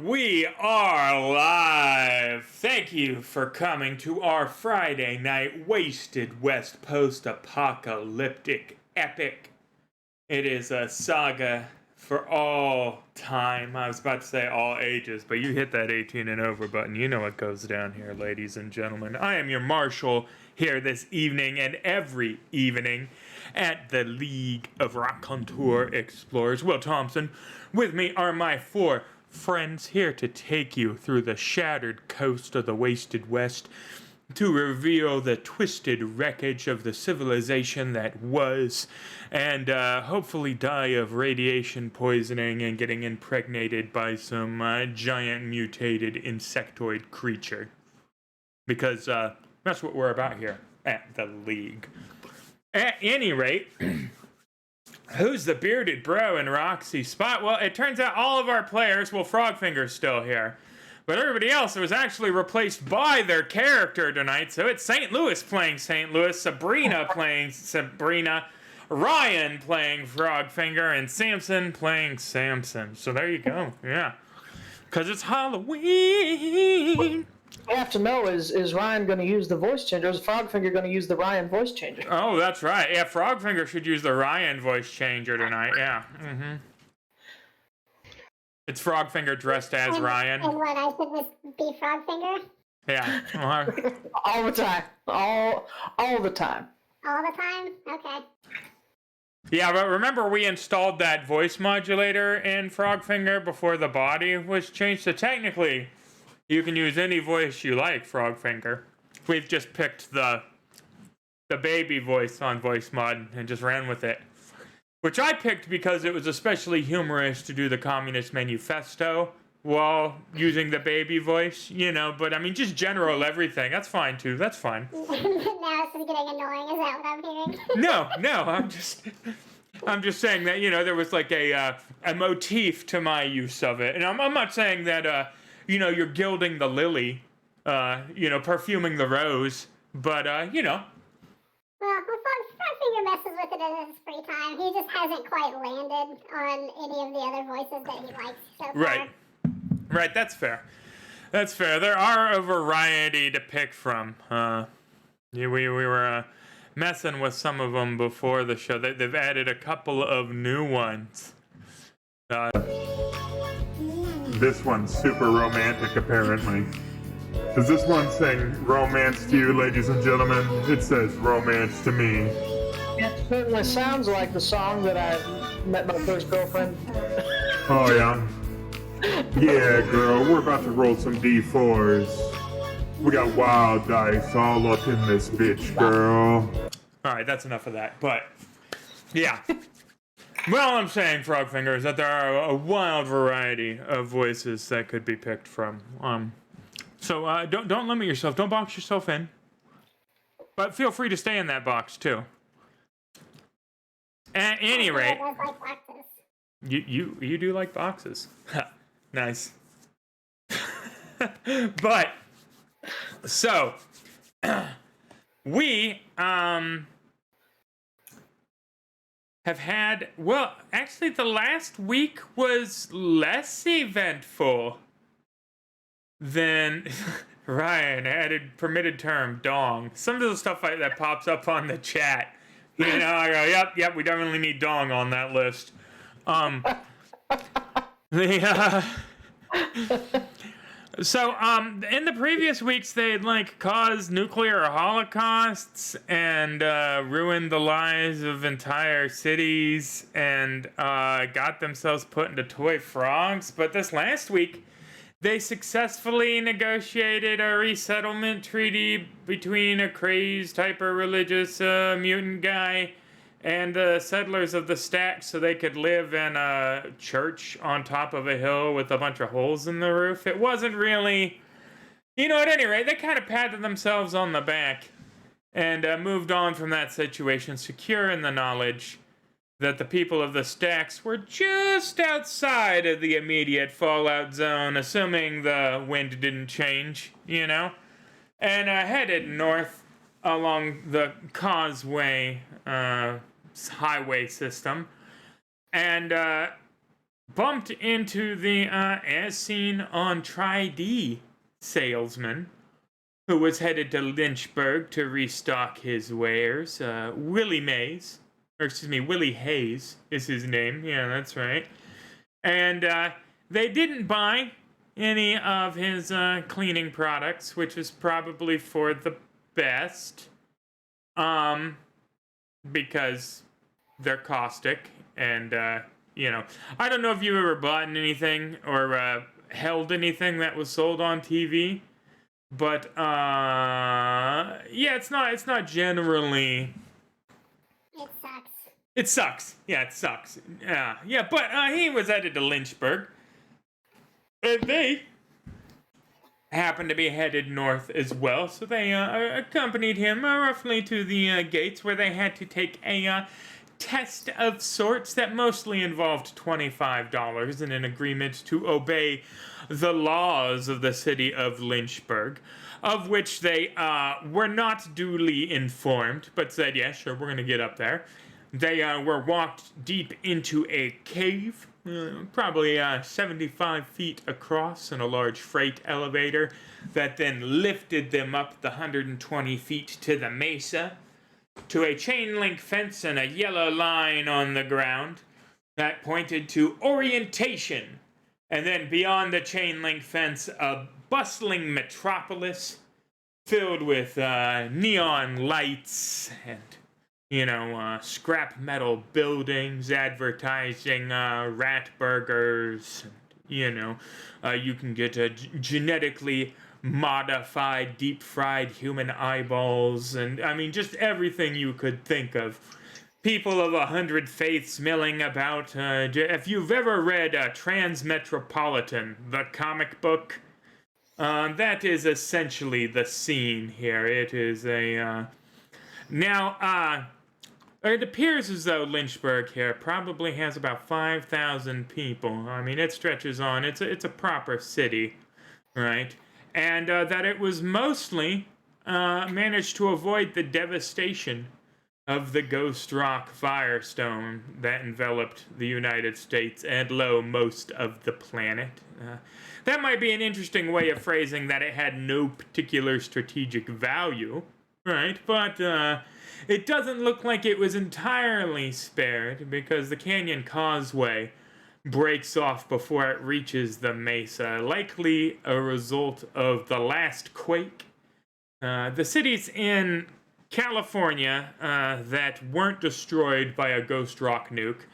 We are live. Thank you for coming to our Friday night Wasted West post-apocalyptic epic. It is a saga for all time. I was about to say all ages, but you hit that 18 and over button. You know what goes down here, ladies and gentlemen. I am your marshal here this evening and every evening at the League of Raconteur Explorers. Will Thompson. With me are my four friends here to take you through the shattered coast of the Wasted West to reveal the twisted wreckage of the civilization that was, and hopefully die of radiation poisoning and getting impregnated by some giant mutated insectoid creature. Because that's what we're about here at the League. At any rate, who's the bearded bro in Roxy's spot? Well, it turns out all of our players, well, Frogfinger's still here, but everybody else was actually replaced by their character tonight. So it's St. Louis playing St. Louis, Sabrina playing Sabrina, Ryan playing Frogfinger, and Samson playing Samson. So there you go, yeah. Because it's Halloween. I have to know, is Ryan going to use the voice changer, or is Frogfinger going to use the Ryan voice changer? Oh, that's right. Yeah, Frogfinger should use the Ryan voice changer tonight, yeah. Mm-hmm. It's Frogfinger dressed as Ryan. And what, I should be Frogfinger? Yeah. All the time. All the time. All the time? Okay. Yeah, but remember we installed that voice modulator in Frogfinger before the body was changed, so technically you can use any voice you like, Frogfinger. We've just picked the baby voice on voice mod and just ran with it. Which I picked because it was especially humorous to do the Communist Manifesto while using the baby voice, you know, but I mean, just general everything. That's fine too, that's fine. Now this is getting annoying, is that what I'm hearing? No, I'm just saying that, you know, there was like a motif to my use of it. And I'm not saying that, you know, you're gilding the lily, you know, perfuming the rose, but, you know. Well, Frogfinger messes with it in his free time. He just hasn't quite landed on any of the other voices that he likes so far. Right, that's fair. That's fair. There are a variety to pick from. We were messing with some of them before the show. They've added a couple of new ones. This one's super romantic, apparently. Is this one saying romance to you, ladies and gentlemen? It says romance to me. It certainly sounds like the song that I met my first girlfriend. Oh, yeah? Yeah, girl, we're about to roll some D4s. We got wild dice all up in this bitch, girl. Alright, that's enough of that, but, yeah. Well, I'm saying, Frogfinger, is that there are a wild variety of voices that could be picked from. So don't limit yourself. Don't box yourself in. But feel free to stay in that box, too. At any rate, I like boxes. you do like boxes. Nice. But, so, we have had, well, actually the last week was less eventful than Ryan added permitted term dong. Some of the stuff that pops up on the chat, you know, I go, yep, we definitely need dong on that list. So, in the previous weeks, they'd, like, caused nuclear holocausts and ruined the lives of entire cities and got themselves put into toy frogs. But this last week, they successfully negotiated a resettlement treaty between a crazed, hyper-religious mutant guy and the settlers of the stacks so they could live in a church on top of a hill with a bunch of holes in the roof. It wasn't really, you know, at any rate, they kind of patted themselves on the back and moved on from that situation, secure in the knowledge that the people of the stacks were just outside of the immediate fallout zone, assuming the wind didn't change, you know, and headed north along the causeway highway system. And bumped into the as seen on Tri-D salesman who was headed to Lynchburg to restock his wares. Willie Hayes is his name. Yeah, that's right. And they didn't buy any of his cleaning products, which is probably for the best, because they're caustic and, I don't know if you ever bought anything or held anything that was sold on TV, but, yeah, it's not generally... It sucks. It sucks. Yeah, it sucks. Yeah, but he was headed to Lynchburg. And they happened to be headed north as well, so they accompanied him roughly to the gates where they had to take a test of sorts that mostly involved $25 and an agreement to obey the laws of the city of Lynchburg, of which they were not duly informed, but said, yeah, sure, we're going to get up there. They were walked deep into a cave, probably 75 feet across, in a large freight elevator that then lifted them up the 120 feet to the mesa, to a chain link fence and a yellow line on the ground that pointed to orientation. And then beyond the chain link fence, a bustling metropolis filled with neon lights and scrap metal buildings advertising rat burgers. You can get genetically modified, deep-fried human eyeballs, and just everything you could think of. People of 100 faiths milling about. If you've ever read Transmetropolitan, the comic book, that is essentially the scene here. It is a... It appears as though Lynchburg here probably has about 5,000 people. It stretches on. It's a proper city, right? And that it was mostly managed to avoid the devastation of the Ghost Rock firestorm that enveloped the United States and, most of the planet. That might be an interesting way of phrasing that it had no particular strategic value, right? But it doesn't look like it was entirely spared, because the Canyon Causeway breaks off before it reaches the mesa, likely a result of the last quake. The cities in California that weren't destroyed by a Ghost Rock nuke,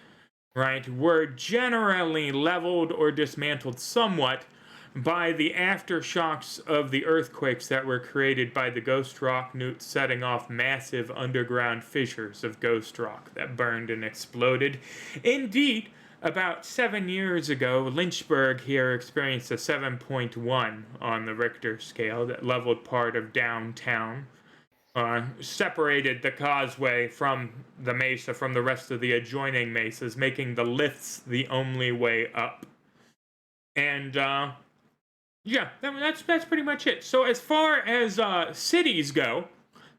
right, were generally leveled or dismantled somewhat by the aftershocks of the earthquakes that were created by the Ghost Rock nuke, setting off massive underground fissures of Ghost Rock that burned and exploded. Indeed, about 7 years ago, Lynchburg here experienced a 7.1 on the Richter scale that leveled part of downtown, separated the causeway from the mesa from the rest of the adjoining mesas, making the lifts the only way up. And, yeah, that's pretty much it. So as far as cities go,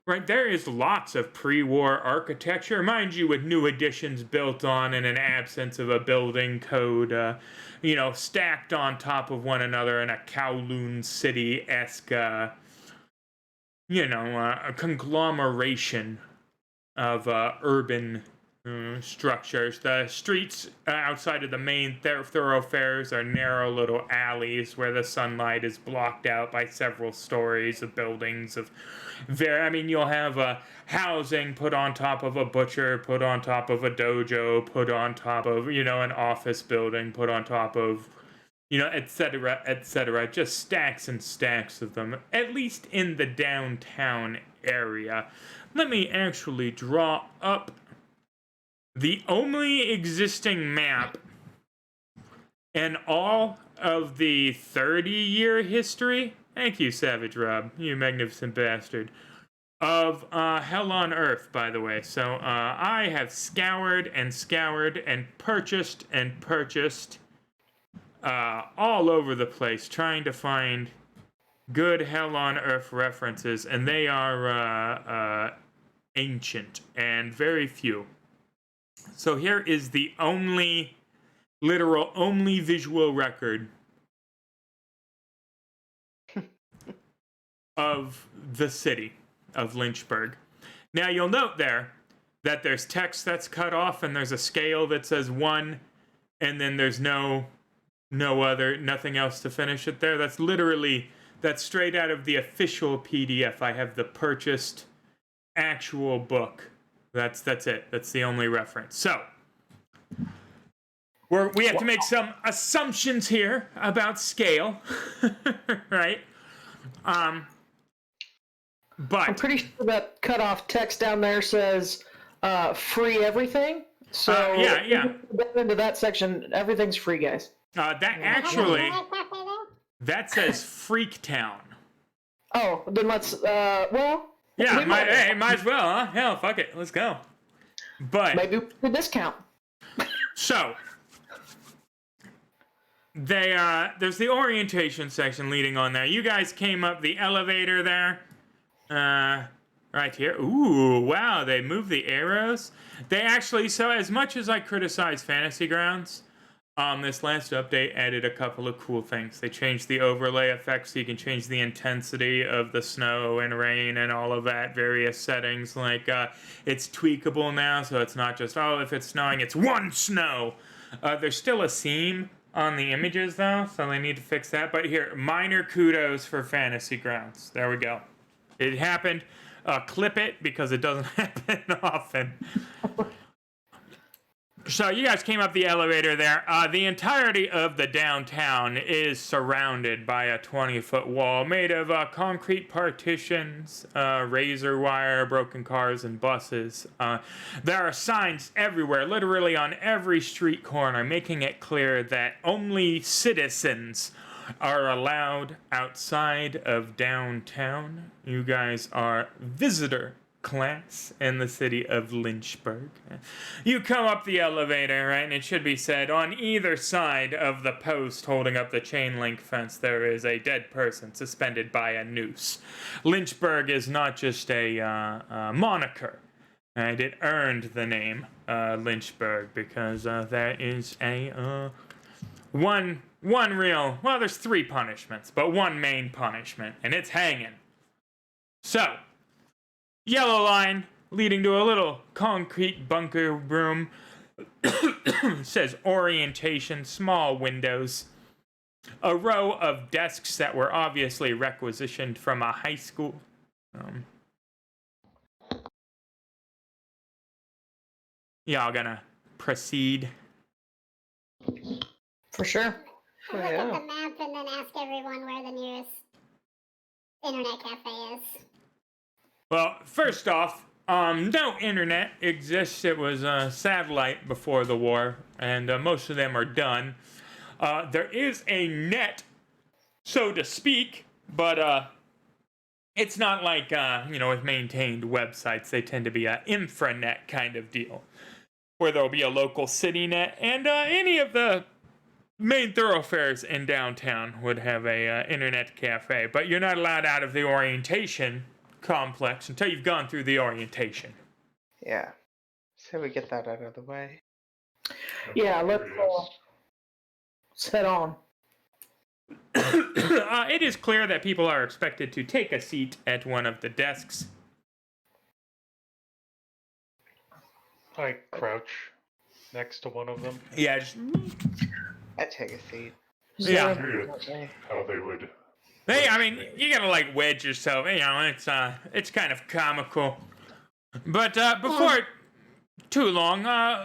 right, there is lots of pre-war architecture, mind you, with new additions built on and an absence of a building code, stacked on top of one another in a Kowloon City-esque, a conglomeration of urban structures. The streets outside of the main thoroughfares are narrow little alleys where the sunlight is blocked out by several stories of buildings of you'll have housing put on top of a butcher, put on top of a dojo, put on top of, an office building, put on top of, etc., etc. Just stacks and stacks of them, at least in the downtown area. Let me actually draw up the only existing map in all of the 30-year history, thank you, Savage Rob, you magnificent bastard, of Hell on Earth, by the way. So I have scoured and purchased all over the place trying to find good Hell on Earth references, and they are ancient and very few. So here is the only literal only visual record of the city of Lynchburg. Now you'll note there that there's text that's cut off and there's a scale that says 1 and then there's nothing else to finish it there. That's straight out of the official PDF. I have the purchased actual book. That's it. That's the only reference. So we have to make some assumptions here about scale, right? But I'm pretty sure that cutoff text down there says free everything. So yeah. Into that section, everything's free, guys. That says Freaktown. Oh, then let's well. Yeah, might as well, huh? Hell, fuck it, let's go. But maybe a discount. So there's the orientation section leading on there. You guys came up the elevator there. Right here. Ooh, wow, they moved the arrows. They actually, so as much as I criticize Fantasy Grounds, this last update added a couple of cool things. They changed the overlay effects so you can change the intensity of the snow and rain and all of that, various settings. Like, it's tweakable now, so it's not just, if it's snowing, it's one snow. There's still a seam on the images, though, so they need to fix that. But here, minor kudos for Fantasy Grounds. There we go. It happened. Clip it, because it doesn't happen often. So you guys came up the elevator there. The entirety of the downtown is surrounded by a 20-foot wall made of concrete partitions, razor wire, broken cars, and buses. There are signs everywhere, literally on every street corner, making it clear that only citizens are allowed outside of downtown. You guys are visitor class in the city of Lynchburg. You come up the elevator, right, and it should be said on either side of the post holding up the chain link fence there is a dead person suspended by a noose. Lynchburg is not just a moniker, right? It earned the name Lynchburg because there is a one real, well, there's 3 punishments, but one main punishment, and it's hanging. So yellow line leading to a little concrete bunker room. Says orientation, small windows. A row of desks that were obviously requisitioned from a high school. Y'all gonna proceed? For sure. Look at the map and then ask everyone where the nearest internet cafe is. Well, first off, no internet exists. It was satellite before the war, and most of them are done. There is a net, so to speak, but it's not like, with maintained websites. They tend to be an infranet kind of deal, where there'll be a local city net, and any of the main thoroughfares in downtown would have a internet cafe, but you're not allowed out of the orientation complex until you've gone through the orientation. Yeah. So we get that out of the way. Yeah, let's head on. It is clear that people are expected to take a seat at one of the desks. I crouch next to one of them. Yeah, just... I take a seat. Yeah. Curious how they would. Hey, I mean, you gotta wedge yourself. It's kind of comical. But before too long,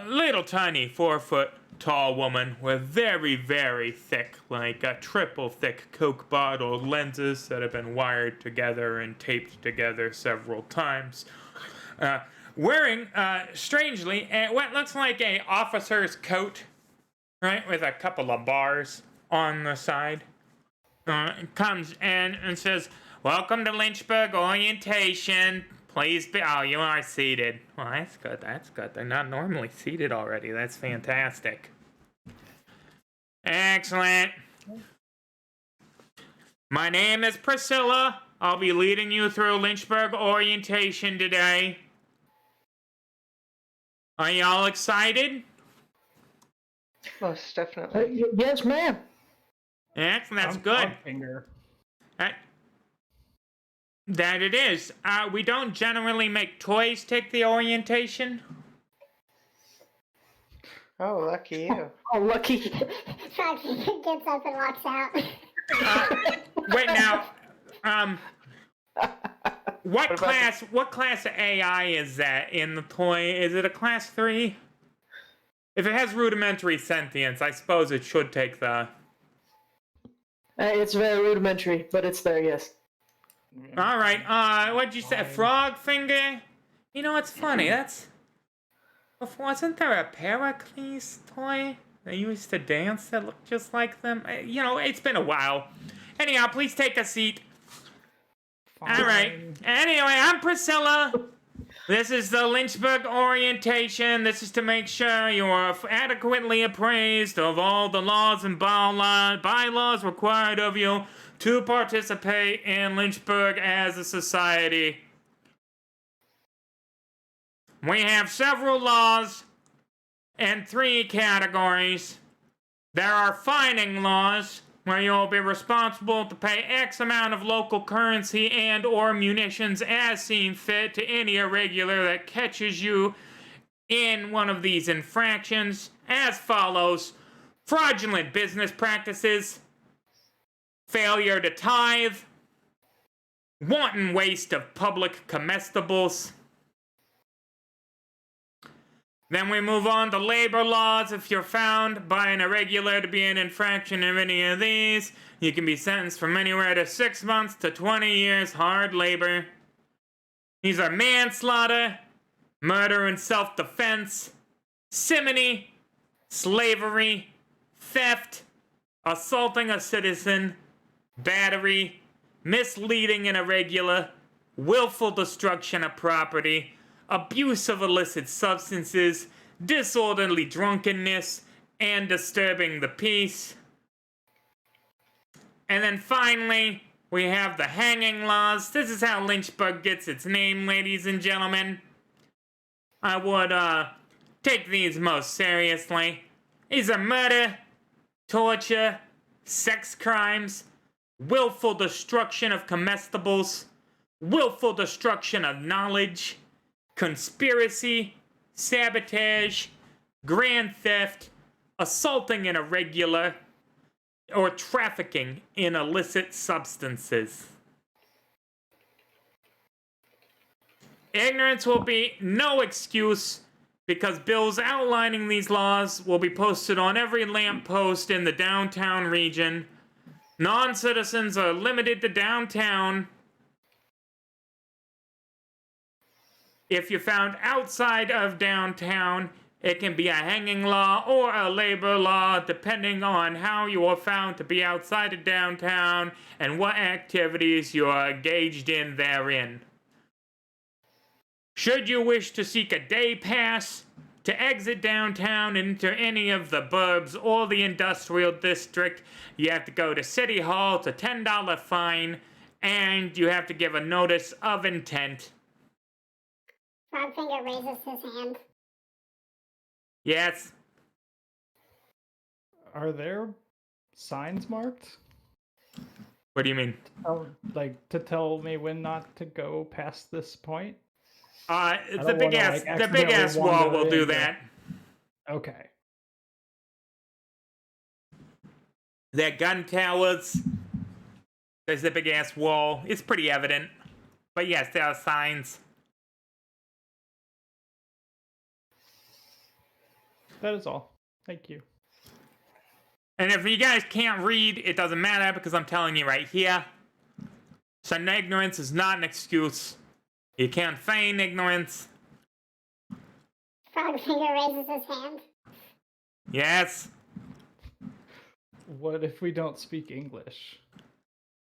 little tiny 4-foot tall woman with very, very thick, triple thick Coke bottle lenses that have been wired together and taped together several times. Wearing, strangely, what looks like a officer's coat, right, with a couple of bars on the side. Comes in and says, "Welcome to Lynchburg orientation. Please be..." Oh, you are seated. Well, that's good. They're not normally seated already. That's fantastic. Excellent. My name is Priscilla. I'll be leading you through Lynchburg orientation today. Are y'all excited? Most definitely. Yes, ma'am. Excellent, that's I'm good. Finger. That it is. We don't generally make toys take the orientation. Oh, lucky you. Oh, lucky. Frogfinger gets up and walks out. Wait now. What about class of AI is that in the toy? Is it a class 3? If it has rudimentary sentience, I suppose it should take the... It's very rudimentary, but it's there, yes. Alright, what'd you say? Frog finger? You know what's funny? Wasn't there a Pericles toy that used to dance that looked just like them? You know, it's been a while. Anyhow, please take a seat. Alright. Anyway, I'm Priscilla. This is the Lynchburg orientation. This is to make sure you are adequately appraised of all the laws and bylaws required of you to participate in Lynchburg as a society. We have several laws and 3 categories. There are fining laws, where you'll be responsible to pay X amount of local currency and or munitions as seen fit to any irregular that catches you in one of these infractions, as follows: fraudulent business practices, failure to tithe, wanton waste of public comestibles. Then we move on to labor laws. If you're found by an irregular to be an infraction of any of these, you can be sentenced from anywhere to 6 months to 20 years hard labor. These are manslaughter, murder and self-defense, simony, slavery, theft, assaulting a citizen, battery, misleading an irregular, willful destruction of property, abuse of illicit substances, disorderly drunkenness, and disturbing the peace. And then finally, we have the hanging laws. This is how Lynchburg gets its name, ladies and gentlemen. I would, take these most seriously. These are murder, torture, sex crimes, willful destruction of comestibles, willful destruction of knowledge, conspiracy, sabotage, grand theft, assaulting an irregular, or trafficking in illicit substances. Ignorance will be no excuse, because bills outlining these laws will be posted on every lamppost in the downtown region. Non-citizens are limited to downtown. If you're found outside of downtown, it can be a hanging law or a labor law, depending on how you are found to be outside of downtown and what activities you are engaged in therein. Should you wish to seek a day pass to exit downtown into any of the burbs or the industrial district, you have to go to City Hall. It's a $10 fine, and you have to give a notice of intent. Frogfinger raises his hand. Yes. Are there signs marked? What do you mean? Like to tell me when not to go past this point? The big ass wall will do that. Okay. There are gun towers. There's the big ass wall. It's pretty evident. But yes, there are signs. That is all. Thank you. And if you guys can't read, it doesn't matter because I'm telling you right here. So ignorance is not an excuse. You can't feign ignorance. Frogfinger raises his hand. Yes. What if we don't speak English?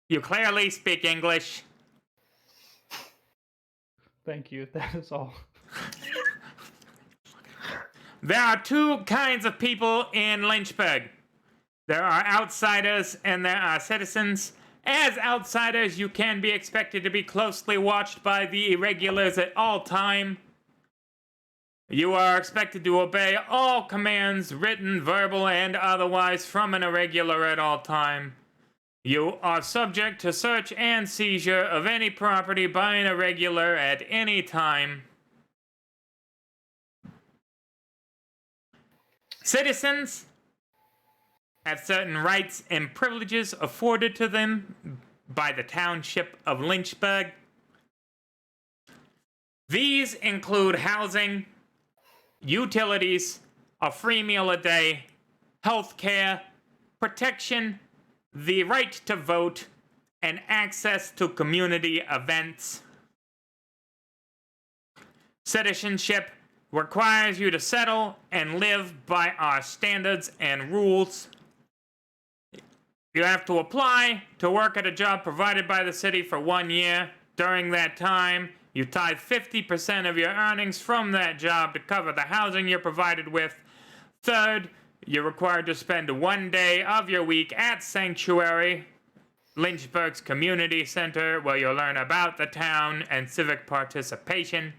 You clearly speak English. Thank you. That is all. There are 2 kinds of people in Lynchburg. There are outsiders and there are citizens. As outsiders, you can be expected to be closely watched by the irregulars at all time. You are expected to obey all commands, written, verbal, and otherwise, from an irregular at all time. You are subject to search and seizure of any property by an irregular at any time. Citizens have certain rights and privileges afforded to them by the Township of Lynchburg. These include housing, utilities, a free meal a day, health care, protection, the right to vote, and access to community events. Citizenship requires you to settle and live by our standards and rules. You have to apply to work at a job provided by the city for 1 year. During that time, you tithe 50% of your earnings from that job to cover the housing you're provided with. Third, you're required to spend 1 day of your week at Sanctuary, Lynchburg's community center, where you'll learn about the town and civic participation.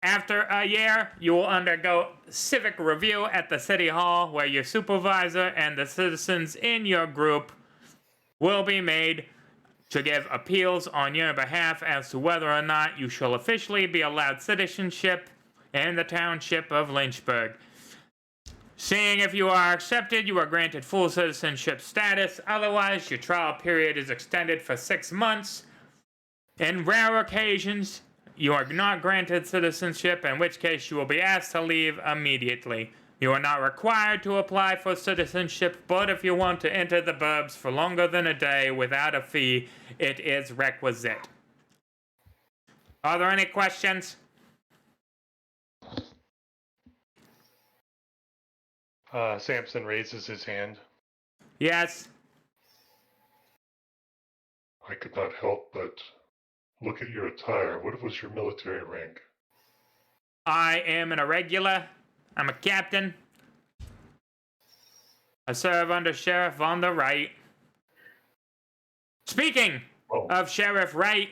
After a year, you will undergo civic review at the city hall, where your supervisor and the citizens in your group will be made to give appeals on your behalf as to whether or not you shall officially be allowed citizenship in the township of Lynchburg. Seeing if you are accepted, you are granted full citizenship status. Otherwise, your trial period is extended for 6 months. In rare occasions, you are not granted citizenship, in which case you will be asked to leave immediately. You are not required to apply for citizenship, but if you want to enter the burbs for longer than a day without a fee, it is requisite. Are there any questions? Samson raises his hand. Yes. I could not help but look at your attire. What was your military rank? I am an irregular. I'm a captain. I serve under Sheriff on the right. Speaking of Sheriff Wright,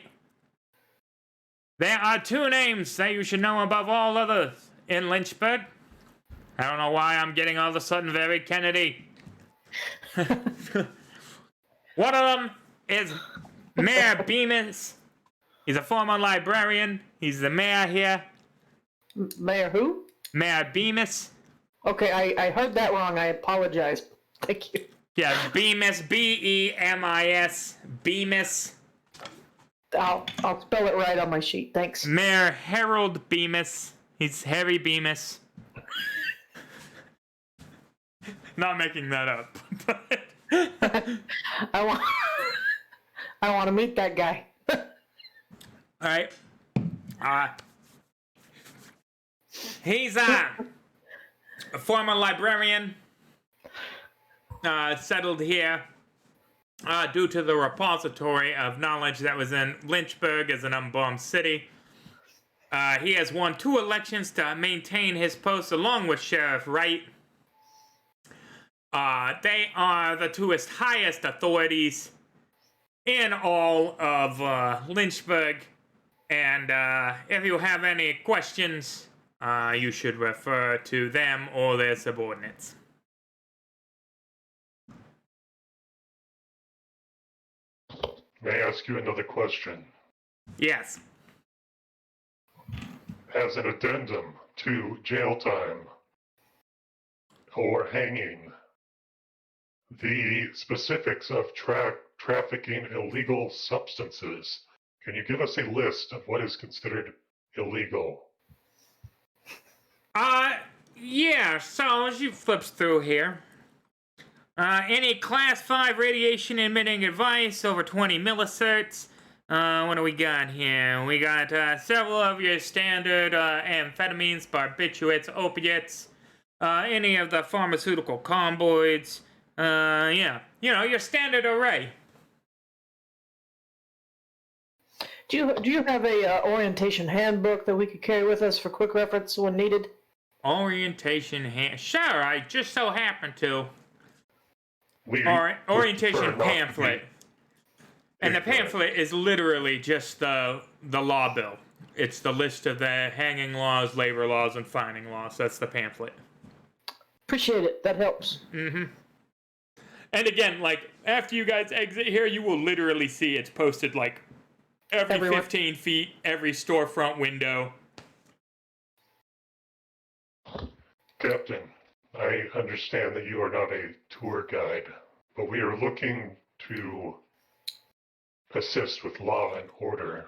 there are 2 names that you should know above all others in Lynchburg. I don't know why I'm getting all of a sudden very Kennedy. One of them is Mayor Bemis. He's a former librarian. He's the mayor here. Mayor who? Mayor Bemis. Okay, I heard that wrong. I apologize. Thank you. Yeah, Bemis. B-E-M-I-S. Bemis. I'll spell it right on my sheet. Thanks. Mayor Harold Bemis. He's Harry Bemis. Not making that up. I want to meet that guy. Alright. He's a former librarian. Settled here due to the repository of knowledge that was in Lynchburg as an unbombed city. He has won 2 elections to maintain his post along with Sheriff Wright. They are the 2 highest authorities in all of Lynchburg. And if you have any questions, you should refer to them or their subordinates. May I ask you another question? Yes. As an addendum to jail time or hanging, the specifics of trafficking illegal substances, can you give us a list of what is considered illegal? Yeah, so as you flip through here, any Class 5 radiation emitting device over 20 milliserts. What do we got here? We got several of your standard amphetamines, barbiturates, opiates, any of the pharmaceutical comboids. Yeah, you know, your standard array. Do you have a orientation handbook that we could carry with us for quick reference when needed? Sure, I just so happen to. prefer Orientation not pamphlet. to be And the ignorant. pamphlet is literally just the law bill. It's the list of the hanging laws, labor laws, and fining laws. That's the pamphlet. Appreciate it. That helps. And again, like, after you guys exit here, you will literally see it's posted, like, every Everywhere. 15 feet, every storefront window. Captain, I understand that you are not a tour guide, but we are looking to assist with law and order.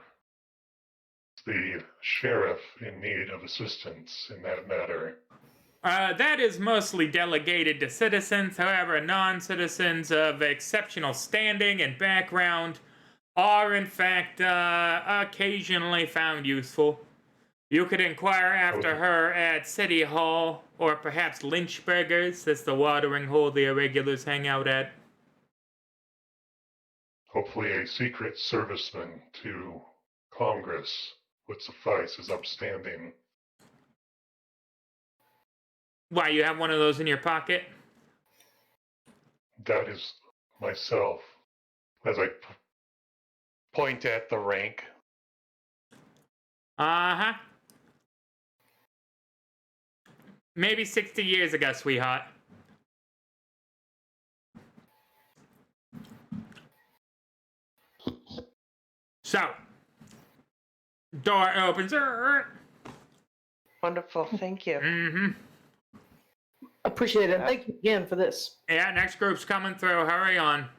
The sheriff in need of assistance in that matter. That is mostly delegated to citizens. However, non-citizens of exceptional standing and background are, in fact, occasionally found useful. You could inquire after her at City Hall, or perhaps Lynchburgers. That's the watering hole the irregulars hang out at. Hopefully a secret serviceman to Congress would suffice as upstanding. Why, you have one of those in your pocket? That is myself. As I Point at the rank. Uh-huh. Maybe 60 years ago, sweetheart. So, door opens. Wonderful, thank you. Appreciate it. Thank you again for this. Yeah, next group's coming through. Hurry on.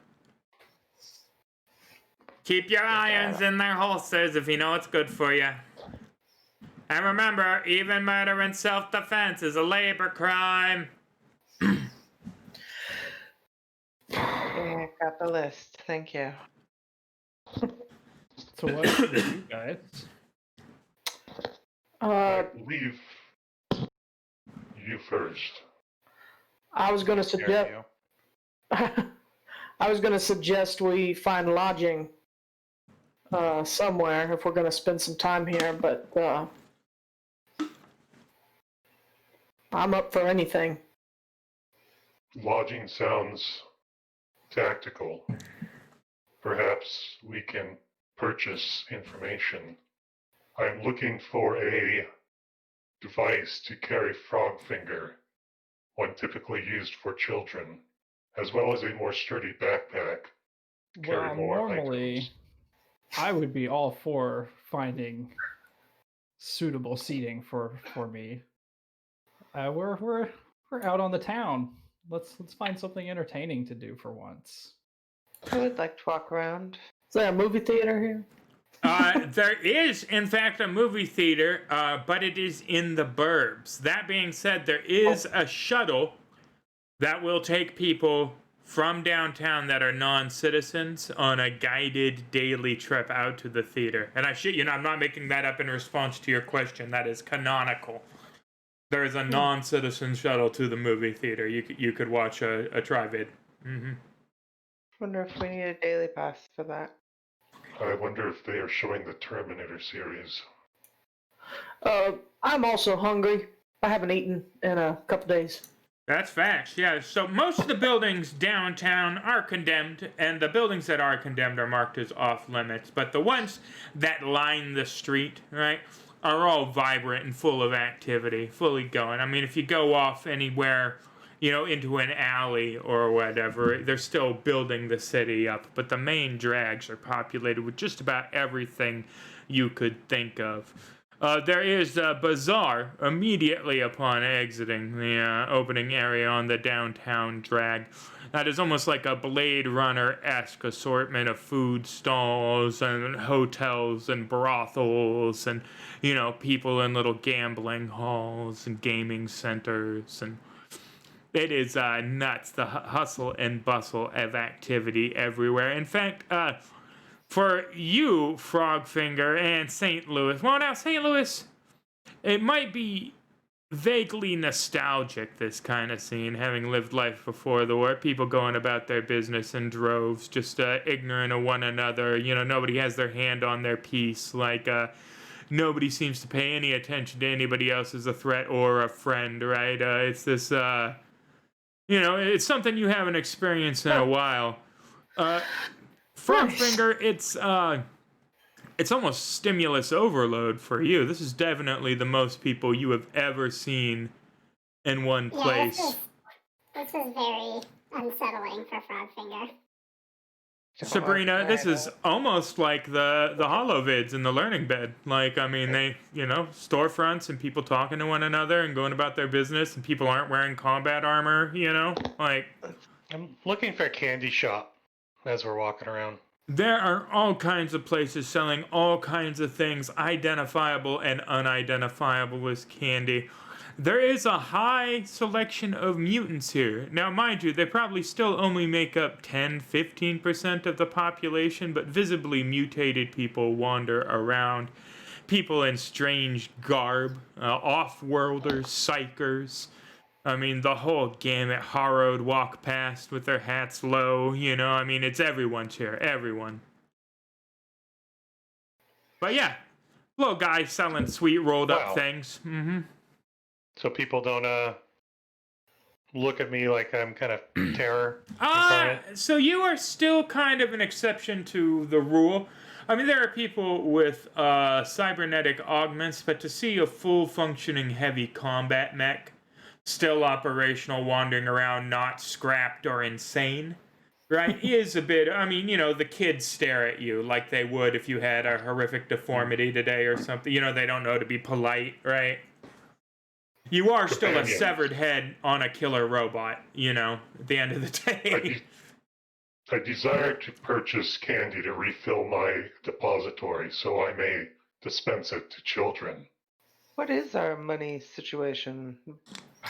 Keep your irons in their holsters if you know what's good for you. And remember, even murder in self-defense is a labor crime. Yeah, got the list. Thank you. So what should we do, guys? I believe you first. I was going to suggest. I was going to suggest we find lodging somewhere if we're going to spend some time here, but I'm up for anything. Lodging sounds tactical. Perhaps we can purchase information. I'm looking for a device to carry Frogfinger, one typically used for children, as well as a more sturdy backpack to carry Well, more normally, items. I would be all for finding suitable seating for me. We're out on the town. Let's find something entertaining to do for once. I would like to walk around. Is there a movie theater here? There is, in fact, a movie theater, but it is in the burbs. That being said, there is a shuttle that will take people from downtown that are non-citizens on a guided daily trip out to the theater. And I'm not making that up in response to your question. That is canonical. There is a non-citizen shuttle to the movie theater. You could watch a tri-vid. Wonder if we need a daily pass for that. I wonder if they are showing the Terminator series. I'm also hungry. I haven't eaten in a couple days. That's facts, yeah. So most of the buildings downtown are condemned, and the buildings that are condemned are marked as off limits. But the ones that line the street, right, are all vibrant and full of activity, fully going. I mean, if you go off anywhere, into an alley or whatever, they're still building the city up. But the main drags are populated with just about everything you could think of. There is a bazaar immediately upon exiting the opening area on the downtown drag. That is almost like a Blade Runner-esque assortment of food stalls and hotels and brothels and, people in little gambling halls and gaming centers. And it is nuts, the hustle and bustle of activity everywhere. In fact, for you, Frogfinger, and St. Louis. Well, now, St. Louis, it might be vaguely nostalgic, this kind of scene, having lived life before the war. People going about their business in droves, just ignorant of one another. Nobody has their hand on their piece. Nobody seems to pay any attention to anybody else as a threat or a friend, right? It's this, it's something you haven't experienced in a while. Frogfinger, it's almost stimulus overload for you. This is definitely the most people you have ever seen in one Yeah, place. this is very unsettling for Frogfinger. Sabrina, this is almost like the holovids in the learning bed. Like, I mean, they, storefronts and people talking to one another and going about their business, and people aren't wearing combat armor, like... I'm looking for a candy shop as we're walking around. There are all kinds of places selling all kinds of things, identifiable and unidentifiable as candy. There is a high selection of mutants here. Now, mind you, they probably still only make up 10-15% of the population, but visibly mutated people wander around. People in strange garb, off-worlders, psychers. I mean, the whole gamut. Harrowed walk past with their hats low, I mean, it's everyone's here, everyone. But yeah, little guy selling sweet rolled up things. Mm-hmm. So people don't look at me like I'm kind of terror. So you are still kind of an exception to the rule. I mean, there are people with cybernetic augments, but to see a full functioning heavy combat mech still operational, wandering around, not scrapped or insane, right, is a bit, I mean, the kids stare at you like they would if you had a horrific deformity today or something. They don't know to be polite, right? You are still a severed head on a killer robot, at the end of the day. I desire to purchase candy to refill my depository so I may dispense it to children. What is our money situation,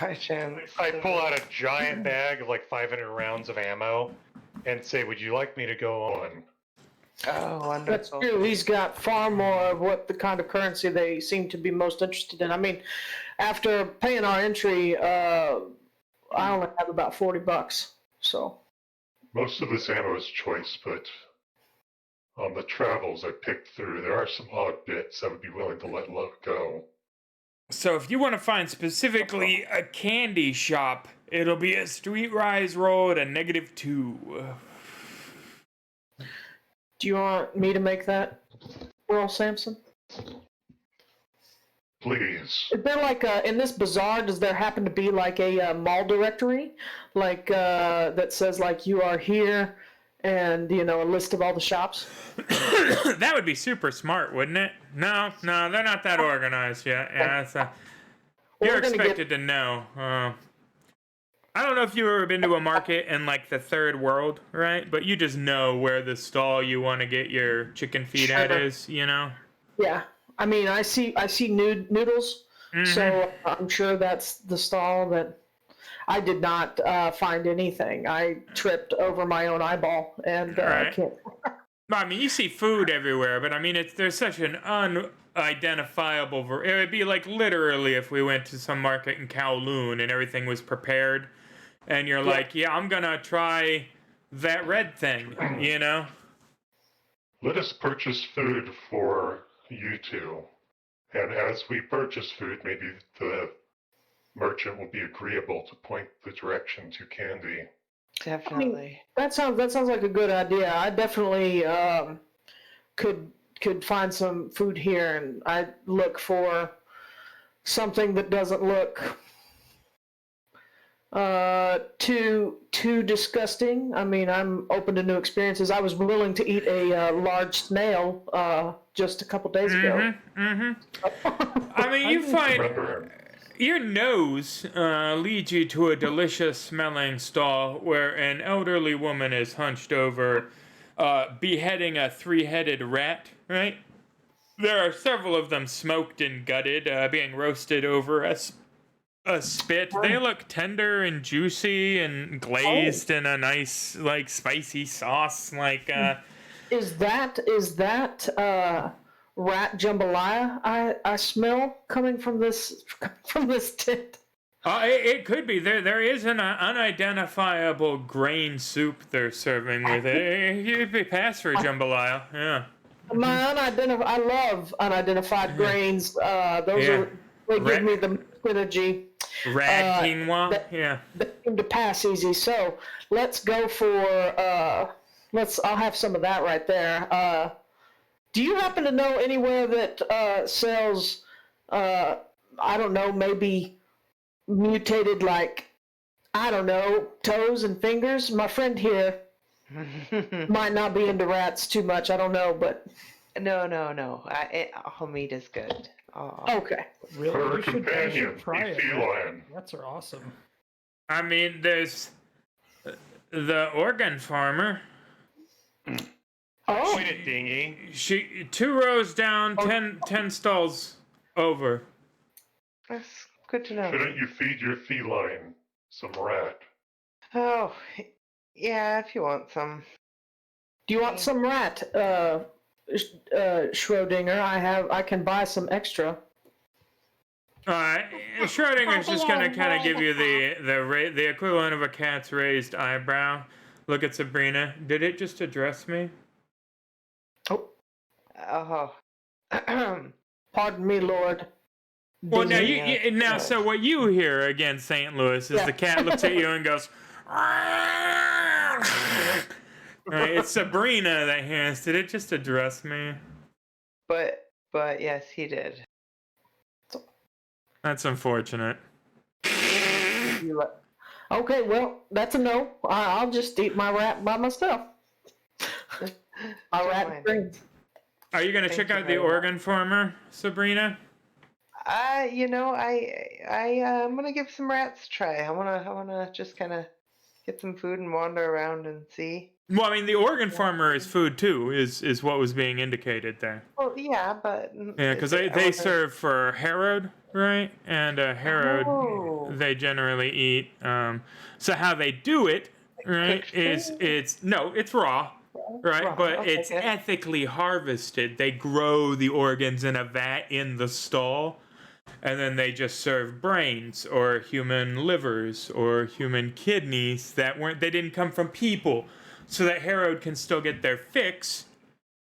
by chance? I pull out a giant bag of like 500 rounds of ammo and say, would you like me to go on? Oh, wonderful. That's true. He's got far more of what the kind of currency they seem to be most interested in. I mean, after paying our entry, I only have about $40. So most of this ammo is choice, but on the travels I picked through, there are some odd bits I would be willing to let go. So if you want to find specifically a candy shop, it'll be a Streetwise roll at a -2. do you want me to make that roll, Samson? Please. Is there like in this bazaar, does there happen to be like a mall directory, like that says like you are here, and a list of all the shops? That would be super smart, wouldn't it? No, they're not that organized yet. Yeah, you're expected to know. I don't know if you've ever been to a market in like the third world, right? But you just know where the stall you want to get your chicken feet at is, Yeah. I mean, I see noodles, so I'm sure that's the stall that I did not find anything. I tripped over my own eyeball, and I can't. I mean, you see food everywhere, but I mean, there's such an unidentifiable. It would be like literally if we went to some market in Kowloon and everything was prepared, and you're like, yeah, I'm gonna try that red thing, Let us purchase food for you two, and as we purchase food, maybe the merchant will be agreeable to point the direction to candy. Definitely. I mean, that sounds like a good idea. I definitely could find some food here, and I look for something that doesn't look too disgusting. I mean, I'm open to new experiences. I was willing to eat a large snail just a couple days ago. I mean, you find your nose leads you to a delicious smelling stall where an elderly woman is hunched over, beheading a 3-headed rat, right? There are several of them smoked and gutted, being roasted over a spit. They look tender and juicy and glazed in a nice, like, spicy sauce. Like, Is that rat jambalaya I smell coming from this tent? It could be. There is an unidentifiable grain soup they're serving with it. You'd be passed for jambalaya, yeah. I love unidentified grains. They give me the energy. Rad quinoa, yeah. They seem to pass easy. So let's go for I'll have some of that right there. Do you happen to know anywhere that sells, I don't know, maybe mutated, like, I don't know, toes and fingers? My friend here might not be into rats too much. I don't know, but No. All meat is good. Oh. okay. Really, Her you should companion, try a it. feline. Rats are awesome. I mean, there's the organ farmer. Oh, Point it, dingy. She 2 rows down, 10 stalls over. That's good to know. Shouldn't you feed your feline some rat? Oh, yeah, if you want some. do you want some rat, Schrodinger? I can buy some extra. Schrodinger's just gonna kind of give you the equivalent of a cat's raised eyebrow. Look at Sabrina. Did it just address me? Oh. Pardon me, Lord. Well, now Yeah. so what you hear against St. Louis is the cat looks at you and goes. Right, it's Sabrina that hears. Did it just address me? But yes, he did. That's unfortunate. Okay, well, that's a no. I'll just eat my rat by myself. My Don't rat mind. brains. Are you gonna Thank check you out the very much. organ farmer, Sabrina? I'm gonna give some rats a try. I wanna just kind of get some food and wander around and see. Well, I mean, the organ farmer is food too. Is what was being indicated there. Well, yeah, but Yeah, because I they wanna- serve for Herod, right? And Herod, Oh. they generally eat. So how they do it, right? Cooked Is food? it's raw, right? Raw, But okay, it's good. ethically harvested. They grow the organs in a vat in the stall, and then they just serve brains or human livers or human kidneys they didn't come from people, so that Herod can still get their fix,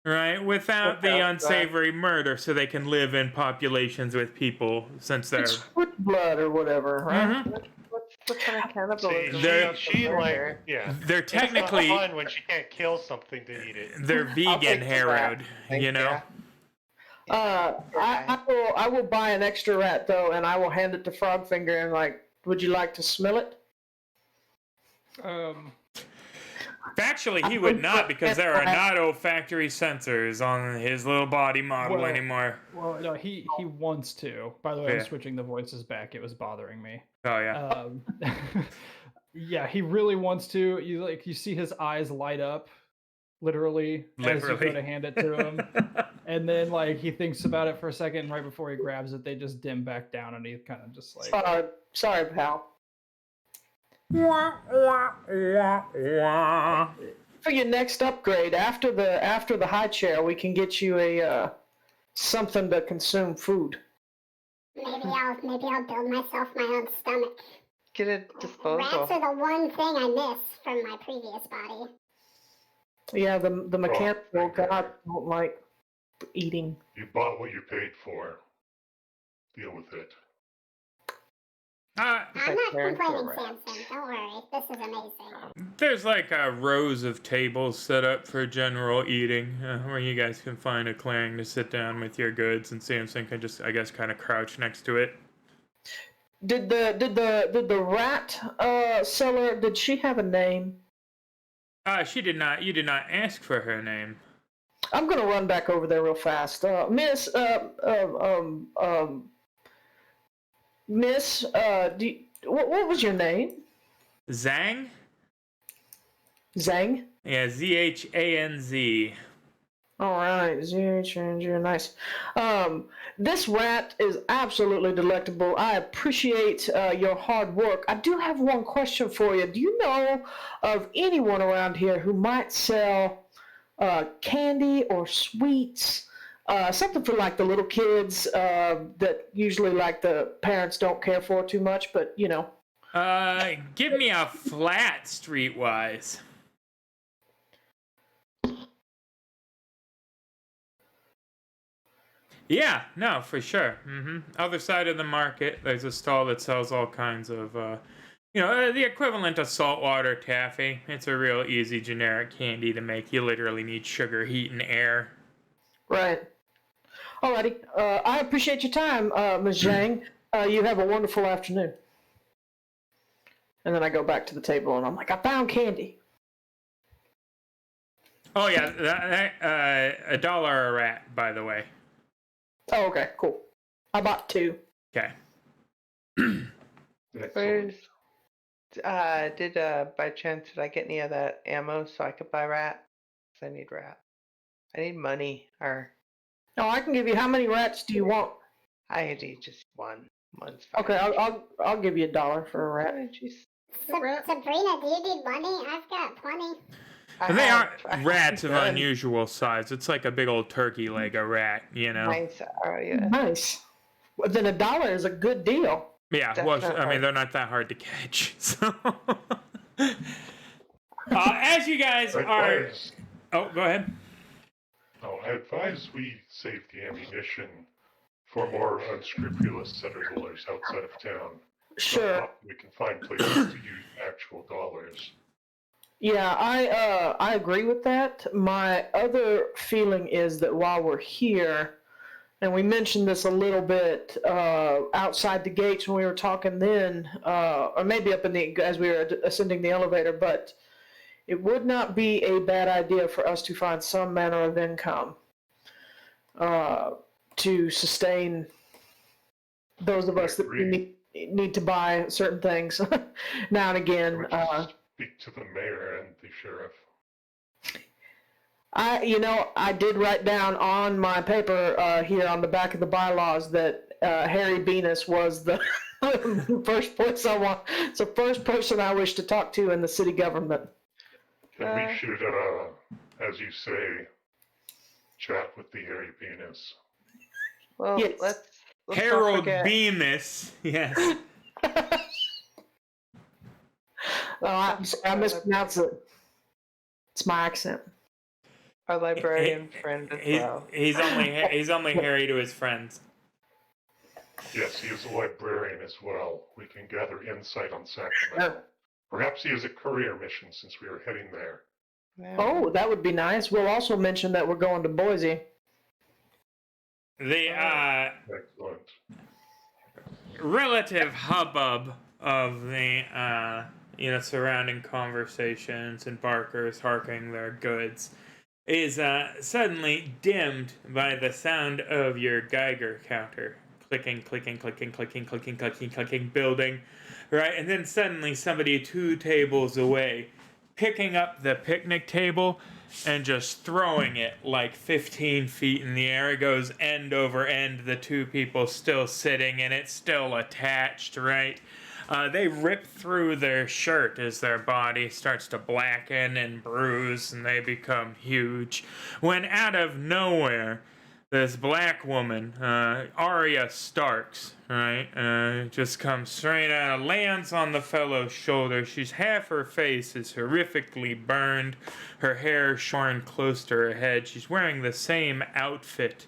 right, without the Without unsavory murder, so they can live in populations with people since they're. It's foot blood or whatever, right? Mhm. What kind of See, cannibalism? They're- she like, yeah. They're It's not technically fun when she can't kill something to eat it. they're I'll vegan take the Herod, rat. Thank you know. I will buy an extra rat though, and I will hand it to Frogfinger and like, would you like to smell it? Factually, he would not, because there are not olfactory sensors on his little body model Well- anymore. Well, no, he wants to. By the way, Yeah. I'm switching the voices back. It was bothering me. Oh yeah. Yeah, he really wants to. You see his eyes light up, literally, as you go Literally. to hand it to him, and then like he thinks about it for a second. And right before he grabs it, they just dim back down, and he kind of just like. Sorry, pal. Wah, wah, wah, wah. For your next upgrade, after the high chair, we can get you a something to consume food. Maybe I'll build myself my own stomach. Get a Rats disposal. are the one thing I miss from my previous body. Yeah, the mechanical god don't like eating. You bought what you paid for. Deal with it. I'm not parents are complaining, rats. Samson. Don't worry. This is amazing. There's like rows of tables set up for general eating, where you guys can find a clearing to sit down with your goods, and Samson can just, I guess, kind of crouch next to it. Did the rat seller? Did she have a name? She did not. You did not ask for her name. I'm gonna run back over there real fast. Miss, Miss, what was your name? Zhang? Zhang? Yeah, Zhanz. All right, you're nice. This rat is absolutely delectable. I appreciate your hard work. I do have one question for you. Do you know of anyone around here who might sell candy or sweets? Something for like the little kids that usually like the parents don't care for too much, but you know. Give me a flat streetwise. Yeah, no, for sure. Other side of the market, there's a stall that sells all kinds of, the equivalent of saltwater taffy. It's a real easy generic candy to make. You literally need sugar, heat, and air. Right. Alrighty. I appreciate your time, Ms. Zhang. You have a wonderful afternoon. And then I go back to the table and I'm like, I found candy. Oh yeah, $1 a rat, by the way. Oh, okay, cool. I bought 2. Okay. Excellent. Where's by chance did I get any of that ammo so I could buy rat? 'Cause I need rat. I need money, or Oh, I can give you. How many rats do you want? I need just one. One's fine. Okay, I'll give you $1 for a rat. Oh, jeez. Rat. Sabrina, do you need money? I've got plenty. And they are I have rats of none. unusual size. It's like a big old turkey leg of rat, you know? Nice. Yeah. Nice. Well, then $1 is a good deal. Yeah, well, I Definitely. mean, they're not that hard to catch. So, as you guys are... Advise, Oh, go ahead. I advise we save the ammunition for more unscrupulous settlers outside of town. Sure. We can find places to use actual dollars. Yeah, I agree with that. My other feeling is that while we're here, and we mentioned this a little bit outside the gates when we were talking then, or maybe up in the as we were ascending the elevator, but it would not be a bad idea for us to find some manner of income to sustain those of us that need to buy certain things now and again. Speak to the mayor and the sheriff. I did write down on my paper here on the back of the bylaws that Harry Venus was the first person I wish to talk to in the city government. And we should, as you say, chat with the Harry Penis. Well, Yes. let's not Harold forget- Bemis. Yes. Oh, I mispronounced it. It's my accent. Our librarian friend as well. He's only Harry to his friends. Yes, he is a librarian as well. We can gather insight on Sacramento. Perhaps he has a career mission since we are heading there. Yeah. Oh, that would be nice. We'll also mention that we're going to Boise. The Excellent. relative hubbub of the surrounding conversations and barkers harking their goods is suddenly dimmed by the sound of your Geiger counter clicking, clicking, clicking, clicking, clicking, clicking, clicking, building, right? And then suddenly somebody 2 tables away picking up the picnic table and just throwing it like 15 feet in the air. It goes end over end, the 2 people still sitting and it's still attached, right? They rip through their shirt as their body starts to blacken and bruise and they become huge. When out of nowhere, this black woman, Arya Starks, right, just comes straight out, lands on the fellow's shoulder. She's half her face is horrifically burned, her hair shorn close to her head. She's wearing the same outfit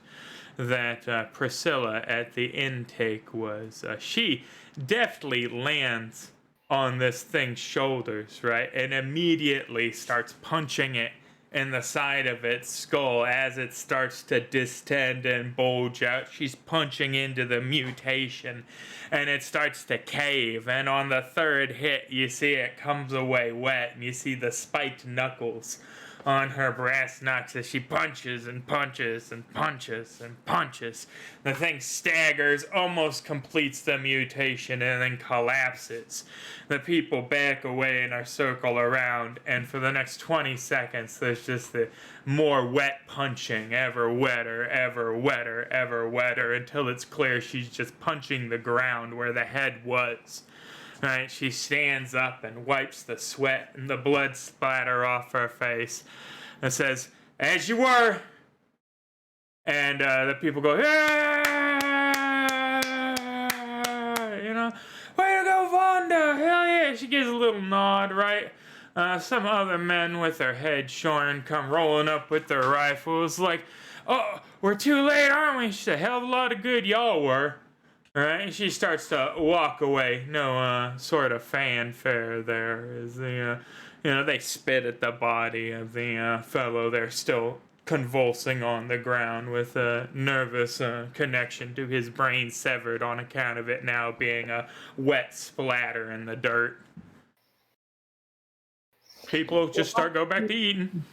that Priscilla at the intake was. She deftly lands on this thing's shoulders, right, and immediately starts punching it in the side of its skull as it starts to distend and bulge out. She's punching into the mutation and it starts to cave, and on the 3rd hit you see it comes away wet and you see the spiked knuckles on her brass knucks as she punches and punches and punches and punches. The thing staggers, almost completes the mutation, and then collapses. The people back away and are circled around, and for the next 20 seconds, there's just the more wet punching, ever wetter, ever wetter, ever wetter, until it's clear she's just punching the ground where the head was. Right, she stands up and wipes the sweat and the blood splatter off her face and says, "As you were." And the people go, "Yeah!" You know, "Way to go, Vonda! Hell yeah!" She gives a little nod, right? Some other men with their heads shorn come rolling up with their rifles, like, "Oh, we're too late, aren't we?" She said, "Hell of a lot of good y'all were." Right, and she starts to walk away. No sort of fanfare there as they spit at the body of the fellow they're still convulsing on the ground with a nervous connection to his brain severed on account of it now being a wet splatter in the dirt. People just go back to eating.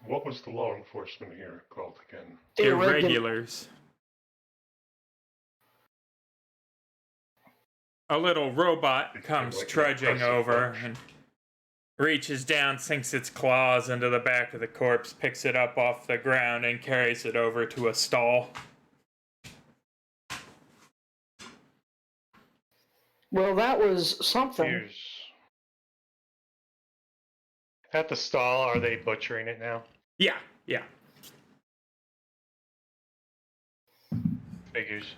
What was the law enforcement here called again? Irregulars. A little robot comes like an trudging oppressive over bunch. and reaches down, sinks its claws into the back of the corpse, picks it up off the ground, and carries it over to a stall. Well, that was something. Here's... At the stall, are they butchering it now? Yeah, yeah. Figures.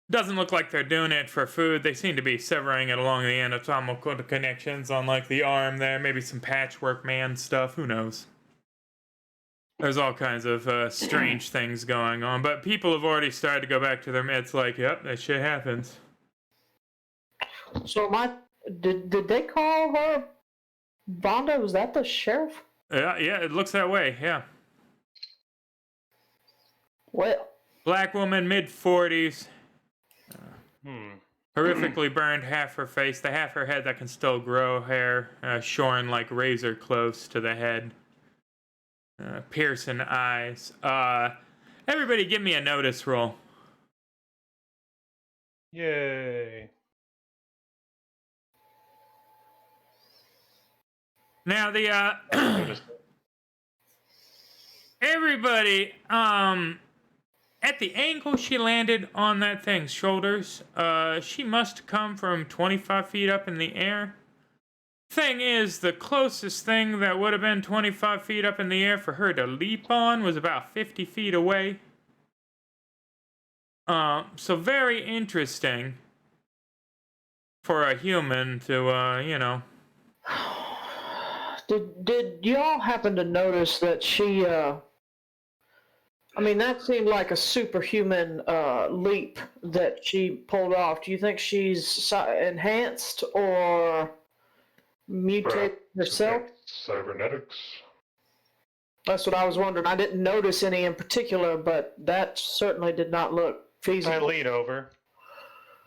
Doesn't look like they're doing it for food. They seem to be severing it along the anatomical connections on, like, the arm there. Maybe some patchwork man stuff. Who knows? There's all kinds of strange things going on. But people have already started to go back to their meds like, yep, that shit happens. So did they call her Vonda? Was that the sheriff? Yeah, it looks that way, yeah. Well, Black woman, mid-40s. Hmm. Horrifically burned, half her face, the half her head that can still grow hair, shorn like razor close to the head. Piercing eyes. Everybody give me a notice roll. Yay. Now the Noticed it. everybody at the angle she landed on that thing's shoulders, she must come from 25 feet up in the air. Thing is, the closest thing that would have been 25 feet up in the air for her to leap on was about 50 feet away. So very interesting for a human to, you know. did y'all happen to notice that she? I mean, that seemed like a superhuman leap that she pulled off. Do you think she's enhanced or mutated herself? Cybernetics. That's what I was wondering. I didn't notice any in particular, but that certainly did not look I feasible. lean over.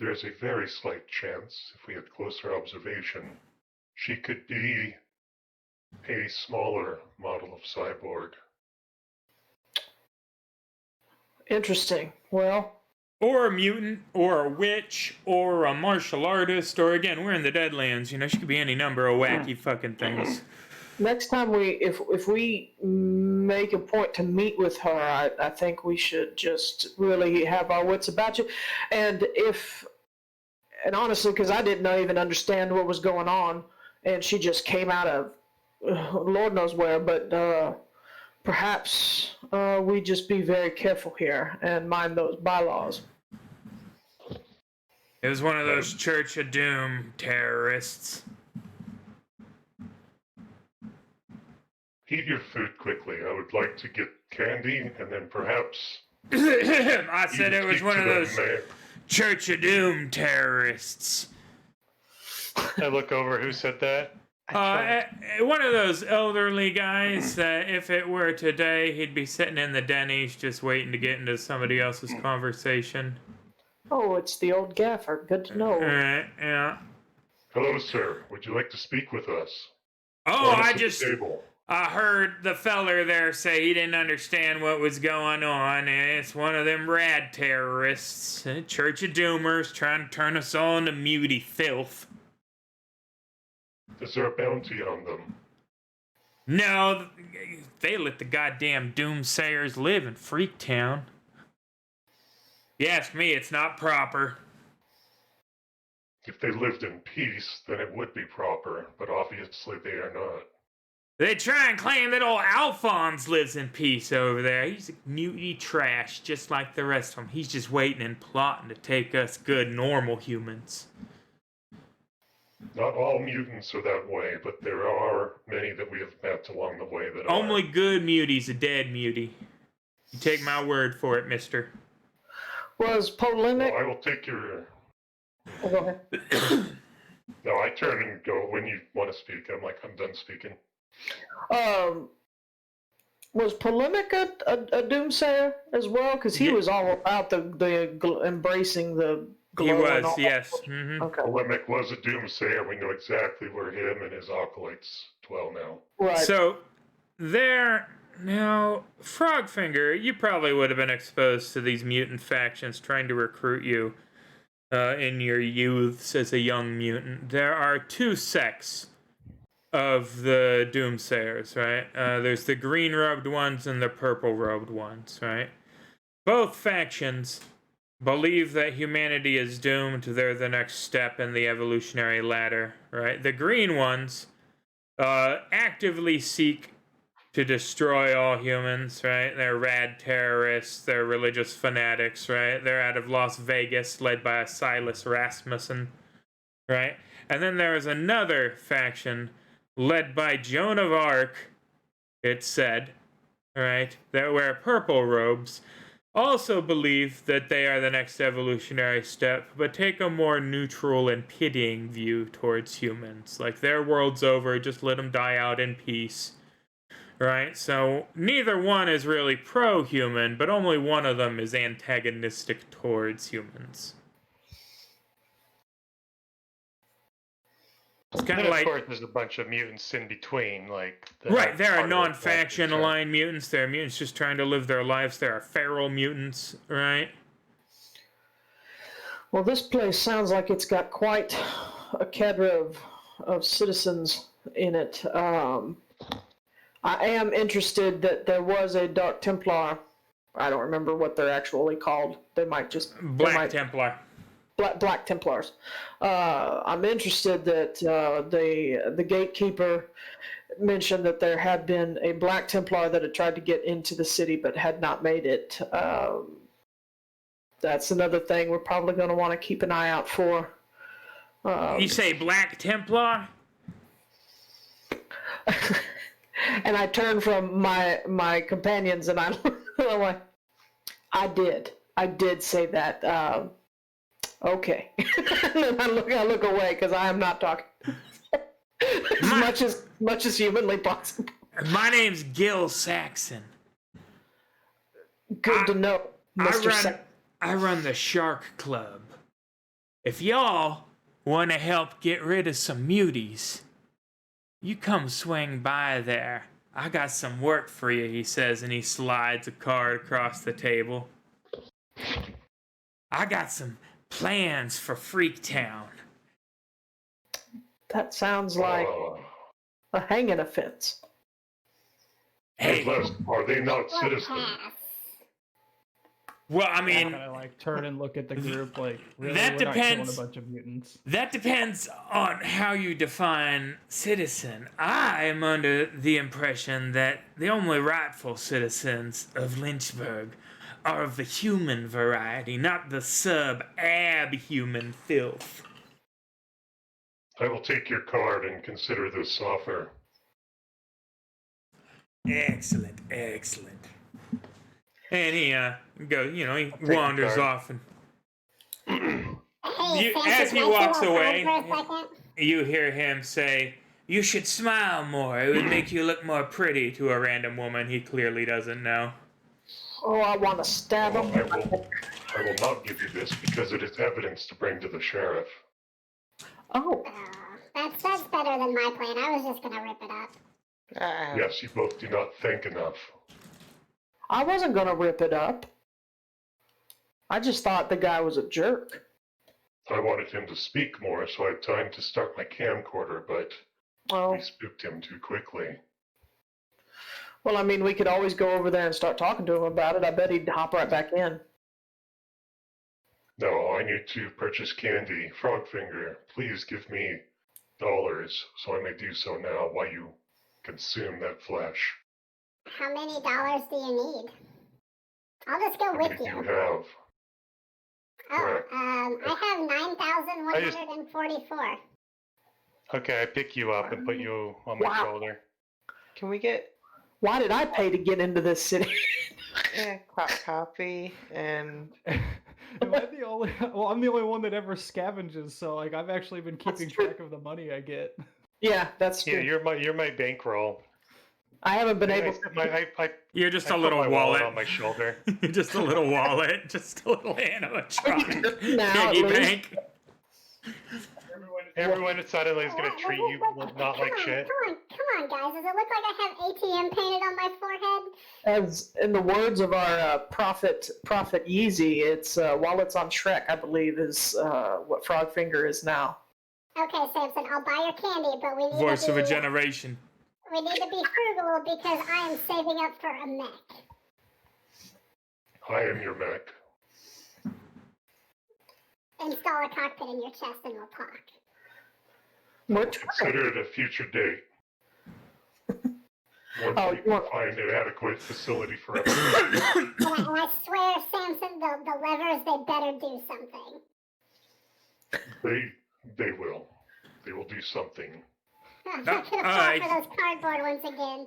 There's a very slight chance, if we had closer observation, she could be a smaller model of cyborg. Interesting. Well, Or a mutant, or a witch, or a martial artist, or again, we're in the Deadlands, you know, she could be any number of wacky fucking things. next time if we make a point to meet with her, I think we should just really have our wits about you. And honestly, because I didn't even understand what was going on, and she just came out of Lord knows where, but perhaps we just be very careful here and mind those bylaws. It was one of those Church of Doom terrorists. Eat your food quickly. I would like to get candy and then perhaps. I said it was speak one to of the those mayor. Church of Doom terrorists. I look over. Who said that? One of those elderly guys that if it were today, he'd be sitting in the Denny's just waiting to get into somebody else's conversation. Oh, it's the old gaffer. Good to know. Yeah. Hello, sir. Would you like to speak with us? Oh, Join us I at the just table. heard the feller there say he didn't understand what was going on, and it's one of them rad terrorists, Church of Doomers, trying to turn us all into muty filth. Is there a bounty on them? No, they let the goddamn doomsayers live in Freaktown. You ask me, it's not proper. If they lived in peace, then it would be proper, but obviously they are not. They try and claim that old Alphonse lives in peace over there. He's a muty trash, just like the rest of them. He's just waiting and plotting to take us good, normal humans. Not all mutants are that way, but there are many that we have met along the way that Only are. good muti's a dead muty. You take my word for it, mister. Was polemic? Well, I will take your... Oh, go ahead. No, I turn and go when you want to speak. I'm done speaking. Was Polemic a doomsayer as well? Because he Ye- was all about embracing the glow He and was, all. yes. Hmm. Okay. Polemic was a doomsayer. We know exactly where him and his acolytes dwell now. Right. So, now, Frogfinger, you probably would have been exposed to these mutant factions trying to recruit you in your youths as a young mutant. There are two sects of the Doomsayers, right? There's the green-robed ones and the purple-robed ones, right? Both factions believe that humanity is doomed. They're the next step in the evolutionary ladder, right? The green ones actively seek to destroy all humans, right? They're rad terrorists, they're religious fanatics, right? They're out of Las Vegas, led by a Silas Rasmussen, right? And then there is another faction led by Joan of Arc, it's said, right? That wear purple robes, also believe that they are the next evolutionary step, but take a more neutral and pitying view towards humans. Like, their world's over, just let them die out in peace. Right? So, neither one is really pro-human, but only one of them is antagonistic towards humans. It's kind And of of like... course, there's a bunch of mutants in between, like... Right, there are part of the non-faction factions, right? aligned mutants, there are mutants just trying to live their lives, there are feral mutants, right? Well, this place sounds like it's got quite a cadre of citizens in it. I am interested that there was a Dark Templar. I don't remember what they're actually called. They might just... Black Templar. Black Templars. I'm interested that the gatekeeper mentioned that there had been a Black Templar that had tried to get into the city but had not made it. That's another thing we're probably going to want to keep an eye out for. You say Black Templar? And I turn from my companions and I'm like, I did say that. Okay. And then I look away because I am not talking as much as humanly possible. My name's Gil Saxon. Good to know, Mr. I run the Shark Club. If y'all want to help get rid of some muties, you come swing by there. I got some work for you, he says, and he slides a card across the table. I got some plans for Freaktown. That sounds like a hanging offense. Hey, Are they not What citizens? pass? well, I mean, Kind of like turn and look at the group like, really, That we're not killing depends. a bunch of mutants. that depends on how you define citizen. I am under the impression that the only rightful citizens of Lynchburg are of the human variety, not the sub-ab-human filth. I will take your card and consider this offer. Excellent. And he he the wanders card. off, and Hey, You- Fancy, as he can I walks steal a card away- for a second? you hear him say, "You should smile more. It would make you look more pretty," to a random woman he clearly doesn't know. Oh, I want to stab Well, him. I will not give you this because it is evidence to bring to the sheriff. Oh, That's better than my plan. I was just gonna rip it up. Yes, you both do not think enough. I wasn't going to rip it up. I just thought the guy was a jerk. I wanted him to speak more, so I had time to start my camcorder, but Well, we spooked him too quickly. well, I mean, we could always go over there and start talking to him about it. I bet he'd hop right back in. No, I need to purchase candy. Frogfinger, please give me dollars so I may do so now while you consume that flesh. How many dollars do you need? I'll just go How many with do you you. have? Oh, I have 9,144. Okay, I pick you up and put you on my Wow. shoulder. Can we get Why did I pay to get into this city? coffee and Am I the only? Well, I'm the only one that ever scavenges, so like I've actually been keeping true. track of the money I get. Yeah, that's Yeah, good. you're my bankroll. I haven't been I, able. You're just I a put little my wallet. on my shoulder. You're just a little wallet. Just a little animatronic. Now, at Piggy least. bank. Everyone suddenly is gonna treat you not like shit. Come on, guys. Does it look like I have ATM painted on my forehead? As in the words of our Prophet Yeezy, it's wallets on Shrek, I believe, is what Frogfinger is now. Okay, Samson, I'll buy your candy, but we need Voice to of be a generation. we need to be frugal because I am saving up for a mech. I am your mech. Install a cockpit in your chest and we'll talk. What? Consider it a future date. Once Oh, we you can want- find an adequate facility for everyone. And I swear, Samson, the levers, they better do something. They will. They will do something. I'm not gonna fall for those cardboard ones again.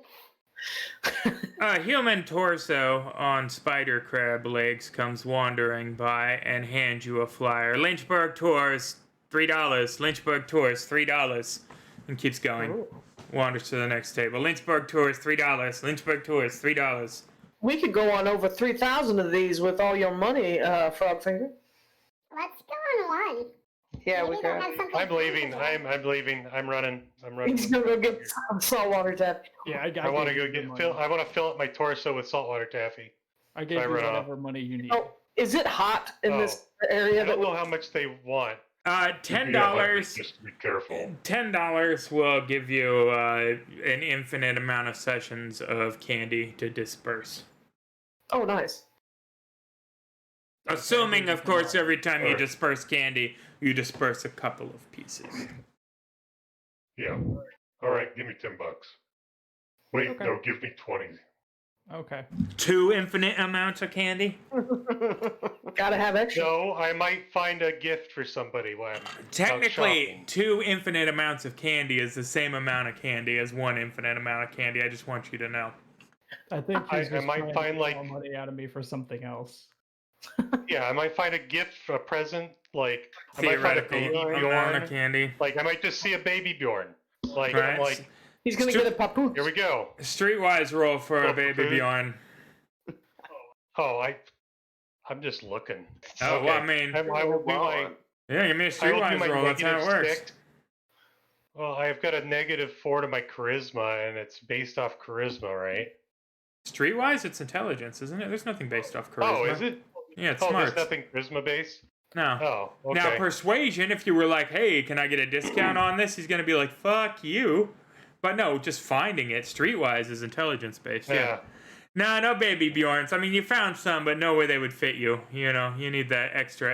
A human torso on spider crab legs comes wandering by and hands you a flyer. Lynchburg tours, $3. Lynchburg tours, $3. And keeps going. Ooh. Wanders to the next table. Lynchburg tours, $3. Lynchburg tours, $3. We could go on over 3,000 of these with all your money, Frogfinger. Let's go on one. Yeah, Maybe we they'll got. have something I'm leaving. fancy. I'm leaving. I'm running. He's gonna go get some saltwater tap. Yeah, I want to gave go you the get money. fill. I want to fill up my torso with saltwater taffy. I gave I you run off. whatever money you need. Oh, is it hot in this area? I don't know how much they want. $10. Just be careful. $10 will give you an infinite amount of sessions of candy to disperse. Oh, nice. Assuming, of course, every time you Alright. disperse candy, you disperse a couple of pieces. Yeah. All right, give me $10. Wait, Okay. no, give me 20. Okay. 2 infinite amounts of candy? Gotta have extra. No, I might find a gift for somebody when I'm out Technically, shopping. 2 infinite amounts of candy is the same amount of candy as 1 infinite amount of candy. I just want you to know. I think I he's just might trying to find, get like- more money out of me for something else. Yeah, I might find a gift, a present. Like I might find a Theoretical baby amount of Bjorn. candy. Like I might just see a baby Bjorn. Like I'm Right. like, He's gonna get a papoose. here we go. Streetwise roll for a Well, baby food. Bjorn. Oh, I'm just looking. Oh, Okay. well, I mean, I will do my. yeah, give me a I will do streetwise my roll. That's how it negative works. 6. Well, I've got a -4 to my charisma, and it's based off charisma, right? Streetwise, it's intelligence, isn't it? There's nothing based off charisma. Oh, is it? Yeah, it's Oh, smart. there's nothing charisma based. No. Oh, okay. Now, persuasion, if you were like, hey, can I get a discount on this? He's going to be like, fuck you. But no, just finding it, streetwise, is intelligence based. yeah. No baby Bjorns. I mean, you found some, but no way they would fit you. You know, you need that extra.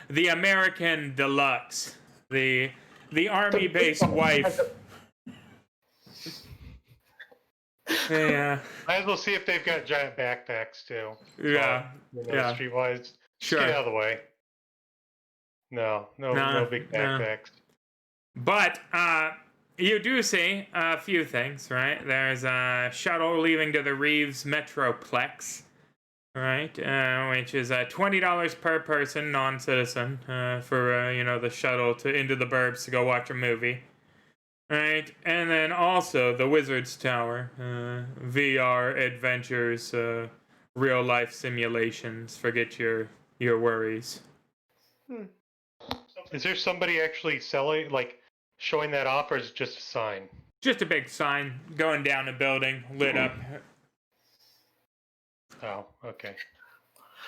The American deluxe. The army-based wife. Yeah. Might as well see if they've got giant backpacks too. Yeah. You know, Yeah. Streetwise. Just Sure. get out of the way. No big no. backpacks. But you do see a few things, right? There's a shuttle leaving to the Reeves Metroplex, right? Which is $20 per person, non-citizen, for the shuttle into the burbs to go watch a movie, right? And then also the Wizard's Tower, VR adventures, real life simulations. Forget your worries. Is there somebody actually selling, like, showing that off, or is it just a sign? Just a big sign going down a building, lit up. Oh, okay.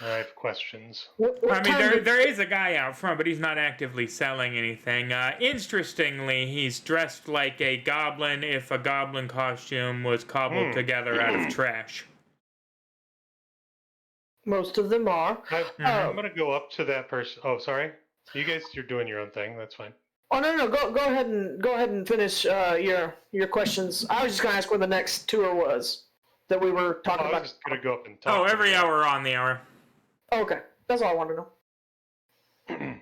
I have questions. What I mean, time there is a guy out front, but he's not actively selling anything. Interestingly, he's dressed like a goblin if a goblin costume was cobbled together out of trash. Most of them are. I'm gonna go up to that person. Oh, sorry. You guys, you're doing your own thing. That's fine. Oh no, go ahead and finish your questions. I was just gonna ask where the next tour was that we were talking I about. was just gonna go up and talk. Oh, to every the guy. hour on the hour. Okay, that's all I wanted to know.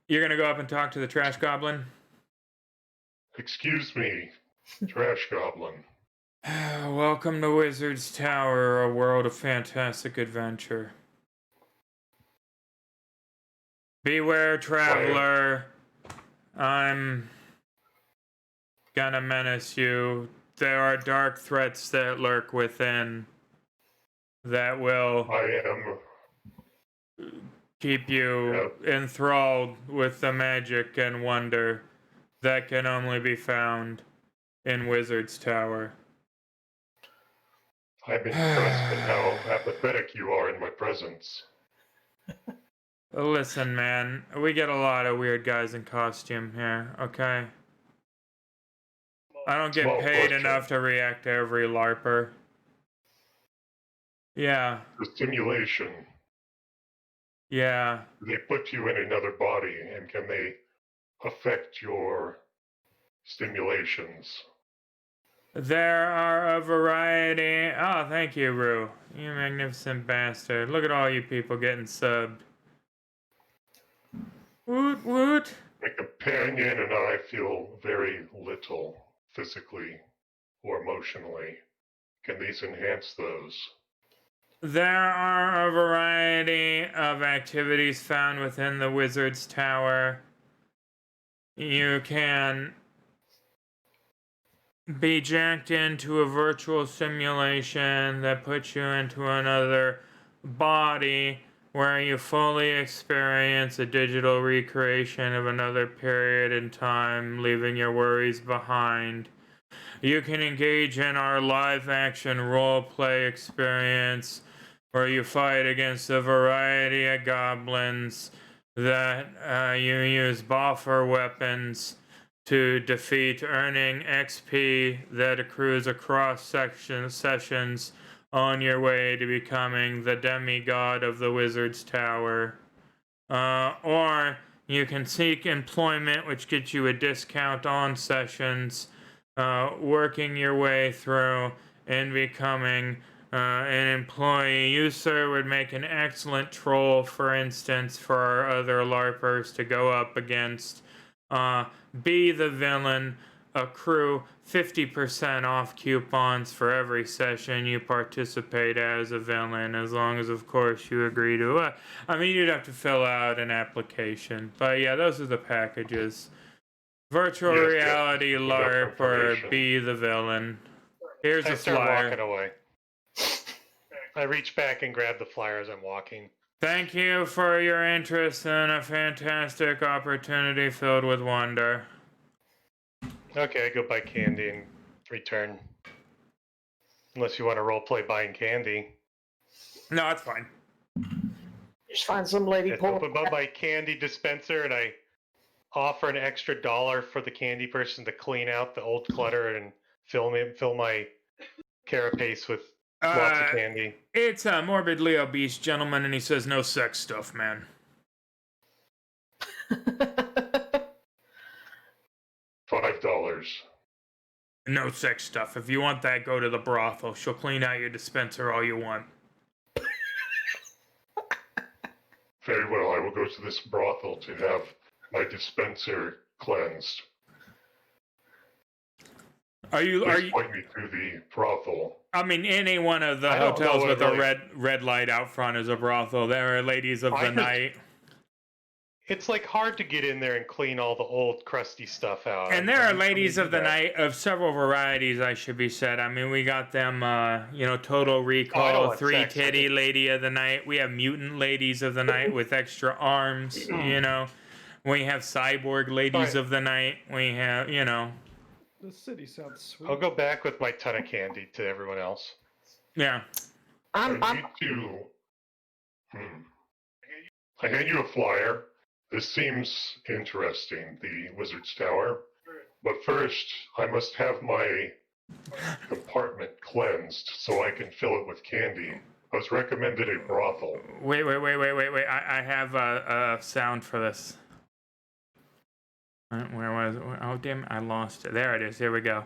You're gonna go up and talk to the trash goblin? Excuse me, trash goblin. Welcome to Wizard's Tower, a world of fantastic adventure. Beware, traveler. I'm gonna menace you. There are dark threats that lurk within that will I am. keep you enthralled with the magic and wonder that can only be found in Wizard's Tower. I'm impressed at how apathetic you are in my presence. Listen, man, we get a lot of weird guys in costume here, okay? I don't get Small paid question. enough to react to every LARPer. Yeah, The simulation, yeah. they put you in another body, and can they affect your stimulations? There are a variety. Oh, thank you, Rue. You magnificent bastard. Look at all you people getting subbed. Woot woot. My companion and I feel very little physically or emotionally. Can these enhance those? There are a variety of activities found within the Wizard's Tower. You can be jacked into a virtual simulation that puts you into another body where you fully experience a digital recreation of another period in time, leaving your worries behind. You can engage in our live action roleplay experience where you fight against a variety of goblins that you use buffer weapons to defeat, earning XP that accrues across sessions on your way to becoming the demigod of the Wizard's Tower. Or you can seek employment, which gets you a discount on sessions, working your way through and becoming an employee. You, sir, would make an excellent troll, for instance, for our other LARPers to go up against. Be the villain, accrue 50% off coupons for every session you participate as a villain, as long as, of course, you agree to it. I mean, you'd have to fill out an application. But yeah, those are the packages. Virtual Yes, reality enough LARP or information. be the villain. Here's I a start flyer. walking away. I reach back and grab the flyer as I'm walking. Thank you for your interest in a fantastic opportunity filled with wonder. Okay, I go buy candy and return. Unless you want to roleplay buying candy. No, it's fine. Just find some lady I pull. open up my candy dispenser and I offer an extra $1 for the candy person to clean out the old clutter and fill my carapace with lots of candy. It's a morbidly obese gentleman, and he says no sex stuff, man. $5. No sex stuff. If you want that, go to the brothel. She'll clean out your dispenser all you want. Very well, I will go to this brothel to have my dispenser cleansed. Please point me to the brothel. I mean, any one of the I don't know hotels what with a like- red light out front is a brothel. There are ladies of the I just- night. It's like hard to get in there and clean all the old crusty stuff out. And there are I need somebody ladies to of do the that. night of several varieties, I should be said. I mean, we got them, Total Oh, I don't Recall, want Three sex. Titty Lady of the Night. We have Mutant Ladies of the Night with extra arms, We have Cyborg Ladies Right. of the Night. We have, The city sounds sweet. I'll go back with my ton of candy to everyone else. yeah. I I'm need to. I hand you a flyer. This seems interesting, the Wizard's Tower. But first, I must have my compartment cleansed so I can fill it with candy. I was recommended a brothel. Wait. I have a sound for this. Where was it? Oh, damn it. I lost it. There it is. Here we go.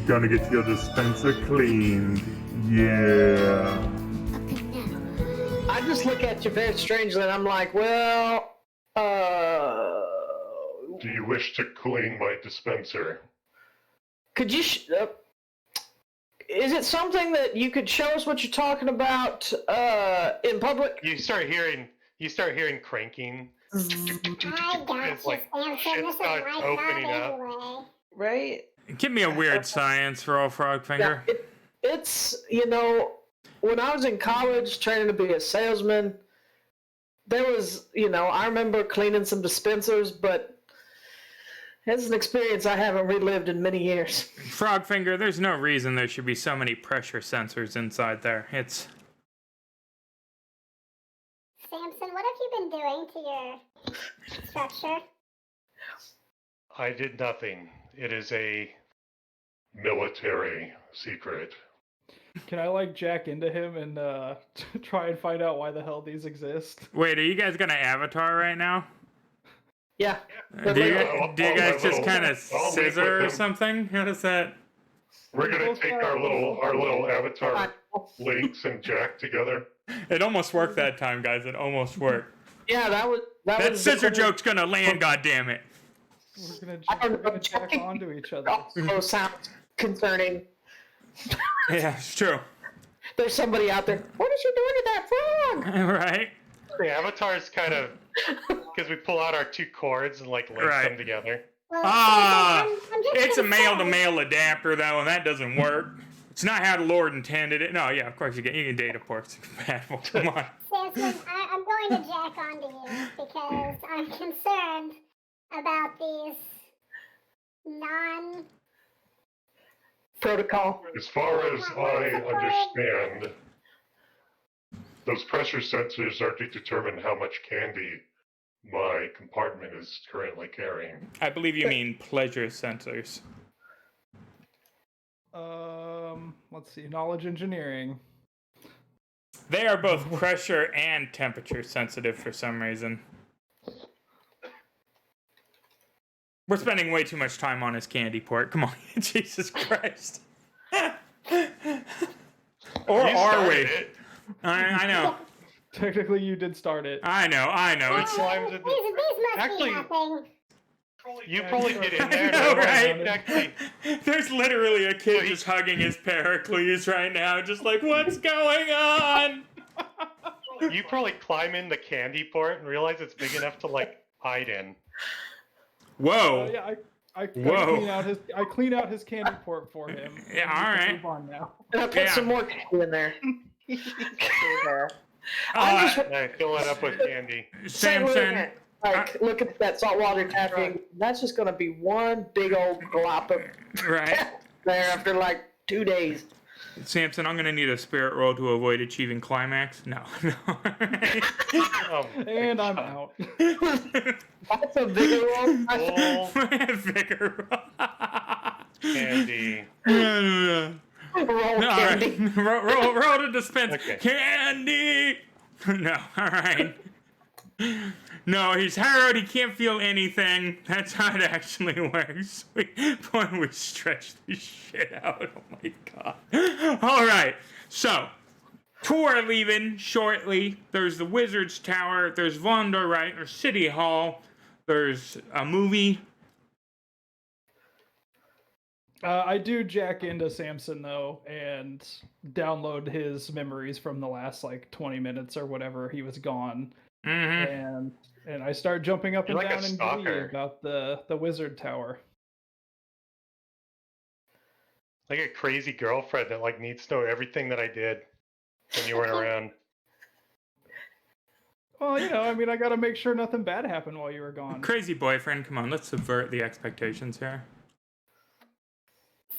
Gonna get your dispenser cleaned. Yeah. I just look at you very strangely, and I'm like, well, Do you wish to clean my dispenser? could you? Is it something that you could show us what you're talking about in public? You start hearing cranking, I got It's you, like Samson. shit This is starts my opening job up. anyway. Right? Give me a weird science roll, Frogfinger. Yeah, it's, when I was in college training to be a salesman, there was, I remember cleaning some dispensers, but it's an experience I haven't relived in many years. Frogfinger, there's no reason there should be so many pressure sensors inside there. It's... Samson, what have you been doing to your structure? I did nothing. It is a Military secret. Can I jack into him and try and find out why the hell these exist? Wait, are you guys gonna avatar right now? Yeah. Do you guys just I'll kind of I'll meet scissor with or him. something? How does that... We're gonna take our little avatar links and jack together. It almost worked that time, guys. It almost worked. Yeah, that was That scissor joke's gonna land, goddammit. We're I don't know, gonna jack onto each other. also sounds concerning. Yeah, it's true. There's somebody out there. What is she doing to that frog? Right? the avatar's kind of because we pull out our two cords and link Right. them together. Well, Ah, I'm just it's a gonna say- male-to-male adapter, though, and that doesn't work. It's not how the Lord intended it. No, yeah, of course you can data ports. Compatible. Come on. Samson, I'm going to jack onto you because I'm concerned about these non. Protocol. As far as I understand, those pressure sensors are to determine how much candy my compartment is currently carrying. I believe you mean pleasure sensors. Let's see, knowledge engineering. They are both pressure and temperature sensitive for some reason. We're spending way too much time on his candy port. Come on, Jesus Christ. Or You are started we? it. I know. Technically, you did start it. I know. It's Slimes in the- These must Actually- be nothing. You probably get in there. I know, no, right? Actually, There's literally a kid just hugging his Pericles right now, just like, what's going on? you probably climb in the candy port and realize it's big enough to hide in. Whoa. Yeah, I Whoa. clean out his candy port for him. Yeah, and we all can right. Move on now. And I put Yeah. some more candy in there. Uh, Fill it up with candy. Samson, look at that saltwater tapping. That's just gonna be one big old glop of right? there after 2 days. Samson, I'm gonna need a spirit roll to avoid achieving climax. No. And I'm out. That's a bigger one. Full Vigor roll. candy. Roll All right. candy. roll to dispense Okay. candy. No, all right. No, he's hurt. He can't feel anything. That's how it actually works. Boy, we stretch this shit out. Oh my god. All right. So, two are leaving shortly. There's the Wizard's Tower. There's Vonda, right? There's City Hall. There's a movie. I do jack into Samson though and download his memories from the last 20 minutes or whatever he was gone, Mm-hmm. and I start jumping up You're and like a down in stalker. glee about the Wizard Tower. Like a crazy girlfriend that needs to know everything that I did when you weren't around. Well, I got to make sure nothing bad happened while you were gone. Crazy boyfriend. Come on, let's subvert the expectations here.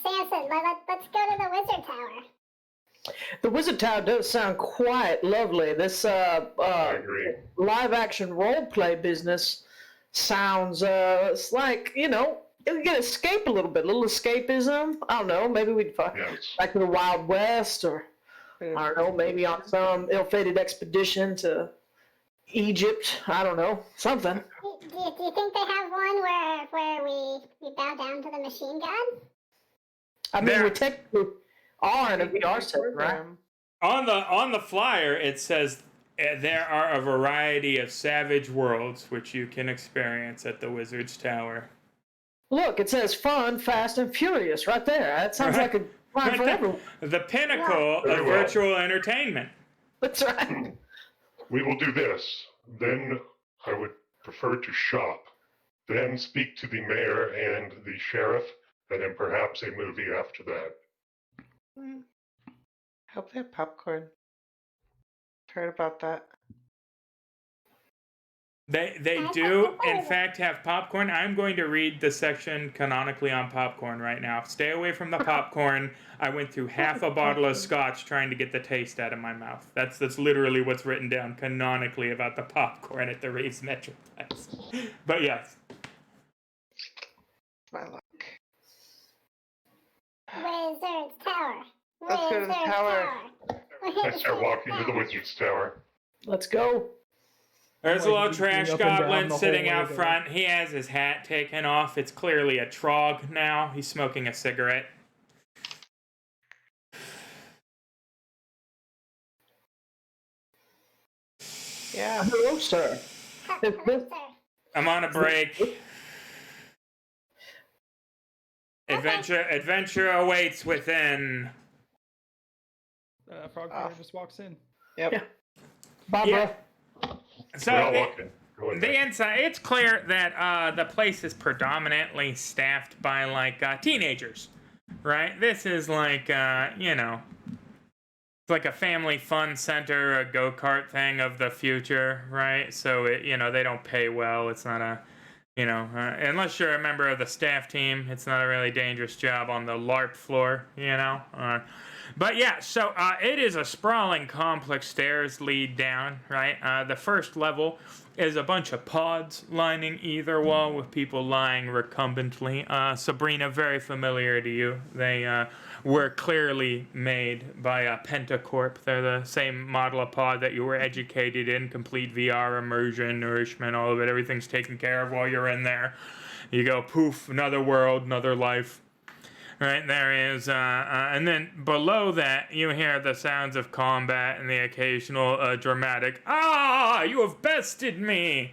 Samson, let's go to the Wizard Tower. The Wizard Tower does sound quite lovely. This I agree. live action role play business sounds it's we can escape a little bit, a little escapism. I don't know, maybe we'd Yes. back to the Wild West, or I don't know, maybe on some ill-fated expedition to Egypt. I don't know, something. Do you think they have one where we bow down to the machine god? I mean, There- we technically are in a VR set, right? On the flyer, it says there are a variety of savage worlds which you can experience at the Wizard's Tower. Look, it says fun, fast, and furious right there. That sounds Right. like a fun for everyone. The pinnacle Very of well. virtual entertainment. That's right. We will do this. Then I would prefer to shop, then speak to the mayor and the sheriff, and then perhaps a movie after that. Hope they have popcorn. Heard about that. They do, in fact, have popcorn. I'm going to read the section canonically on popcorn right now. Stay away from the popcorn. I went through half a bottle of scotch trying to get the taste out of my mouth. That's literally what's written down canonically about the popcorn at the Rays Metroplex. But yes. My luck. Wizard's Tower. Let's go to the tower. I start walking to the wizard's tower. Let's go. There's a Like little trash leaping up and down goblin the sitting whole way out there. front. He has his hat taken off. It's clearly a trog now. He's smoking a cigarette. Yeah. Hello, sir. I'm on a break. Adventure awaits within. Frogfinger just walks in. Yep. Yeah. Barbara. Yeah. So We're all walking. Go in the there. inside, it's clear that the place is predominantly staffed by like teenagers, right? This is like it's like a family fun center, a go-kart thing of the future, right? So it, they don't pay well. It's not a, unless you're a member of the staff team, it's not a really dangerous job on the LARP floor, But yeah, so it is a sprawling complex. Stairs lead down, right? The first level is a bunch of pods lining either wall with people lying recumbently. Sabrina, very familiar to you. They were clearly made by Pentacorp. They're the same model of pod that you were educated in, complete VR immersion, nourishment, all of it. Everything's taken care of while you're in there. You go, poof, another world, another life. Right, there is, and then below that, you hear the sounds of combat and the occasional dramatic, you have bested me,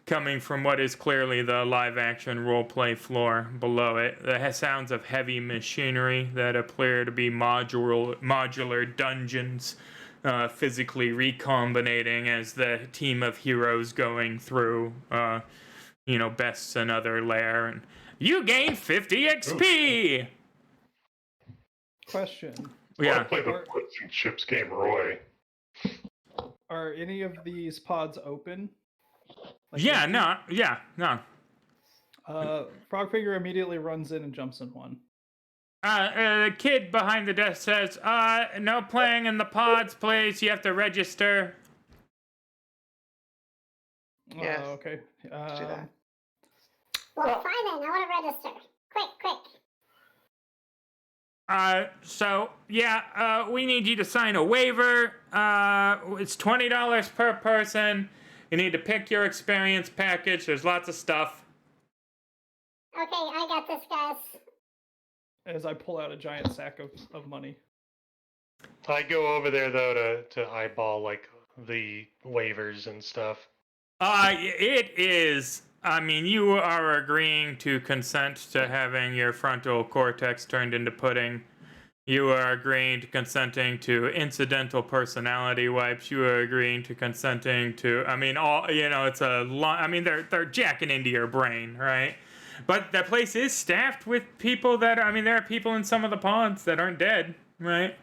coming from what is clearly the live-action roleplay floor below it. The sounds of heavy machinery that appear to be modular dungeons, physically recombinating as the team of heroes going through, bests another lair, and you gain 50 XP! Question. Well, I play the Puts and Chips game, Roy. Are any of these pods open? Like Yeah, empty? no. Frogfinger immediately runs in and jumps in one. The kid behind the desk says, no playing in the pods, please. You have to register. Yes. Okay. Do that. Well, fine then. I want to register. Quick. We need you to sign a waiver. It's $20 per person. You need to pick your experience package. There's lots of stuff. Okay, I got this, guys. As I pull out a giant sack of money. I go over there though to eyeball like the waivers and stuff. It is. I mean, you are agreeing to consent to having your frontal cortex turned into pudding. You are agreeing to consenting to incidental personality wipes. You are agreeing to consenting to, it's a lot. I mean, they're jacking into your brain, right? But the place is staffed with people there are people in some of the pods that aren't dead, right?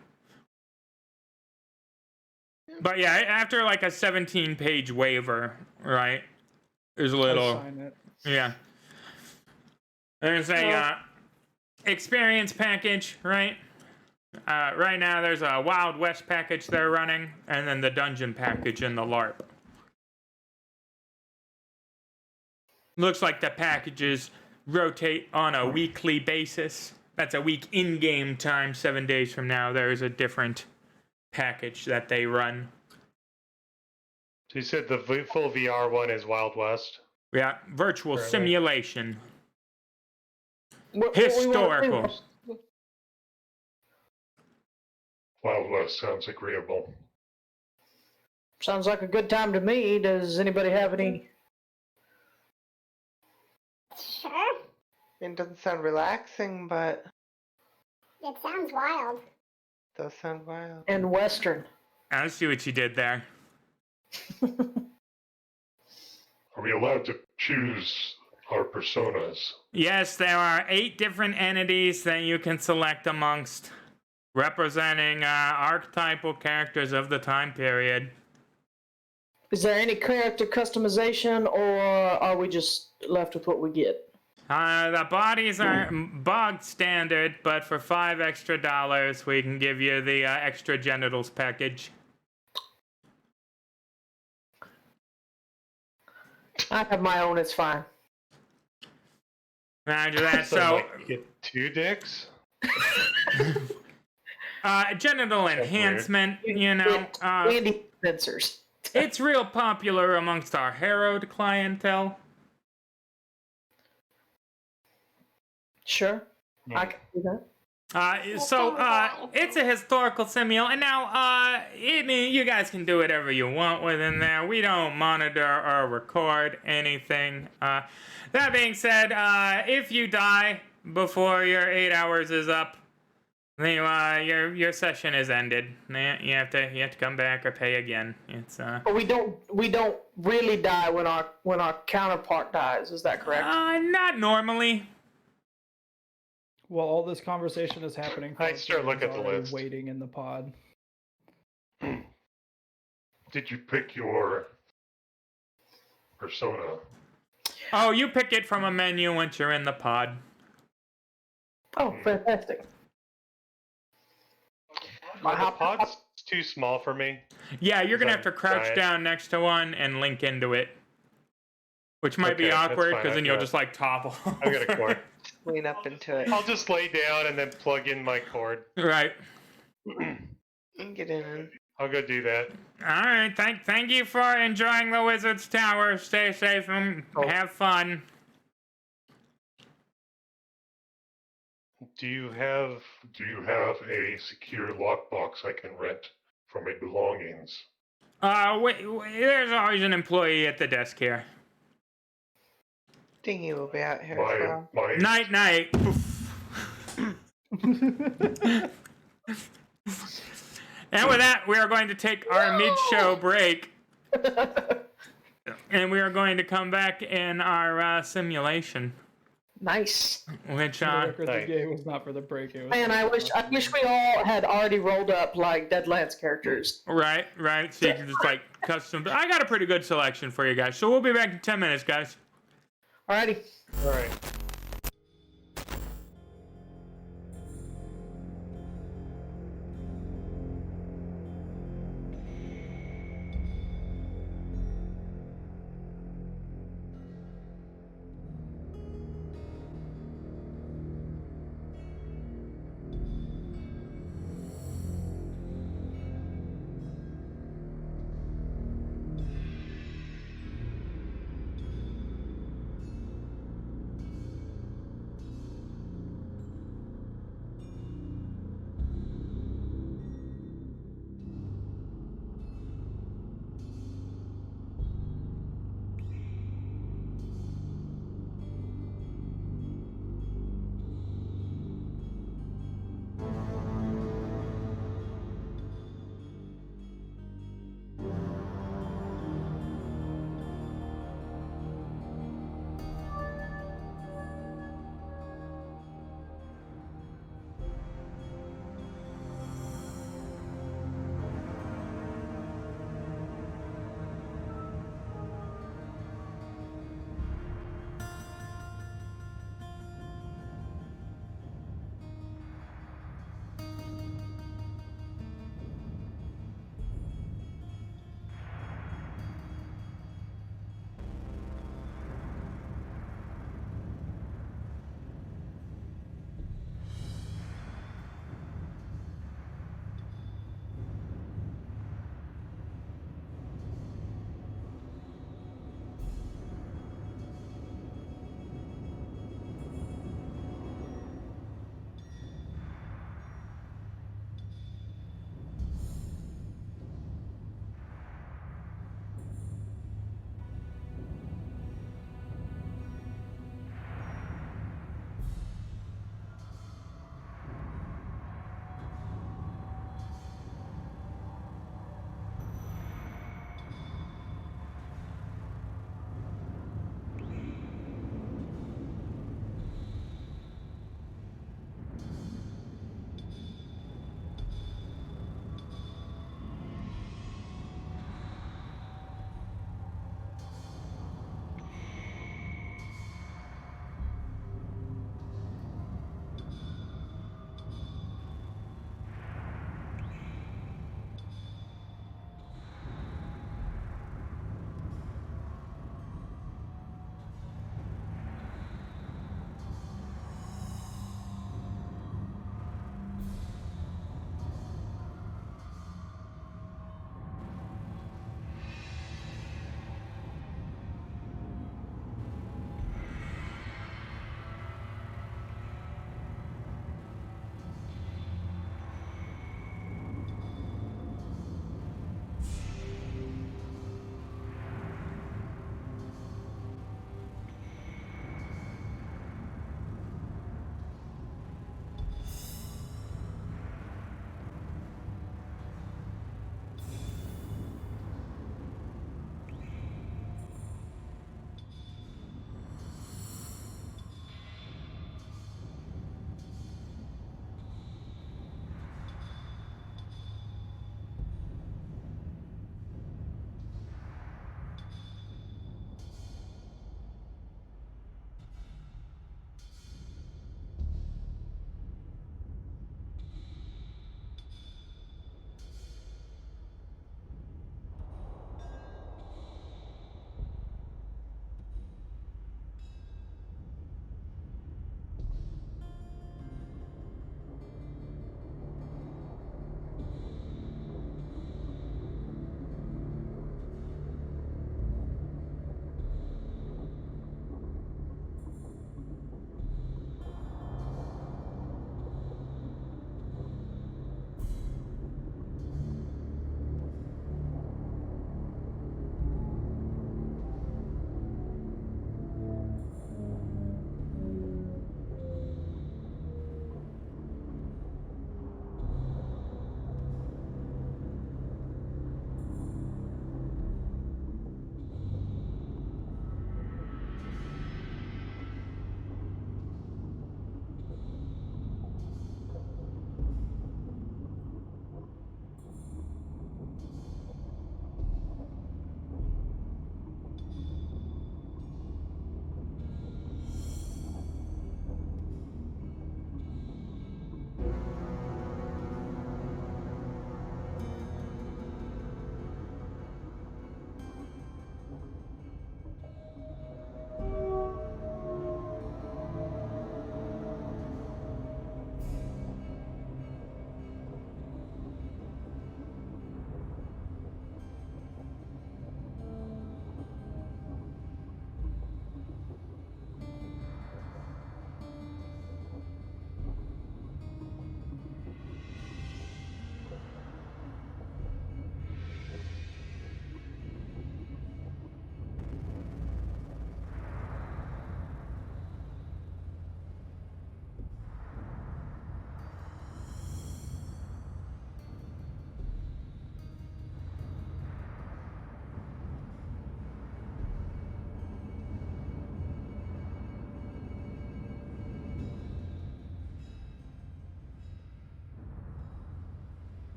But yeah, after like a 17-page waiver, right? There's a little, Sign it. yeah. There's a experience package, right? Right now there's a Wild West package they're running, and then the dungeon package in the LARP. Looks like the packages rotate on a weekly basis. That's a week in-game time. 7 days from now, there's a different package that they run. So you said the full VR one is Wild West? Yeah, virtual Really? simulation. What- Historical. Wild West sounds agreeable. Sounds like a good time to me. Does anybody have any? Sure. It doesn't sound relaxing, but It sounds wild. it does sound wild. And Western. I see what you did there. Are we allowed to choose our personas? Yes, there are 8 different entities that you can select amongst, representing archetypal characters of the time period. Is there any character customization, or are we just left with what we get? The bodies are bog standard, but for $5 extra, we can give you the extra genitals package. I have my own, it's fine. Roger that. So, So, like, you get 2 dicks? genital enhancement, you know, Andy Spencer's. it's real popular amongst our harrowed clientele. Sure, I can do that. It's a historical simul, and now, you guys can do whatever you want within there. We don't monitor or record anything. That being said, if you die before your 8 hours is up, then your session is ended. You have to come back or pay again. It's But we don't really die when our counterpart dies. Is that correct? not normally. While all this conversation is happening, I start Foster looking is at the already list. waiting in the pod. Did you pick your persona? Oh, you pick it from a menu once you're in the pod. Oh, fantastic. The pod's too small for me. Yeah, you're gonna have to I'm crouch giant. down next to one and link into it. Which might be Okay, that's awkward, fine, because then I've you'll got- just like topple. I've got a cord. Lean up into it. I'll just lay down and then plug in my cord. Right. And get in. I'll go do that. Alright, thank you for enjoying the Wizard's Tower. Stay safe and have fun. Do you have... a secure lockbox I can rent for my belongings? Wait, there's always an employee at the desk here. Dingy will be out here as well. My Night, night. And with that, we are going to take our mid-show break. And we are going to come back in our simulation. Nice. Which, For the record, nice. the game was not for the break. It was Man, I wish we all had already rolled up like Deadlands characters. right. So you can just like custom. I got a pretty good selection for you guys. So we'll be back in 10 minutes, guys. Alrighty. All right.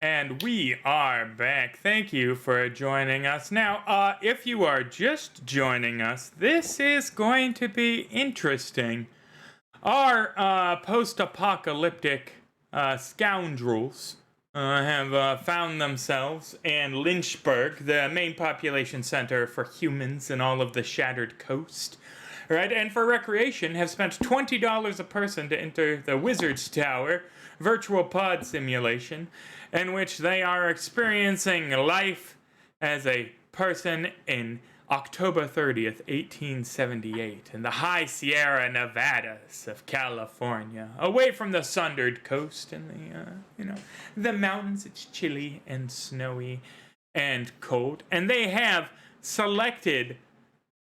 And we are back. Thank you for joining us. Now, if you are just joining us, this is going to be interesting. Our post-apocalyptic scoundrels have found themselves in Lynchburg, the main population center for humans in all of the Shattered Coast. Right, and for recreation, have spent $20 a person to enter the Wizard's Tower virtual pod simulation, in which they are experiencing life as a person in October 30th, 1878, in the high Sierra Nevadas of California, away from the sundered coast and the mountains. It's chilly and snowy and cold, and they have selected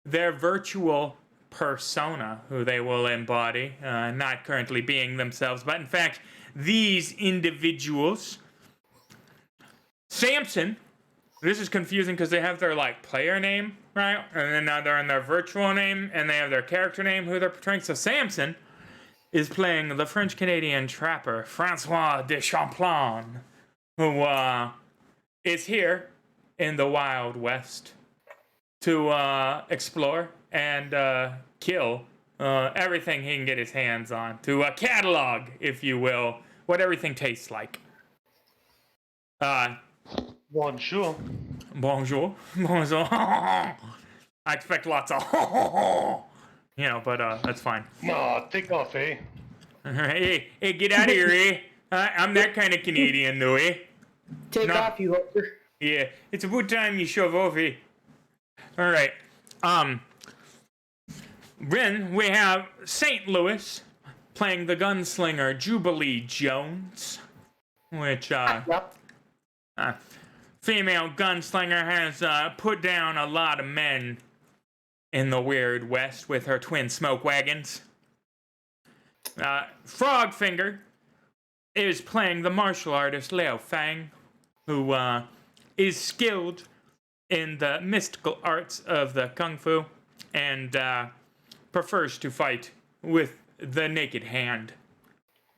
their virtual persona, who they will embody, not currently being themselves, but in fact, these individuals. Samson, this is confusing because they have their player name, right? And then now they're in their virtual name, and they have their character name, who they're portraying. So Samson is playing the French-Canadian trapper, Francois de Champlain, who is here in the Wild West to explore and kill everything he can get his hands on, to catalog, if you will, what everything tastes like. Bonjour. Bonjour. Bonjour. I expect lots of but that's fine. Nah, take off, eh? Hey, get out of here, eh? I'm that kind of Canadian, though, eh? Take off, you hooker. Yeah, it's about time you shove off, eh? All right. Then we have St. Louis playing the gunslinger Jubilee Jones, which female gunslinger has put down a lot of men in the Weird West with her twin smoke wagons. Frogfinger is playing the martial artist Liao Fang, who is skilled in the mystical arts of the Kung Fu and prefers to fight with the naked hand.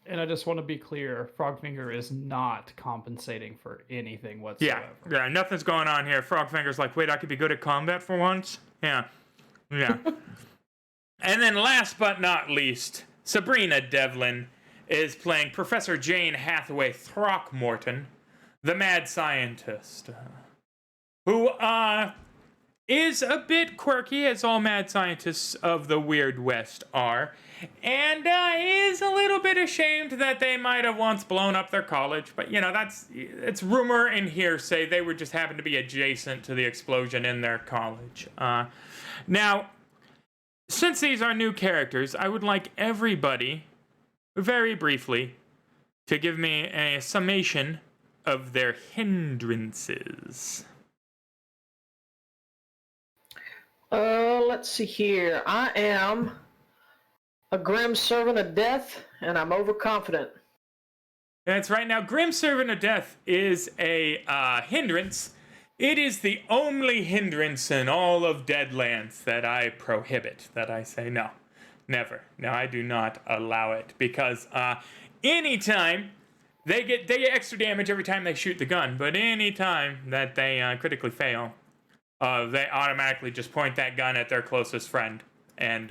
And I just want to be clear, Frogfinger is not compensating for anything whatsoever. Yeah, nothing's going on here. Frogfinger's like, wait, I could be good at combat for once? Yeah. And then last but not least, Sabrina Devlin is playing Professor Jane Hathaway Throckmorton, the mad scientist, who is a bit quirky, as all mad scientists of the Weird West are, and is a little bit ashamed that they might have once blown up their college, but it's rumor and hearsay. They would just happen to be adjacent to the explosion in their college. Now, since these are new characters, I would like everybody, very briefly, to give me a summation of their hindrances. Let's see here. I am a grim servant of death, and I'm overconfident. That's right. Now, Grim Servant of Death is a hindrance. It is the only hindrance in all of Deadlands that I prohibit, that I say no, never. No, I do not allow it, because anytime they get extra damage every time they shoot the gun, but anytime that they critically fail, they automatically just point that gun at their closest friend and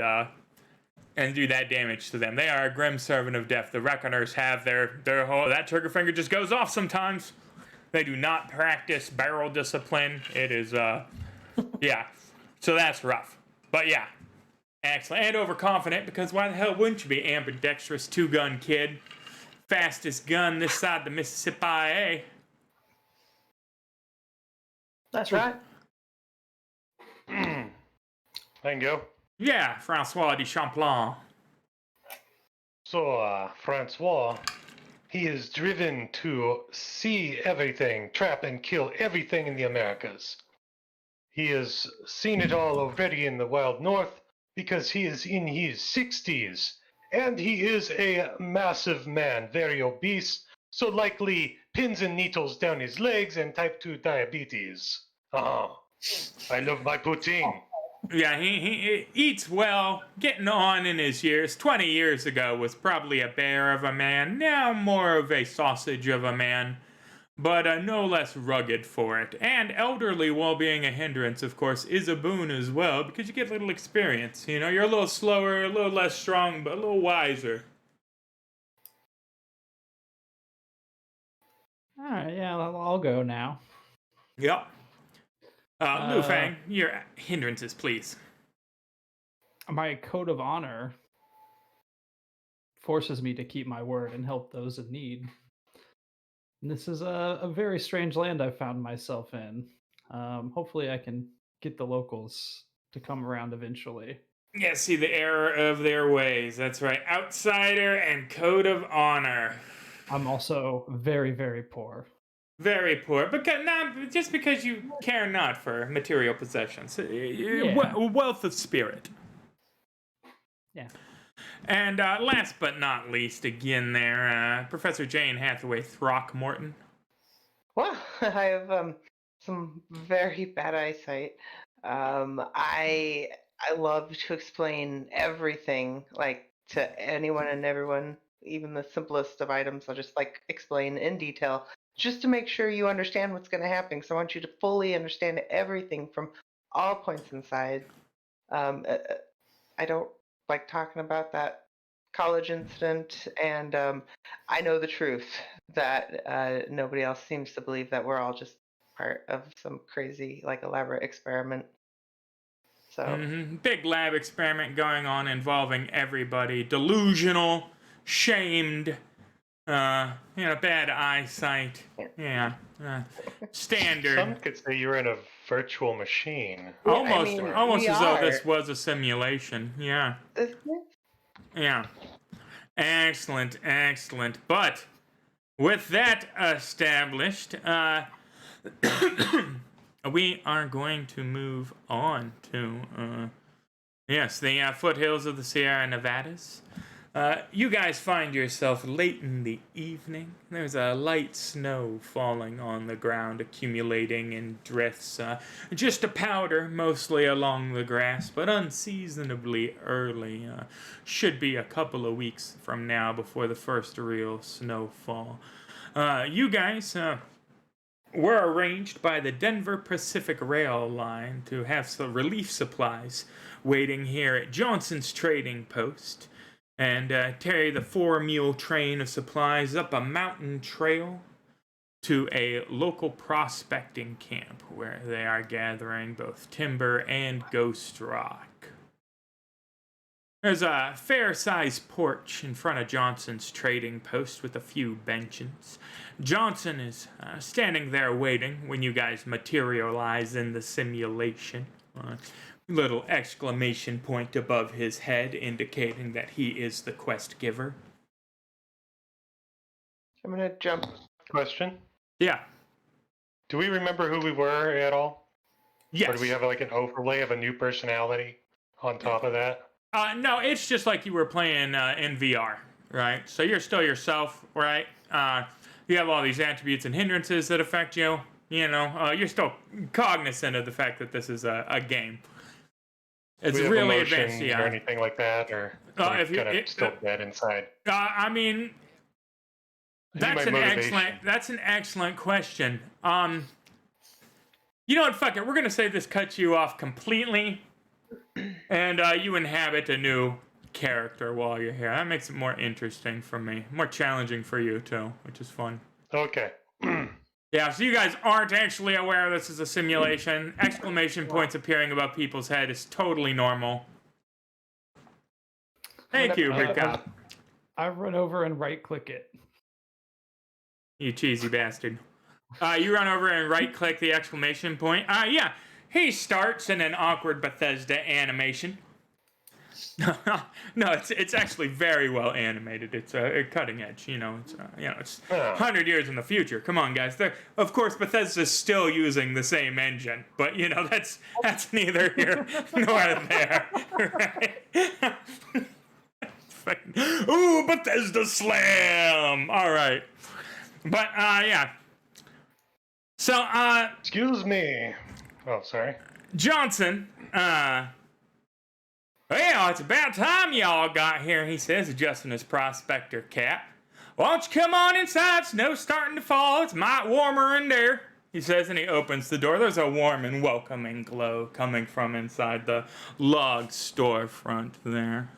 do that damage to them. They are a Grim Servant of Death. The Reckoners have their whole... That trigger finger just goes off sometimes. They do not practice barrel discipline. It is, yeah. So that's rough. But yeah. Excellent. And overconfident, because why the hell wouldn't you be ambidextrous two-gun kid? Fastest gun this side of the Mississippi, eh? That's right. I can go. Yeah, Francois de Champlain. So, Francois, he is driven to see everything, trap and kill everything in the Americas. He has seen it all already in the Wild North because he is in his 60s, and he is a massive man, very obese, so likely pins and needles down his legs and type 2 diabetes. I love my poutine. Yeah, he eats well, getting on in his years. 20 years ago was probably a bear of a man, now more of a sausage of a man. but no less rugged for it. And elderly, while being a hindrance, of course, is a boon as well, because you get a little experience. You know, you're a little slower, a little less strong, but a little wiser. All right, yeah, I'll go now. Yep. Lu Fang, your hindrances, please. My code of honor forces me to keep my word and help those in need. And this is a very strange land I've found myself in. Hopefully I can get the locals to come around eventually. Yeah, see the error of their ways. That's right. Outsider and code of honor. I'm also very, very poor. Very poor, because not just because you care not for material possessions. Wealth of spirit. Yeah. And last but not least, again there, Professor Jane Hathaway Throckmorton. Well, I have some very bad eyesight. I love to explain everything, like to anyone and everyone, even the simplest of items. I'll just like explain in detail, just to make sure you understand what's going to happen. So I want you to fully understand everything from all points inside. I don't like talking about that college incident, and I know the truth that nobody else seems to believe, that we're all just part of some crazy, like, elaborate experiment. So Big lab experiment going on involving everybody. Delusional, shamed, bad eyesight. Yeah. Standard. Some could say you're in a virtual machine. Almost we as though are. this was a simulation. Yeah. Yeah. Excellent. But with that established, we are going to move on to, the foothills of the Sierra Nevadas. You guys find yourself late in the evening. There's a light snow falling on the ground, accumulating in drifts. Just a powder, mostly along the grass, but unseasonably early. Should be a couple of weeks from now before the first real snowfall. You guys were arranged by the Denver Pacific Rail Line to have some relief supplies waiting here at Johnson's Trading Post, and carry the 4-mule train of supplies up a mountain trail to a local prospecting camp where they are gathering both timber and ghost rock. There's a fair-sized porch in front of Johnson's Trading Post with a few benches. Johnson is standing there waiting when you guys materialize in the simulation. Little exclamation point above his head indicating that he is the quest giver. I'm gonna jump. Question: Yeah. do we remember who we were at all? Yes. Or do we have like an overlay of a new personality on top of that? No, it's just like you were playing in VR, right? So you're still yourself, right? You have all these attributes and hindrances that affect you. You know, you're still cognizant of the fact that this is a game. It's Do we have really emotion advanced, yeah. or anything like that, or if you- kind of still dead inside? I mean, that's an excellent question. You know what? Fuck it. We're gonna say this cuts you off completely, and you inhabit a new character while you're here. That makes it more interesting for me, more challenging for you too, which is fun. Okay. Yeah, so you guys aren't actually aware this is a simulation. Exclamation points appearing above people's head is totally normal. Thank you, Rika. I run over and right-click it. You cheesy bastard. You run over and right-click the exclamation point. Yeah, he starts in an awkward Bethesda animation. No, it's actually very well animated. It's cutting edge. It's 100 years in the future. Come on, guys. Of course, Bethesda's still using the same engine, but that's neither here nor there. Right? Ooh, Bethesda slam! All right, but yeah. So Excuse me. Oh, sorry. Johnson, well, it's about time y'all got here, he says, adjusting his prospector cap. Why don't you come on inside? Snow's starting to fall. It's might warmer in there, he says, and he opens the door. There's a warm and welcoming glow coming from inside the log storefront there.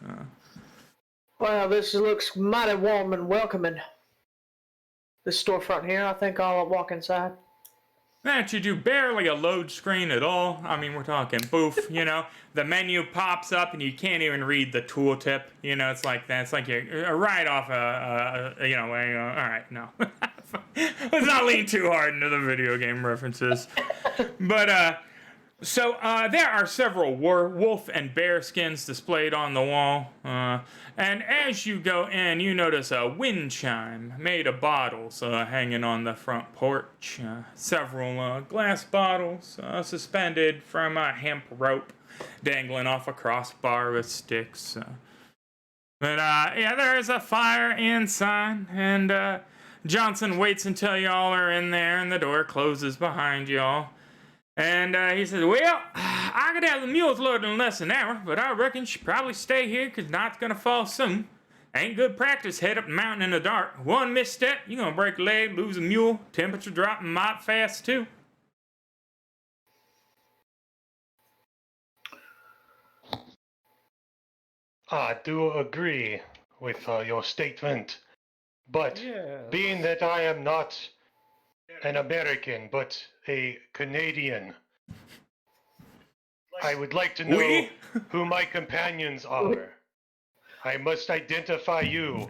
Well, this looks mighty warm and welcoming. This storefront here, I think I'll walk inside. That you do barely a load screen at all. I mean, we're talking boof, you know. The menu pops up and you can't even read the tooltip. You know, it's like that. It's like you're right off all right, no. Let's not lean too hard into the video game references. But, so there are several wolf and bear skins displayed on the wall. And as you go in, you notice a wind chime made of bottles hanging on the front porch. Several glass bottles suspended from a hemp rope dangling off a crossbar with sticks. There is a fire inside, and Johnson waits until y'all are in there and the door closes behind y'all. And he says, well, I could have the mules loaded in less than an hour, but I reckon you should probably stay here because night's going to fall soon. Ain't good practice head up the mountain in the dark. One misstep, you're going to break a leg, lose a mule, temperature dropping might fast too. I do agree with your statement, but being that I am not an American, but a Canadian, I would like to know who my companions are. I must identify you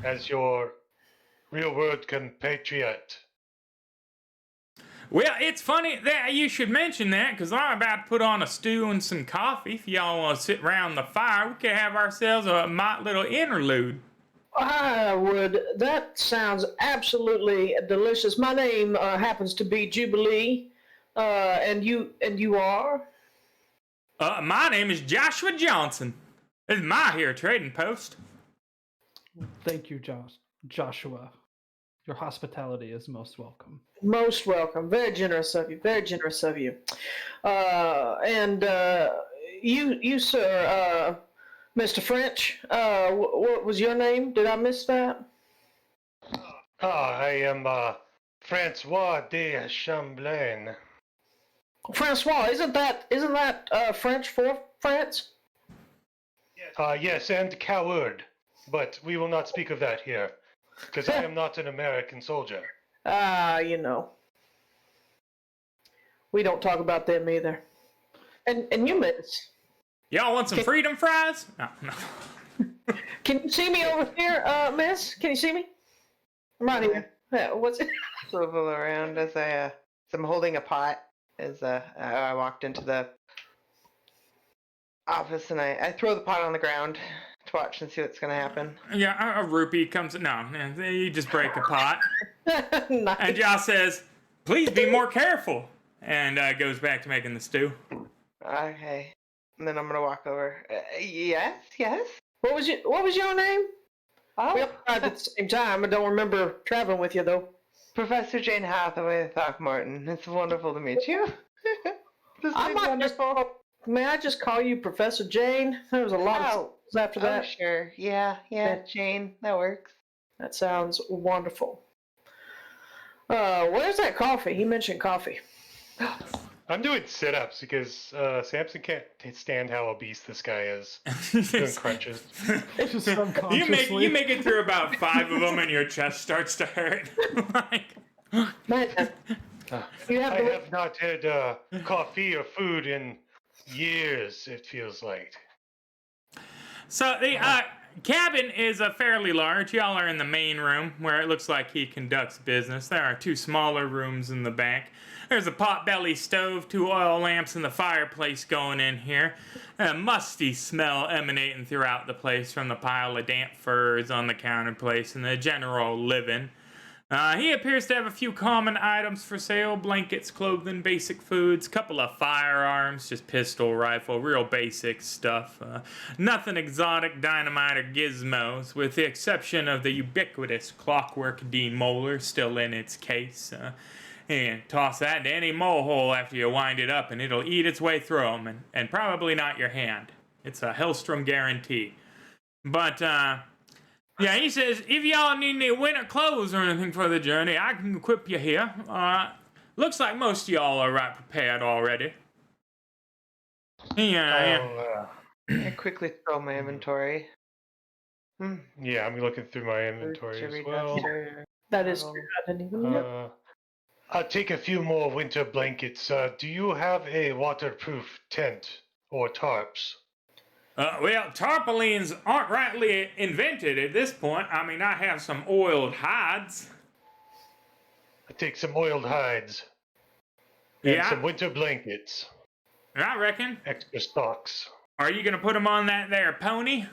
as your real-world compatriot. Well, it's funny that you should mention that, because I'm about to put on a stew and some coffee. If y'all want to sit around the fire, we could have ourselves a mite little interlude. I would. That sounds absolutely delicious. My name happens to be Jubilee, and you are? My name is Joshua Johnson. This is my here trading post. Thank you, Joshua. Your hospitality is most welcome. Most welcome. Very generous of you. Very generous of you. You, sir, Mr. French, what was your name? Did I miss that? I am Francois de Champlain. Francois, isn't that French for France? Yes, and coward. But we will not speak of that here, because I am not an American soldier. You know. We don't talk about them either. And you, miss. Y'all want some freedom fries? No. Can you see me over here, miss? Can you see me? I'm right here. What's it? Swivel around as I'm holding a pot as I walked into the office, and I throw the pot on the ground to watch and see what's going to happen. Yeah, a rupee comes. No, you just break a pot. Nice. And Josh says, please be more careful. And goes back to making the stew. Okay. And then I'm going to walk over. Yes? What was your name? Oh, We all tried at the same time. I don't remember traveling with you, though. Professor Jane Hathaway Throckmorton. It's wonderful to meet you. This I is might wonderful. May I just call you Professor Jane? There was a lot of syllables after that. Oh, sure. Yeah, Jane. That works. That sounds wonderful. Where's that coffee? He mentioned coffee. I'm doing sit-ups because Samson can't stand how obese this guy is. Doing crunches. Just unconsciously. You make it through about 5 of them and your chest starts to hurt. Man, you have I to have not had coffee or food in years, it feels like. So the cabin is fairly large. Y'all are in the main room where it looks like he conducts business. There are 2 smaller rooms in the back. There's a potbelly stove, 2 oil lamps, and the fireplace going in here. A musty smell emanating throughout the place from the pile of damp furs on the counterplace and the general living. He appears to have a few common items for sale: blankets, clothing, basic foods, couple of firearms, just pistol, rifle, real basic stuff. Nothing exotic, dynamite, or gizmos, with the exception of the ubiquitous clockwork demolar still in its case. And toss that into any mole hole after you wind it up and it'll eat its way through them, and probably not your hand. It's a Hellstrom guarantee. But Yeah, he says, if y'all need any winter clothes or anything for the journey, I can equip you here. Looks like most of y'all are right prepared already. Yeah. I quickly scroll my inventory. Yeah, I'm looking through my inventory as well. That is true. I didn't even know. I'll take a few more winter blankets. Do you have a waterproof tent or tarps? Well, tarpaulins aren't rightly invented at this point. I mean, I have some oiled hides. I take some oiled hides. And Yeah. some winter blankets. I reckon. Extra socks. Are you gonna put them on that there pony?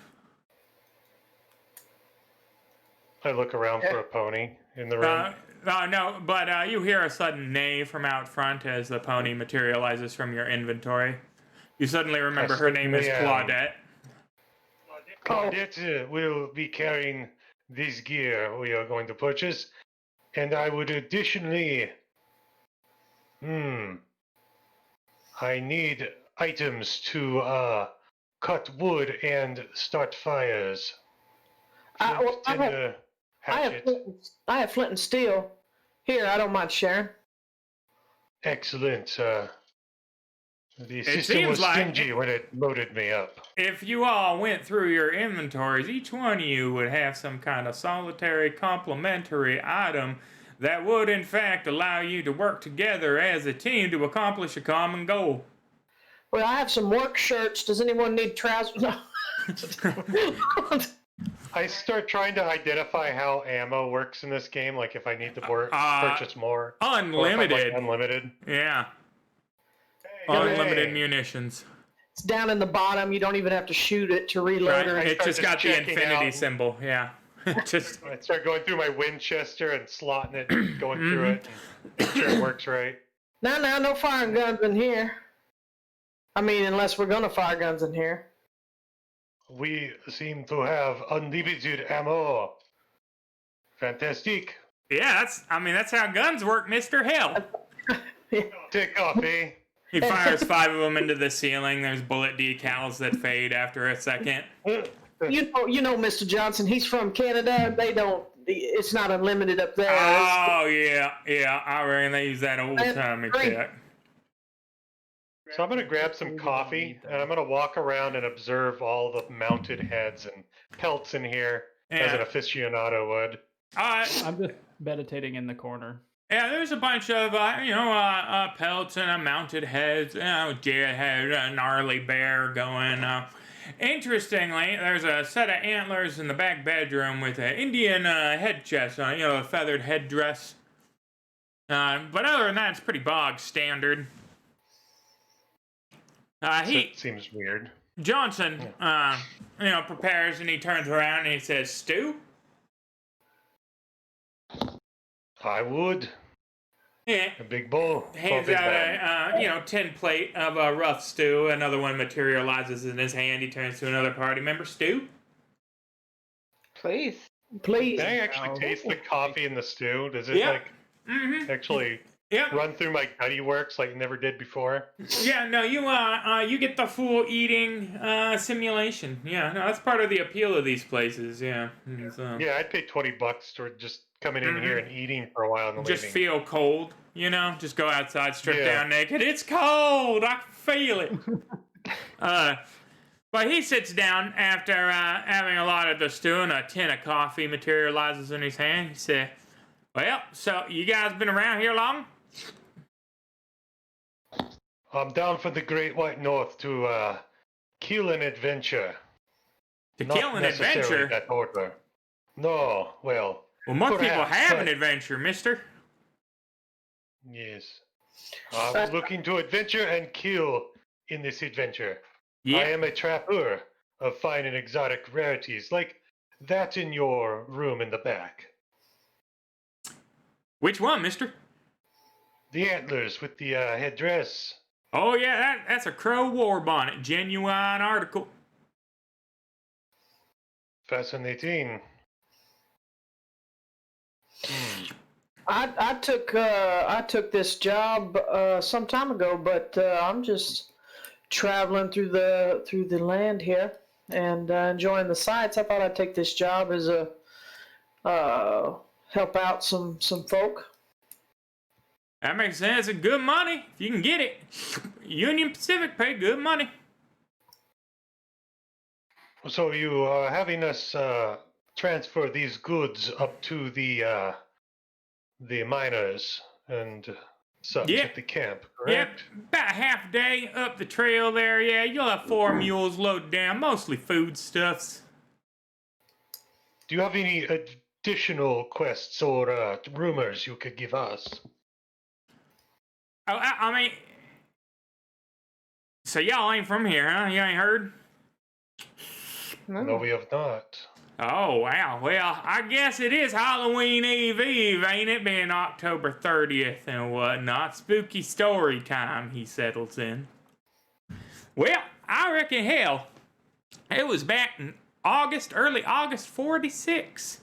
I look around for a pony in the room. No, but you hear a sudden neigh from out front as the pony materializes from your inventory. You suddenly remember her name is Claudette. Claudette will be carrying this gear we are going to purchase, and I would additionally... I need items to cut wood and start fires. I have flint and steel. Here, I don't mind sharing. Excellent. The system was stingy when it loaded me up. If you all went through your inventories, each one of you would have some kind of solitary complementary item that would, in fact, allow you to work together as a team to accomplish a common goal. Well, I have some work shirts. Does anyone need trousers? No. I start trying to identify how ammo works in this game, like if I need to purchase more. Unlimited. Unlimited. Yeah. Unlimited munitions. It's down in the bottom. You don't even have to shoot it to reload. Right. It just got the infinity symbol. Yeah. I start going through my Winchester and slotting it, going through it, and make sure it works right. No firing guns in here. I mean, unless we're gonna fire guns in here. We seem to have unlimited ammo. Fantastic. Yeah, that's how guns work, Mr. Hell. Take off, eh? He fires 5 of them into the ceiling. There's bullet decals that fade after a second. You know, Mr. Johnson. He's from Canada. They don't. It's not unlimited up there. Oh yeah. I reckon they use that old-timey tech. So I'm going to grab some coffee, and I'm going to walk around and observe all the mounted heads and pelts in here, as an aficionado would. I'm just meditating in the corner. Yeah, there's a bunch of, pelts and mounted heads. Deer head, a gnarly bear going. Interestingly, there's a set of antlers in the back bedroom with an Indian head chest on, a feathered headdress. But other than that, it's pretty bog standard. It seems weird. Johnson, prepares and he turns around and he says, "Stew?" I would. Yeah. A big bowl. Hands out a, tin plate of a rough stew. Another one materializes in his hand. He turns to another party member. Stew? Please. Can I actually taste the coffee in the stew? Does it actually run through my gutty works like it never did before? Yeah, no, you get the full eating simulation. Yeah, no, that's part of the appeal of these places. Yeah. Yeah, I'd pay $20 for just coming in here and eating for a while and just leaving. Feel cold, just go outside, strip down naked. It's cold. I can feel it. But he sits down after having a lot of the stew, and a tin of coffee materializes in his hand. He said, "Well, so you guys been around here long?" I'm down for the Great White North to kill an adventure. To kill an adventure? That order. No, well, most people have an adventure, mister. Yes. I'm looking to adventure and kill in this adventure. Yeah. I am a trapper of fine and exotic rarities, like that in your room in the back. Which one, mister? The antlers with the headdress. Oh, yeah, that's a crow war bonnet. Genuine article. Fascinating. I took this job some time ago, but I'm just traveling through the land here. and enjoying the sights, I thought I'd take this job as a help out some folk. That makes sense. It's good money if you can get it. Union Pacific pay good money. So you are having us transfer these goods up to the miners and such Yeah. at the camp, Yep, correct? about a half day up the trail there. Yeah, you'll have 4 mules loaded down, mostly foodstuffs. Do you have any additional quests or rumors you could give us? Oh, I mean, so y'all ain't from here, huh? You ain't heard? No, we have not. Oh, wow. Well, I guess it is Halloween Eve, ain't it? Being October 30th and whatnot. Spooky story time, he settles in. Well, I reckon, hell, it was back in early August 46.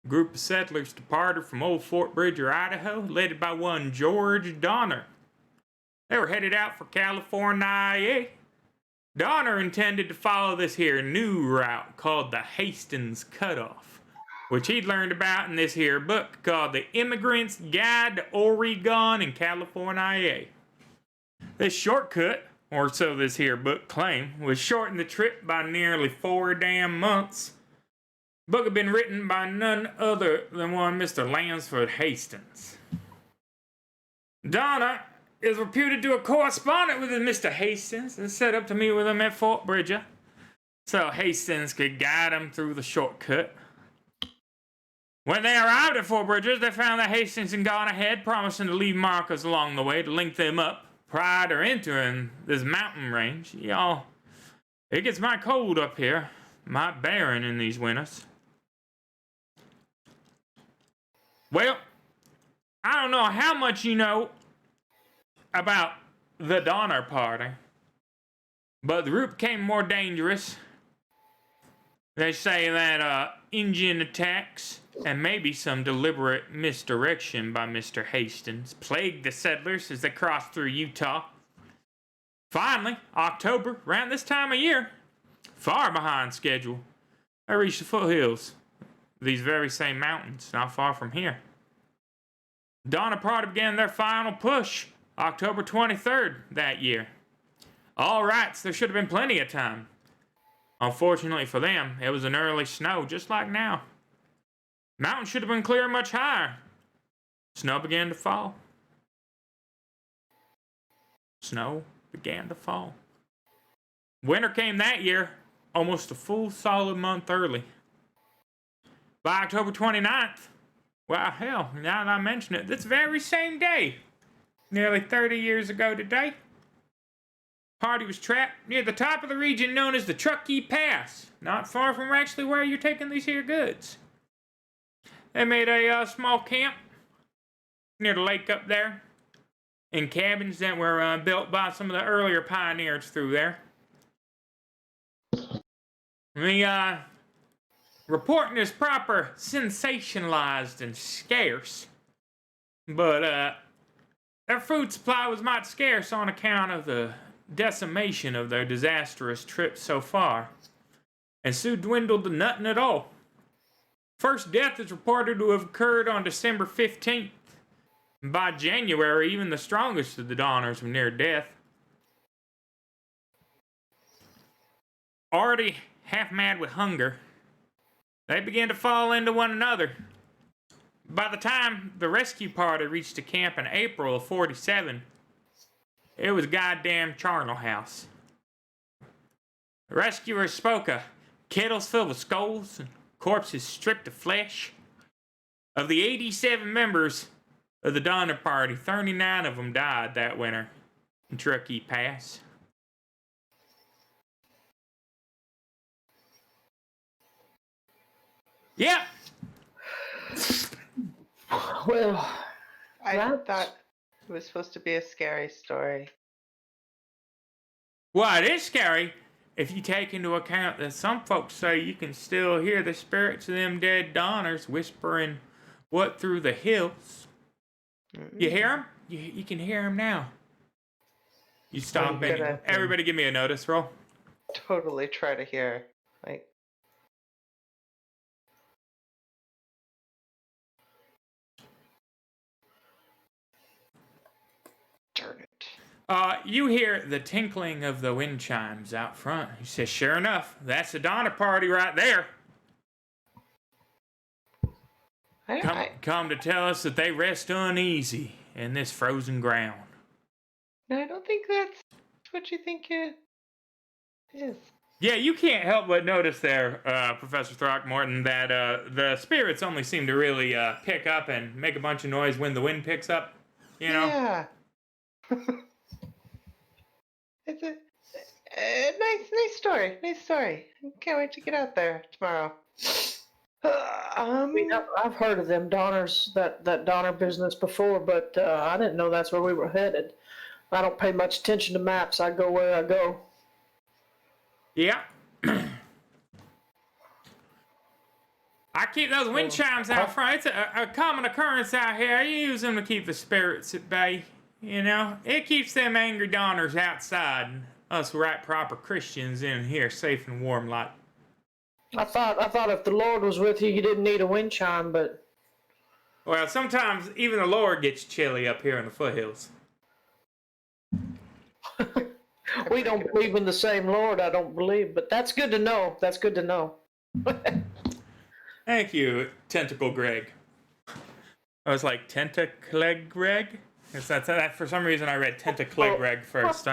A group of settlers departed from old Fort Bridger, Idaho, led by one George Donner. They were headed out for California. Donner intended to follow this here new route called the Hastings Cutoff, which he'd learned about in this here book called The Immigrant's Guide to Oregon and California. This shortcut, or so this here book claimed, would shorten the trip by nearly 4 damn months. The book had been written by none other than one Mr. Lansford Hastings. Donner is reputed to have corresponded with Mr. Hastings and set up to meet with him at Fort Bridger, so Hastings could guide him through the shortcut. When they arrived at Fort Bridger, they found that Hastings had gone ahead, promising to leave markers along the way to link them up prior to entering this mountain range. Y'all, it gets mighty cold up here, mighty barren in these winters. Well, I don't know how much you know about the Donner Party, but the route became more dangerous. They say that Indian attacks and maybe some deliberate misdirection by Mr. Hastings plagued the settlers as they crossed through Utah. Finally, October, around this time of year, far behind schedule, they reached the foothills of these very same mountains not far from here. Donner Party began their final push October 23rd that year. All right, so there should have been plenty of time. Unfortunately for them, it was an early snow, just like now. Mountain should have been clear much higher. Snow began to fall. Snow began to fall. Winter came that year, almost a full solid month early. By October 29th, well, hell, now that I mention it, this very same day, nearly 30 years ago today, party was trapped near the top of the region known as the Truckee Pass, not far from actually where you're taking these here goods. They made a small camp near the lake up there, in cabins that were built by some of the earlier pioneers through there. The reporting is proper sensationalized and scarce, but their food supply was mighty scarce on account of the decimation of their disastrous trip so far, and soon dwindled to nothing at all. First death is reported to have occurred on December 15th. By January, even the strongest of the Donners were near death. Already half mad with hunger, they began to fall into one another. By the time the rescue party reached the camp in April of 47, it was a goddamn charnel house. The rescuers spoke of kettles filled with skulls and corpses stripped of flesh. Of the 87 members of the Donner Party, 39 of them died that winter in Truckee Pass. Yeah. Well, I That's- thought it was supposed to be a scary story. Well, it is scary if you take into account that some folks say you can still hear the spirits of them dead Donners whispering what through the hills. You hear them? You can hear them now. You stop I'm and gonna- everybody give me a notice roll. Totally try to hear. Like, darn it. You hear the tinkling of the wind chimes out front. He says, sure enough, that's the Donner Party right there. Come to tell us that they rest uneasy in this frozen ground. I don't think that's what you think it is. Yeah, you can't help but notice there, Professor Throckmorton, that the spirits only seem to really pick up and make a bunch of noise when the wind picks up, you know? Yeah. It's a nice story. Nice story. Can't wait to get out there tomorrow. I mean, I've heard of them Donners, that Donner business before, but I didn't know that's where we were headed. I don't pay much attention to maps. I go where I go. Yeah. I keep those wind chimes out front. It's a common occurrence out here. I use them to keep the spirits at bay. You know, it keeps them angry Donners outside and us right proper Christians in here safe and warm like. I thought if the Lord was with you, you didn't need a wind chime, but... Well, sometimes even the Lord gets chilly up here in the foothills. We don't believe in the same Lord, I don't believe, but that's good to know. That's good to know. Thank you, Tentacle Greg. I was like, Tentacle Greg? That for some reason I read Tentacle Greg first.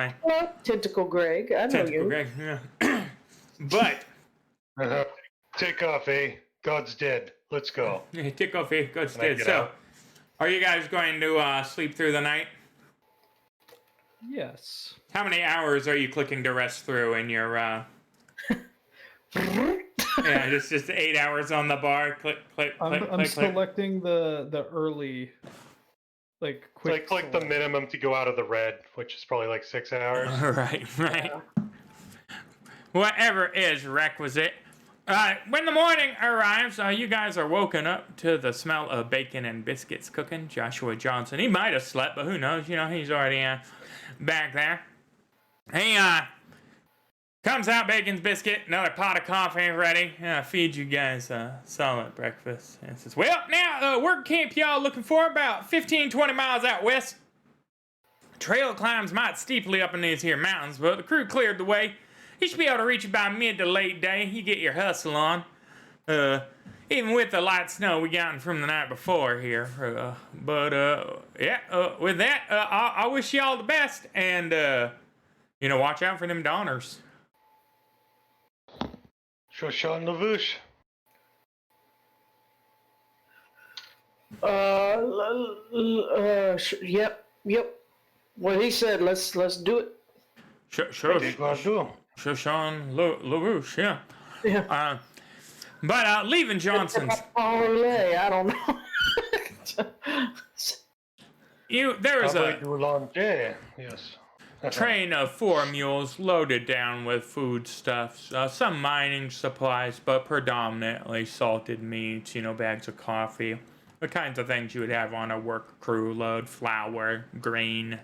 Tentacle Greg, I know Tentacle you. Greg, yeah. But... Take off, eh? God's dead. Let's go. Yeah, take off, eh? God's dead. So, are you guys going to sleep through the night? Yes. How many hours are you clicking to rest through in your, yeah, just 8 hours on the bar. Click, click, click, I'm click, click. selecting the early, like, quick. It's like the minimum to go out of the red, which is probably like 6 hours. Right. Whatever is requisite. When the morning arrives, you guys are woken up to the smell of bacon and biscuits cooking. Joshua Johnson, he might have slept, but who knows? You know, he's already back there. He comes out, bacon's biscuit, another pot of coffee ready. Feed you guys a solid breakfast. And says, well, now, work camp y'all looking for about 15, 20 miles out west. Trail climbs might steeply up in these here mountains, but the crew cleared the way. You should be able to reach it by mid to late day. You get your hustle on. Even with the light snow we gotten from the night before here. With that, I wish you all the best. And, watch out for them Donners. Shoshan Lavush. Yep. What he said, let's do it. Sure. Shoshan LaRouche, yeah. Yeah. But leaving Johnson's... I don't know. There was a Yes. train of 4 mules loaded down with foodstuffs, some mining supplies, but predominantly salted meats, bags of coffee, the kinds of things you would have on a work crew load, flour, grain,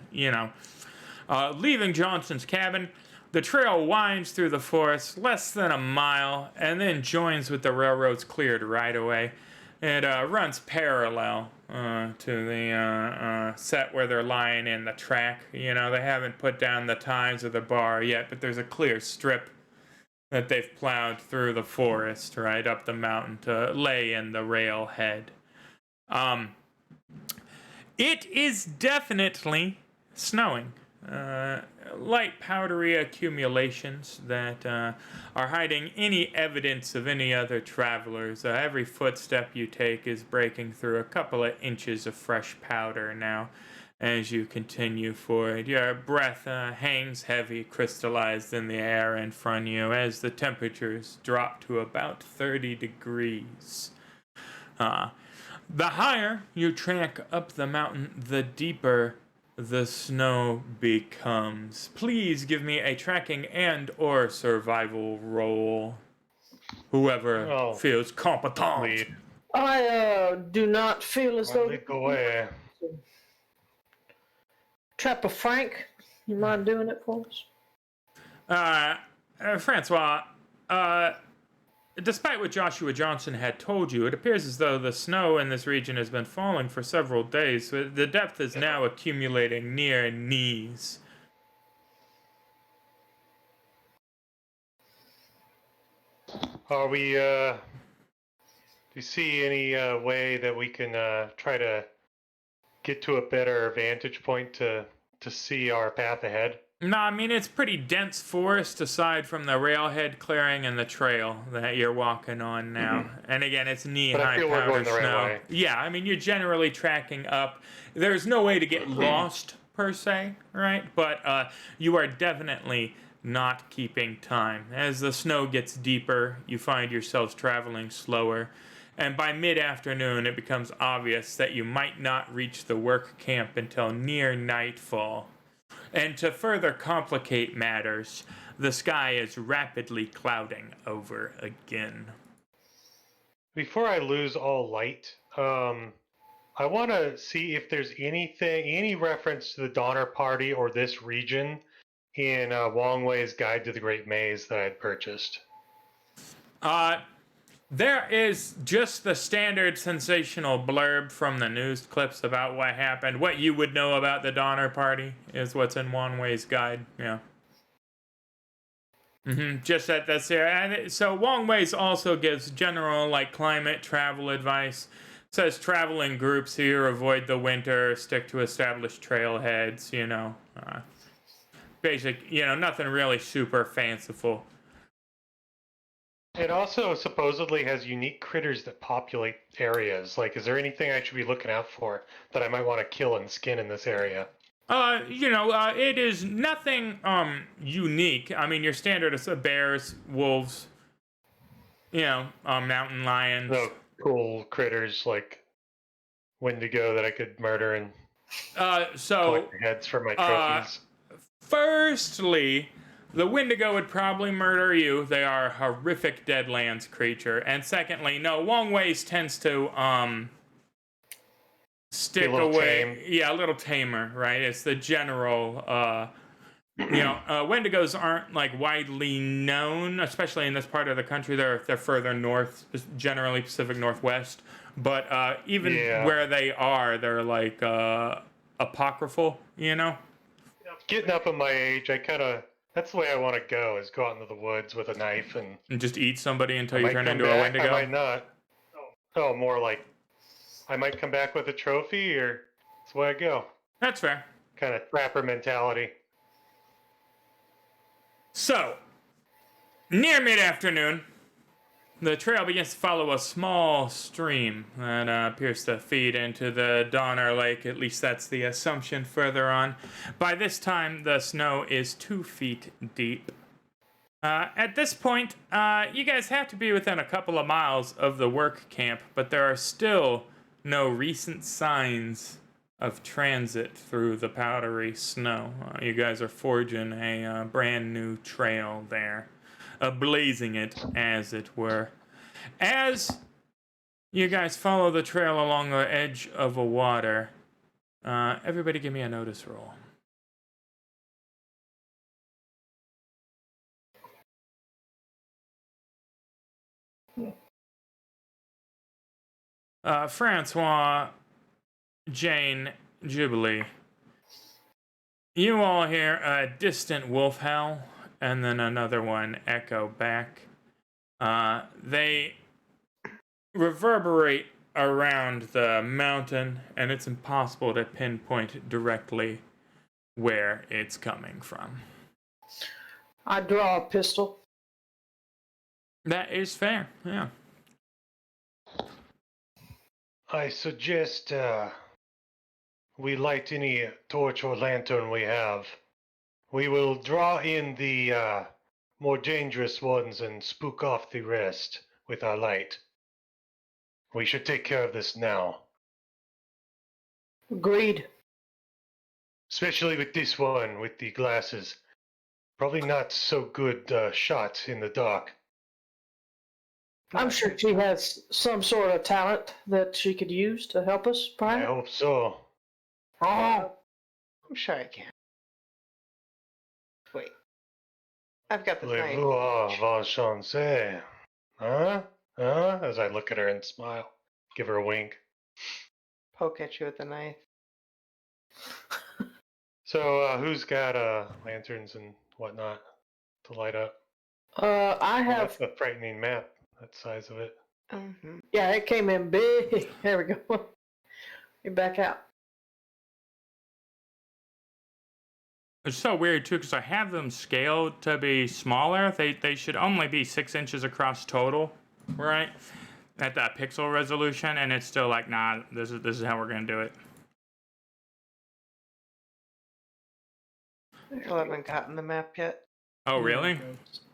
Leaving Johnson's cabin, the trail winds through the forest less than a mile and then joins with the railroad's cleared right-of-way. It runs parallel to the set where they're lying in the track. They haven't put down the ties of the bar yet, but there's a clear strip that they've plowed through the forest right up the mountain to lay in the railhead. It is definitely snowing. Light powdery accumulations that are hiding any evidence of any other travelers. Every footstep you take is breaking through a couple of inches of fresh powder now as you continue forward. Your breath hangs heavy, crystallized in the air in front of you as the temperatures drop to about 30 degrees. The higher you track up the mountain, the deeper the snow becomes. Please give me a tracking and or survival roll. Whoever feels competent. I do not feel as though... away. Trapper Frank, you mind doing it for us? Francois, despite what Joshua Johnson had told you, it appears as though the snow in this region has been falling for several days. So the depth is now accumulating near knees. Are we, do you see any way that we can try to get to a better vantage point to see our path ahead? No, I mean, it's pretty dense forest aside from the railhead clearing and the trail that you're walking on now. And again, it's knee-high feel we're powder going the right snow. way. Yeah, I mean, you're generally tracking up. There's no way to get lost, per se, right? But you are definitely not keeping time. As the snow gets deeper, you find yourselves traveling slower. And by mid-afternoon, it becomes obvious that you might not reach the work camp until near nightfall. And to further complicate matters, the sky is rapidly clouding over again. Before I lose all light, I want to see if there's any reference to the Donner Party or this region in Wong Wei's Guide to the Great Maze that I had purchased. There is just the standard sensational blurb from the news clips about what happened. What you would know about the Donner Party is what's in Wong Wei's guide. Yeah. Just that's there. And so Wong Wei's also gives general climate travel advice. Says travel in groups here, avoid the winter, stick to established trailheads. Basic. Nothing really super fanciful. It also supposedly has unique critters that populate areas. Is there anything I should be looking out for that I might want to kill and skin in this area? It is nothing unique. I mean, your standard is bears, wolves, mountain lions. No cool critters like Wendigo that I could murder and collect the heads for my trophies. Firstly, the Wendigo would probably murder you. They are a horrific Deadlands creature. And secondly, no, Wong Wei's tends to stick away. Tame. Yeah, a little tamer, right? It's the general. Wendigos aren't widely known, especially in this part of the country. They're further north, generally Pacific Northwest. But even where they are, they're apocryphal. Getting up at my age, that's the way I want to go, is go out into the woods with a knife and just eat somebody until you turn into a Wendigo? I might not. Oh, more like I might come back with a trophy, or that's the way I go. That's fair. Kind of trapper mentality. So, near mid-afternoon, the trail begins to follow a small stream that appears to feed into the Donner Lake. At least that's the assumption further on. By this time, the snow is 2 feet deep. At this point, you guys have to be within a couple of miles of the work camp, but there are still no recent signs of transit through the powdery snow. You guys are forging a brand new trail there. Blazing it, as it were. As you guys follow the trail along the edge of a water, everybody give me a notice roll. Francois, Jane, Jubilee, you all hear a distant wolf howl, and then another one echo back. They reverberate around the mountain, and it's impossible to pinpoint directly where it's coming from. I draw a pistol. That is fair, yeah. I suggest we light any torch or lantern we have. We will draw in the more dangerous ones and spook off the rest with our light. We should take care of this now. Agreed. Especially with this one, with the glasses. Probably not so good shot in the dark. I'm sure she has some sort of talent that she could use to help us, I perhaps. hope so. Oh, I'm sure I can. Wait. I've got the Le science. voir va chancer. Huh? Huh? As I look at her and smile. Give her a wink. Poke at you with a knife. So, who's got lanterns and whatnot to light up? I Well, have. that's a frightening map, that size of it. Mm-hmm. Yeah, it came in big. There we go. Get back out. It's so weird too because I have them scaled to be smaller. They should only be 6 inches across total, right? At that pixel resolution, and it's still like, nah, this is how we're gonna do it. I still haven't gotten the map yet. Oh, Yeah, really?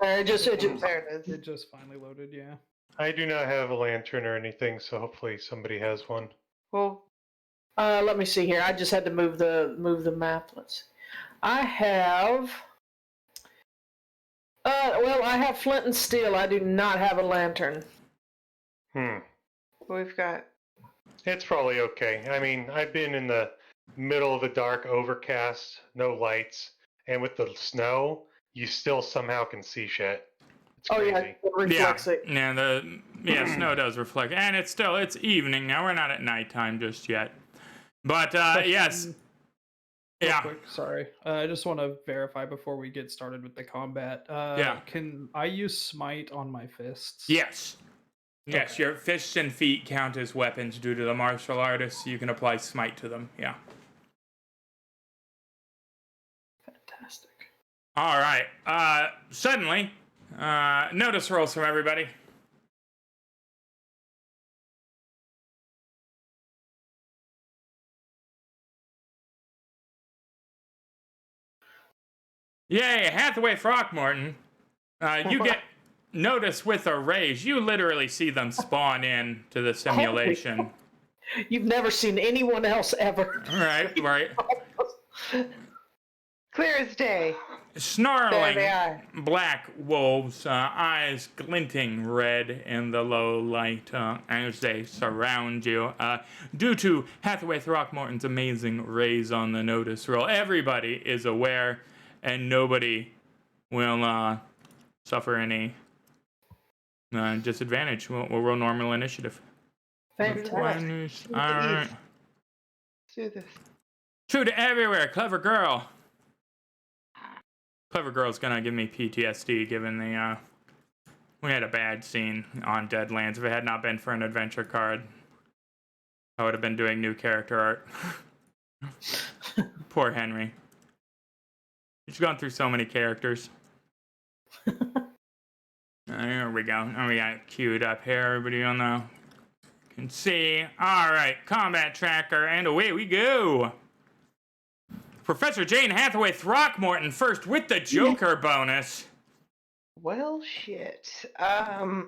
It just There it is. It just finally loaded, yeah. I do not have a lantern or anything, so hopefully somebody has one. Well, let me see here. I just had to move the map. Let's see. I have. Well, I have flint and steel. I do not have a lantern. we've got. It's probably okay. I mean, I've been in the middle of the dark, overcast, no lights, and with the snow, you still somehow can see shit. It's Oh crazy. yeah, it reflects it. Yeah, snow does reflect, and it's evening now. We're not at nighttime just yet, but yes, Real yeah. quick, sorry. I just want to verify before we get started with the combat. Yeah. Can I use smite on my fists? Yes. Yes, Okay. your fists and feet count as weapons due to the martial artists. You can apply smite to them. Yeah. Fantastic. All right. Suddenly, notice rolls from everybody. Yay, Hathaway Throckmorton. You get notice with a raise. You literally see them spawn in to the simulation. You've never seen anyone else ever. Right, right. Clear as day. There Snarling they are. black wolves, eyes glinting red in the low light as they surround you. Due to Hathaway Throckmorton's amazing raise on the notice roll, everybody is aware and nobody will suffer any disadvantage. We'll roll normal initiative. Fantastic. All right. Let's do this. True to everywhere, clever girl. Clever girl's gonna give me PTSD given the we had a bad scene on Deadlands. If it had not been for an adventure card, I would have been doing new character art. Poor Henry. He's gone through so many characters. There we go. Oh, we got it queued up here. Everybody on the can see. All right, combat tracker, and away we go. Professor Jane Hathaway Throckmorton first with the Joker bonus. Well, shit. I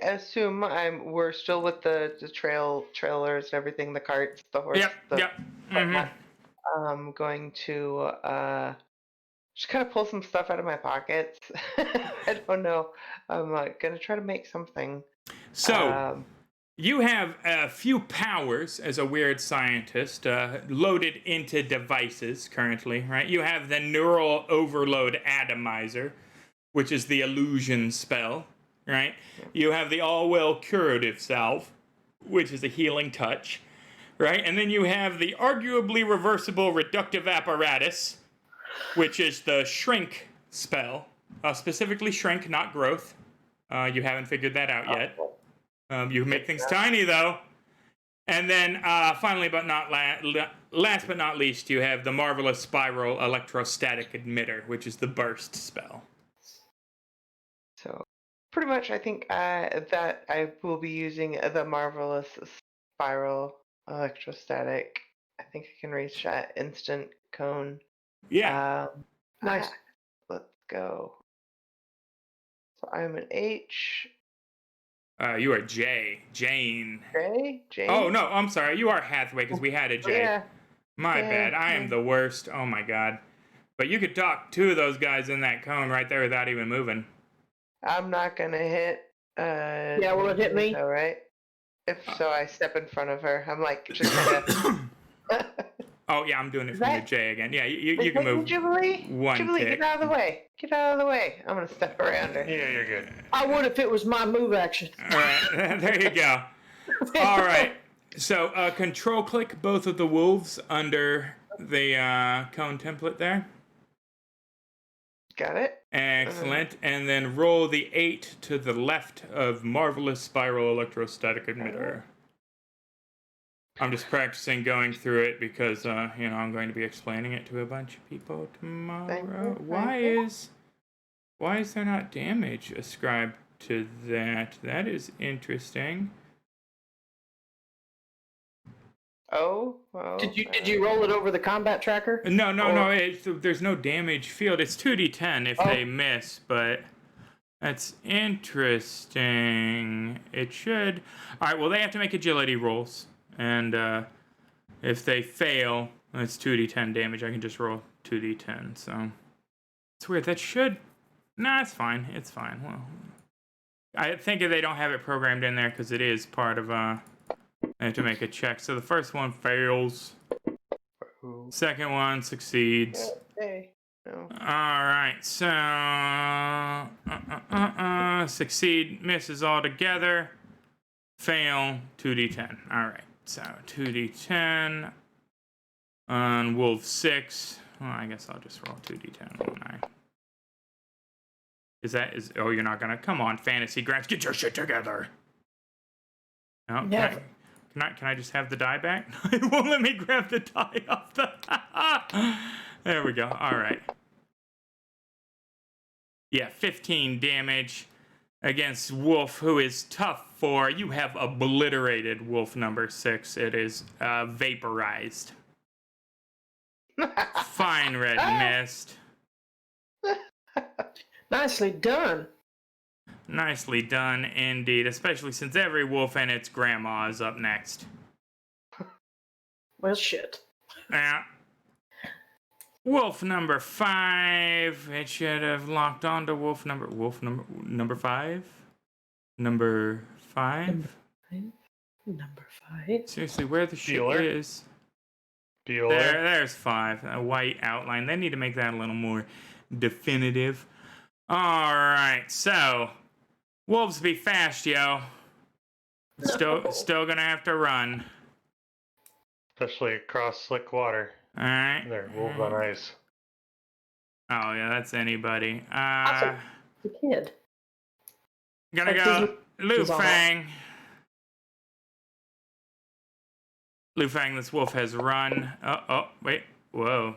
assume we're still with the trailers and everything, the carts, the horse. Yep. whatnot. I'm going to just kind of pull some stuff out of my pockets. I don't know. I'm gonna try to make something. So, you have a few powers as a weird scientist loaded into devices currently, right? You have the Neural Overload Atomizer, which is the illusion spell, right? You have the All-Will Curative Salve, which is a healing touch, right? And then you have the arguably reversible Reductive Apparatus, which is the Shrink spell. Specifically Shrink, not Growth. You haven't figured that out yet. You make things tiny, though. And then, finally, but not last but not least, you have the Marvelous Spiral Electrostatic Emitter, which is the Burst spell. So, pretty much, I think that I will be using the Marvelous Spiral Electrostatic. I think I can reach that instant cone. Yeah. Nice. Let's go. So I'm an H. You are J. Jane. Jane? Oh, no, I'm sorry. You are Hathaway, because we had a J. Yeah. My Yeah, bad. I am the worst. Oh, my God. But you could talk two of those guys in that cone right there without even moving. I'm not gonna hit. Yeah, will it hit me? All right. If so, I step in front of her. I'm like just kind of. Oh, yeah, I'm doing it from the J again. Yeah, you Wait, can move Jubilee? one Jubilee, tick. get out of the way. Get out of the way. I'm going to step around her. Yeah, you're good. I would if it was my move action. All right, there you go. All right, so control click both of the wolves under the cone template there. Got it? Excellent. And then roll the 8 to the left of Marvelous Spiral Electrostatic Emitter. I'm just practicing going through it because, I'm going to be explaining it to a bunch of people tomorrow. Why is there not damage ascribed to that? That is interesting. Oh, well. Did you roll it over the combat tracker? No. There's no damage field. It's 2d10 if they miss, but that's interesting. It should. All right. Well, they have to make agility rolls, and if they fail, it's 2d10 damage. I can just roll 2d10. So it's weird. That should. Nah, it's fine. It's fine. Well, I think they don't have it programmed in there because it is part of I have to make a check. So the first one fails. Second one succeeds. Okay. No. Alright, so succeed, misses altogether. Fail, 2d10. Alright, so 2d10 on wolf 6. Well, I guess I'll just roll 2d10, won't I? Oh, you're not gonna, come on, Fantasy Grants, get your shit together. No, Yeah. Can I just have the die back? It won't let me grab the die off the... There we go. All right. Yeah, 15 damage against Wolf, who is tough 4. You have obliterated Wolf number 6. It is vaporized. Fine red mist. Nicely done. Nicely done, indeed, especially since every wolf and its grandma is up next. Well, shit. Yeah. Wolf number 5. It should have locked onto wolf number 5? Number 5? Number 5. Seriously, where the shit Bueller. is? Bueller. There's 5. A white outline. They need to make that a little more definitive. Alright, so wolves be fast, yo. Still gonna have to run. Especially across slick water. Alright. There, wolves on ice. Oh, yeah, that's anybody. The kid. Gonna Like, go Lu he's on Fang. Lu Fang, this wolf has run. Oh, wait. Whoa,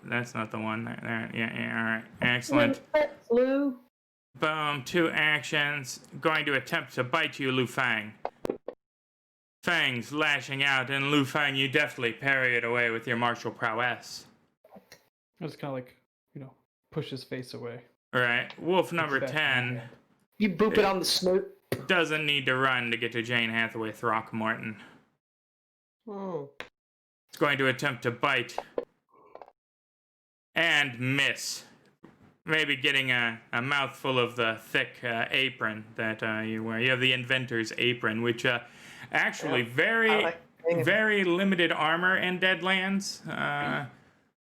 that's not the one. There. Yeah, alright. Excellent. Lou. Boom, 2 actions. Going to attempt to bite you, Lu Fang. Fangs lashing out, and Lu Fang, you deftly parry it away with your martial prowess. Just kind of like, push his face away. Alright, wolf number It's back 10 You boop it on the snoot. doesn't need to run to get to Jane Hathaway Throckmorton. Oh. It's going to attempt to bite. And miss. Maybe getting a mouthful of the thick apron that you wear. You have the inventor's apron, which actually very limited armor in Deadlands.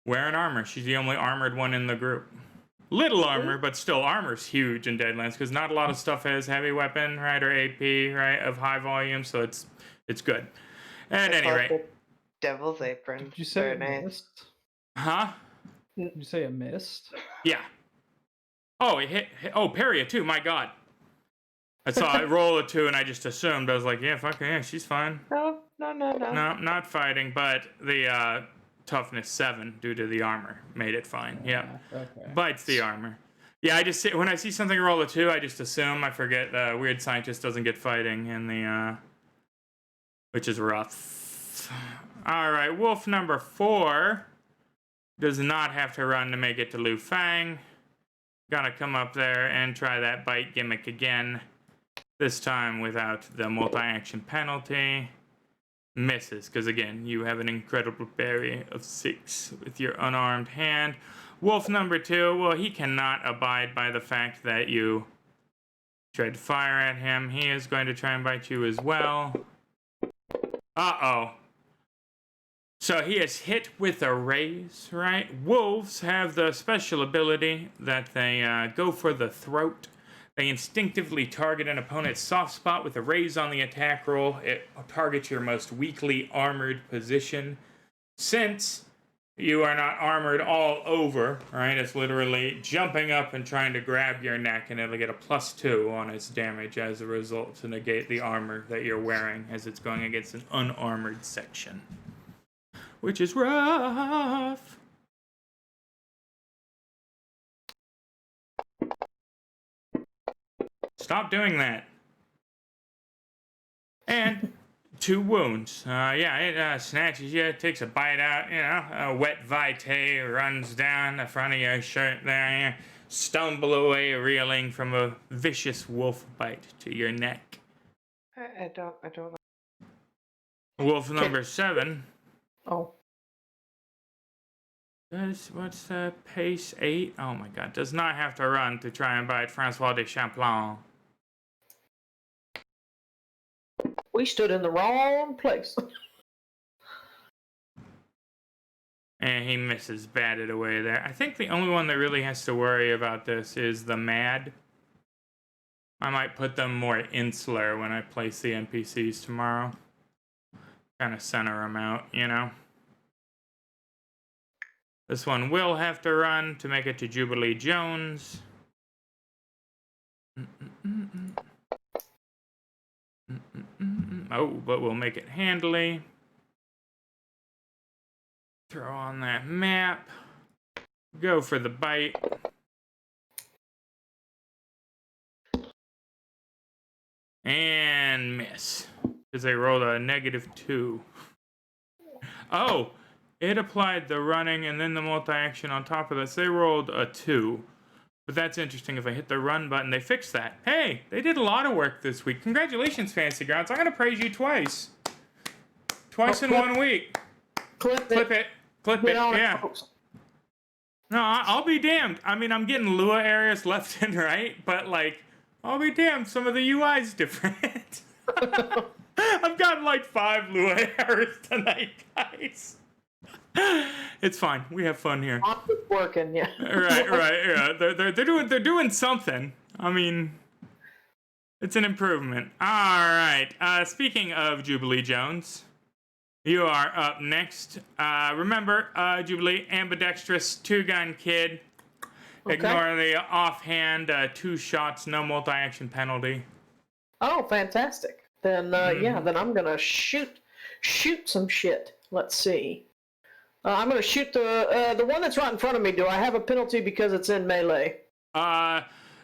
Wearing armor. She's the only armored one in the group. Little armor, but still armor's huge in Deadlands because not a lot of stuff has heavy weapon, right, or AP, right, of high volume, so it's good. At any rate. Devil's apron. Did you say Very a nice. mist? Huh? Did you say a mist? Yeah. Oh, it hit. Oh, parry it too. My God. I saw it roll a 2, and I just assumed. I was like, yeah, fuck her. Yeah, she's fine. No. No, not fighting, but the toughness 7 due to the armor made it fine. Yeah. Okay. Bites the armor. Yeah, when I see something roll a 2, I just assume. I forget the weird scientist doesn't get fighting in the which is rough. All right, wolf number 4 does not have to run to make it to Lu Fang. Gotta come up there and try that bite gimmick again. This time without the multi-action penalty. Misses, because again, you have an incredible parry of 6 with your unarmed hand. Wolf number 2, well, he cannot abide by the fact that you tried to fire at him. He is going to try and bite you as well. Uh-oh. So he is hit with a raise, right? Wolves have the special ability that they go for the throat. They instinctively target an opponent's soft spot with a raise on the attack roll. It targets your most weakly armored position. Since you are not armored all over, right? It's literally jumping up and trying to grab your neck, and it'll get a +2 on its damage as a result to negate the armor that you're wearing as it's going against an unarmored section. Which is rough. Stop doing that. And 2 wounds. It snatches you, takes a bite out, a wet vitae runs down the front of your shirt there. Stumble away, reeling from a vicious wolf bite to your neck. I don't know. Wolf number 7. Oh. What's the pace? 8? Oh my god. Does not have to run to try and bite Francois de Champlain. We stood in the wrong place. And he misses, batted away there. I think the only one that really has to worry about this is the Mad. I might put them more insular when I place the NPCs tomorrow. Kind of center them out, This one will have to run to make it to Jubilee Jones. Oh, but we'll make it handily. Throw on that map. Go for the bite. And miss. Because they rolled a -2. Oh, it applied the running and then the multi-action on top of this. They rolled a 2. But that's interesting. If I hit the run button, they fixed that. Hey, they did a lot of work this week. Congratulations, Fantasy Grounds. I'm going to praise you twice. Twice in 1 week. Clip it. Yeah. No, I'll be damned. I mean, I'm getting Lua areas left and right, but, I'll be damned. Some of the UI's different. I've gotten, 5 Lua errors tonight, guys. It's fine. We have fun here. It's working, yeah. Right. Yeah, they're doing something. I mean, it's an improvement. All right. Speaking of Jubilee Jones, you are up next. Remember, Jubilee, ambidextrous 2-gun kid. Okay. Ignore the offhand 2 shots, no multi-action penalty. Oh, fantastic. Then then I'm gonna shoot some shit. Let's see. I'm gonna shoot the one that's right in front of me. Do I have a penalty because it's in melee?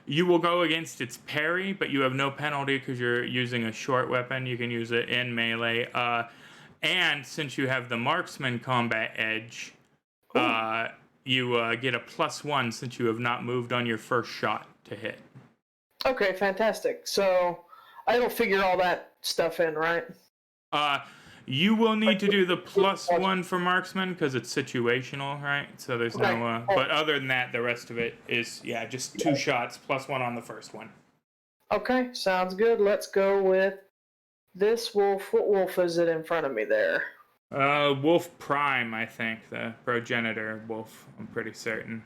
You will go against its parry, but you have no penalty because you're using a short weapon. You can use it in melee. And since you have the marksman combat edge, you get a +1 since you have not moved on your first shot to hit. Okay, fantastic. So it'll figure all that stuff in, right? You will need to do the +1 for marksman because it's situational, right? So there's no. But other than that, the rest of it is just 2 shots +1 on the first one. Okay, sounds good. Let's go with this wolf. What wolf is it in front of me there? Wolf Prime, I think, the progenitor wolf. I'm pretty certain.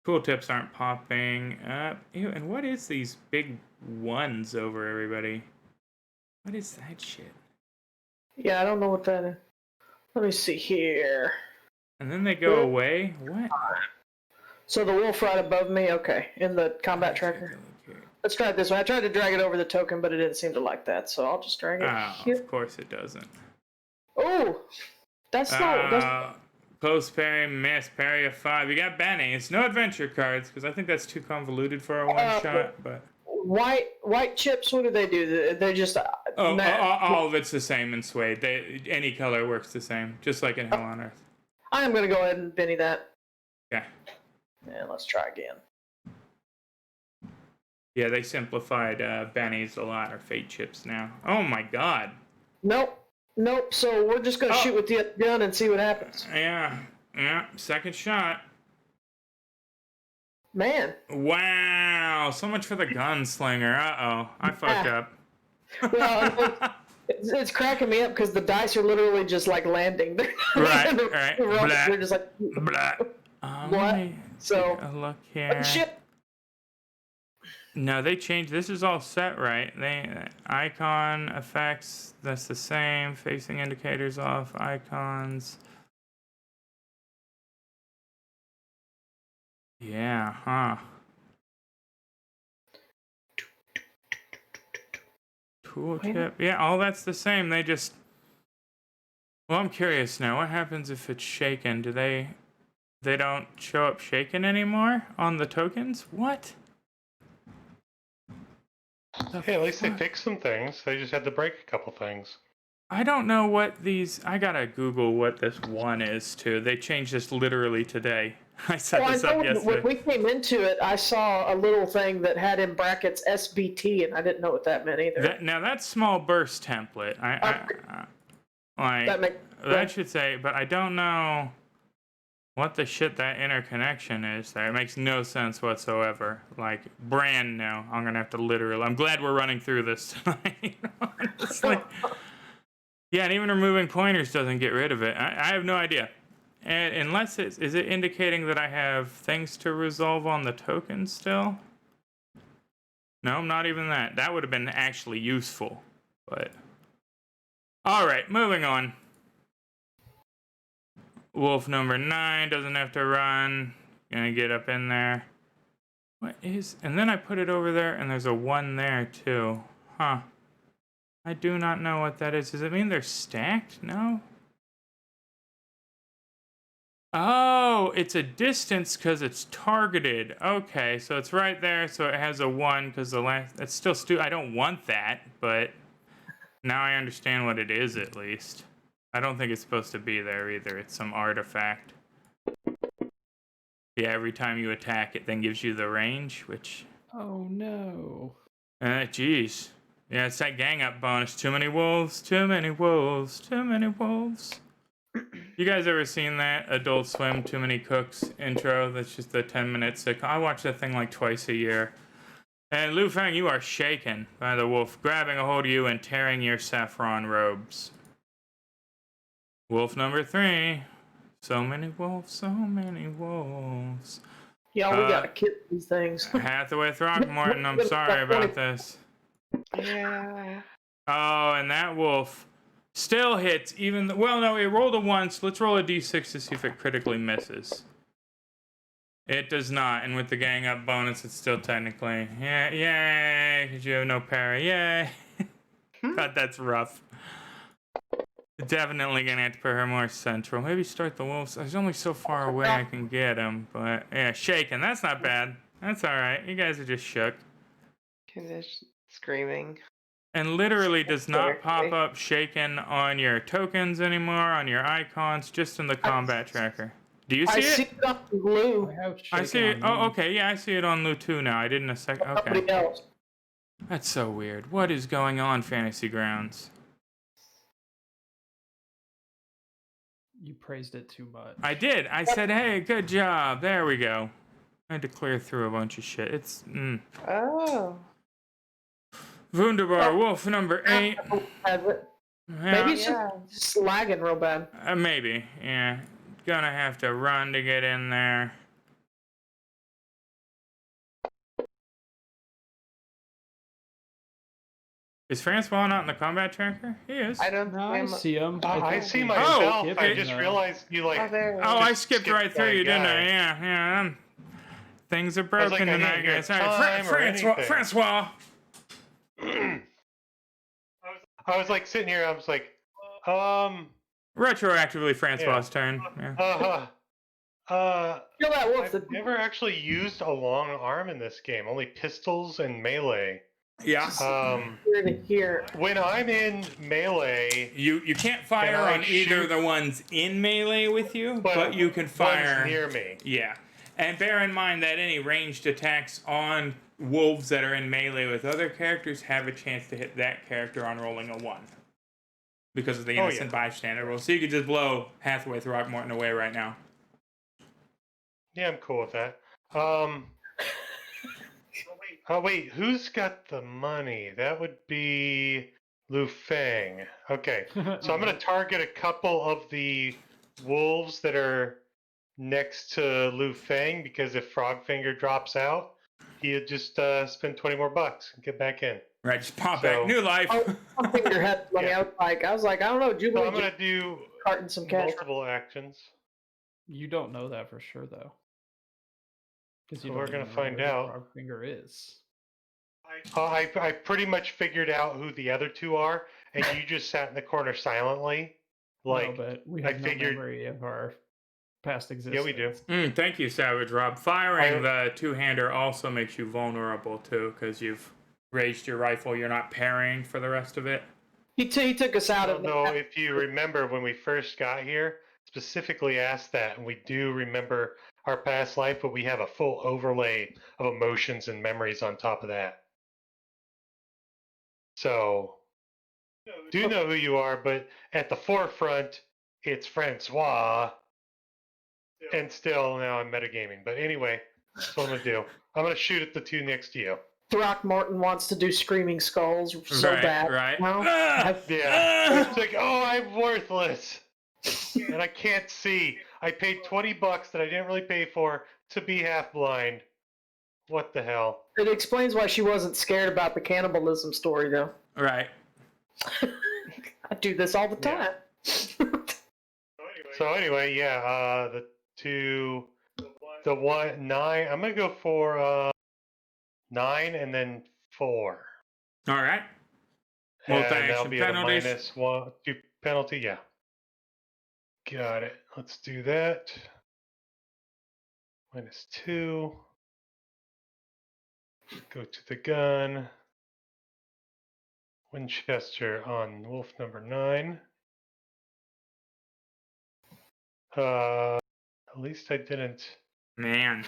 Cool tips aren't popping up. Ew, and what is these big ones over everybody? What is that shit? Yeah, I don't know what that is. Let me see here. And then they go away? What? So the wolf right above me, okay, in the combat tracker. Let's try it this way. I tried to drag it over the token, but it didn't seem to like that, so I'll just drag it here. Of course it doesn't. Oh! That's not... Close parry, miss, parry of 5. You got Benny's. No adventure cards, because I think that's too convoluted for a one-shot, but... White chips, what do? They just... all of it's the same in Suede. Any color works the same, just like in Hell on Earth. I am going to go ahead and Benny that. Okay. And let's try again. Yeah, they simplified Benny's a lot, or Fate chips now. Oh my god. Nope. So we're just going to shoot with the gun and see what happens. Yeah. Second shot. Man. Wow. So much for the gunslinger. Uh-oh. I fucked up. Well, It's cracking me up because the dice are literally just like landing. They're not Right, even right. rolling. Blah. They're just like, Blah. What? Let me So- take a look oh, here. shit. No, they changed. This is all set right. Icon effects. That's the same. Facing indicators off. Icons. Yeah. Huh. Tooltip. Yeah. All that's the same. They just. Well, I'm curious now. What happens if it's shaken? Do they don't show up shaken anymore on the tokens? What? Hey, at least they fixed some things. They just had to break a couple things. I don't know what these. I gotta Google what this one is too. They changed this literally today. I set Well, I this know up when yesterday. we came into it, I saw a little thing that had in brackets SBT, and I didn't know what that meant either. Now that's small burst template. Like That makes that should say, but I don't know what the shit that interconnection is there. It makes no sense whatsoever. Like brand new. I'm gonna have to literally. I'm glad we're running through this tonight. Honestly. Yeah, and even removing pointers doesn't get rid of it. I have no idea. And unless is it indicating that I have things to resolve on the token still? No, not even that. That would have been actually useful. But all right, moving on. Wolf number 9 doesn't have to run. Gonna get up in there. What is? And then I put it over there, and there's a 1 there too. Huh. I do not know what that is. Does it mean they're stacked? No. Oh, it's a distance because it's targeted. Okay, so it's right there, so it has a 1 because the last. It's still I don't want that, but now I understand what it is at least. I don't think it's supposed to be there either. It's some artifact. Yeah, every time you attack, it then gives you the range, which. Oh no. Jeez. Yeah, it's that gang up bonus. Too many wolves, too many wolves, too many wolves. You guys ever seen that Adult Swim Too Many Cooks intro? That's just the 10-minute sitcom. I watch that thing like twice a year. And Lu Fang, you are shaken by the wolf, grabbing a hold of you and tearing your saffron robes. Wolf number 3. So many wolves, so many wolves. Yeah, we gotta kill these things. Hathaway Throckmorton, I'm sorry about this. Yeah. Oh, and that wolf still hits even. Well, no, it rolled a 1. So let's roll a d6 to see if it critically misses. It does not, and with the gang up bonus, it's still technically. Yeah, yay, because you have no parry. Yay. God, that's rough. Definitely gonna have to put her more central. Maybe start the wolves. There's only so far away I can get him, but yeah, shaking. That's not bad. That's all right. You guys are just shook. Screaming. And literally does not pop up shaken on your tokens anymore, on your icons, just in the combat tracker. Do you see I it? see it on blue. I see it. Oh, okay. Yeah, I see it on Lu 2 now. I didn't a second. Okay. Nobody else. That's so weird. What is going on, Fantasy Grounds? You praised it too much. I did. I said, hey, good job. There we go. I had to clear through a bunch of shit. It's. Oh. Wunderbar Wolf number 8. Maybe it's just lagging real bad. Maybe, yeah. Gonna have to run to get in there. Is Francois not in the combat tracker? He is. I don't No, I see him. I think see we myself. skipped I it, just though. realized you like. Oh, there. Oh, I just skipped right through that you, didn't I? guy. Yeah. Things are was broken like, I tonight, didn't hear guys. All right, time or anything. Francois. I was like sitting here. I was like, Retroactively, Francois' turn. Yeah. Kill that wolf. I've never actually used a long arm in this game. Only pistols and melee. Yeah. Here to here. When I'm in melee, You can't fire Can I on either shoot? the ones in melee with you, but you can fire one's near me. Yeah. And bear in mind that any ranged attacks on wolves that are in melee with other characters have a chance to hit that character on rolling a 1. Because of the innocent bystander rule. So you could just blow Hathaway Throckmorton away right now. Yeah, I'm cool with that. Oh wait, who's got the money? That would be Lu Fang. Okay, so I'm going to target a couple of the wolves that are next to Lu Fang because if Frogfinger drops out, he'd just spend 20 more bucks and get back in. Right, just pop So- back. New life. Oh, I figured had money. Yeah. I was like, I don't know, So Jubilee I'm going to do carting some cash. multiple actions. You don't know that for sure, though. Because So we're gonna find out. Frogfinger is. I pretty much figured out who the other two are, and you just sat in the corner silently. Like, no, but we I have figured- no memory of our past existence. yeah, we do. Thank you, Savage Rob. Firing the two-hander also makes you vulnerable, too, because you've raised your rifle. You're not parrying for the rest of it. He took us out of Although, if you remember when we first got here, specifically asked that, and we do remember our past life, but we have a full overlay of emotions and memories on top of that. So, do know who you are, but at the forefront, it's Francois. And still, now I'm metagaming. But anyway, that's what I'm going to do. I'm going to shoot at the two next to you. Throckmorton wants to do screaming skulls so right, bad. Right. No? Yeah. It's like, oh, I'm worthless. And I can't see. I paid $20 that I didn't really pay for to be half blind. What the hell? It explains why she wasn't scared about the cannibalism story, though. Right. I do this all the time. So anyway, yeah, the 9. I'm gonna go for 9 and then 4. All right. And Multi-action that'll be at a penalties. -2 penalty. Yeah. Got it. Let's do that. -2. Go to the gun. Winchester on wolf number 9. At least I didn't. Man.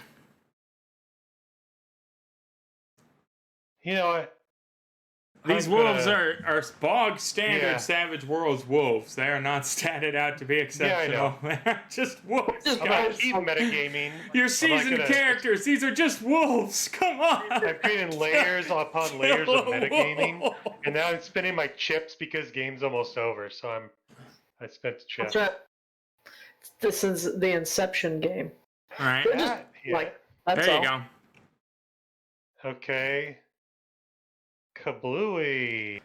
You know what? These I'm wolves gonna- are bog standard Yeah. Savage Worlds wolves. They are not statted out to be exceptional. They're just wolves. Just I'm guys. gonna keep metagaming. You're seasoned gonna- characters. These are just wolves. Come on. I've created layers upon layers of metagaming, Whoa. and now I'm spending my chips because game's almost over. So I spent the chips. That's right. This is the Inception game. All right. They're just, Yeah. like, that's There all. you go. Okay. Kablooey.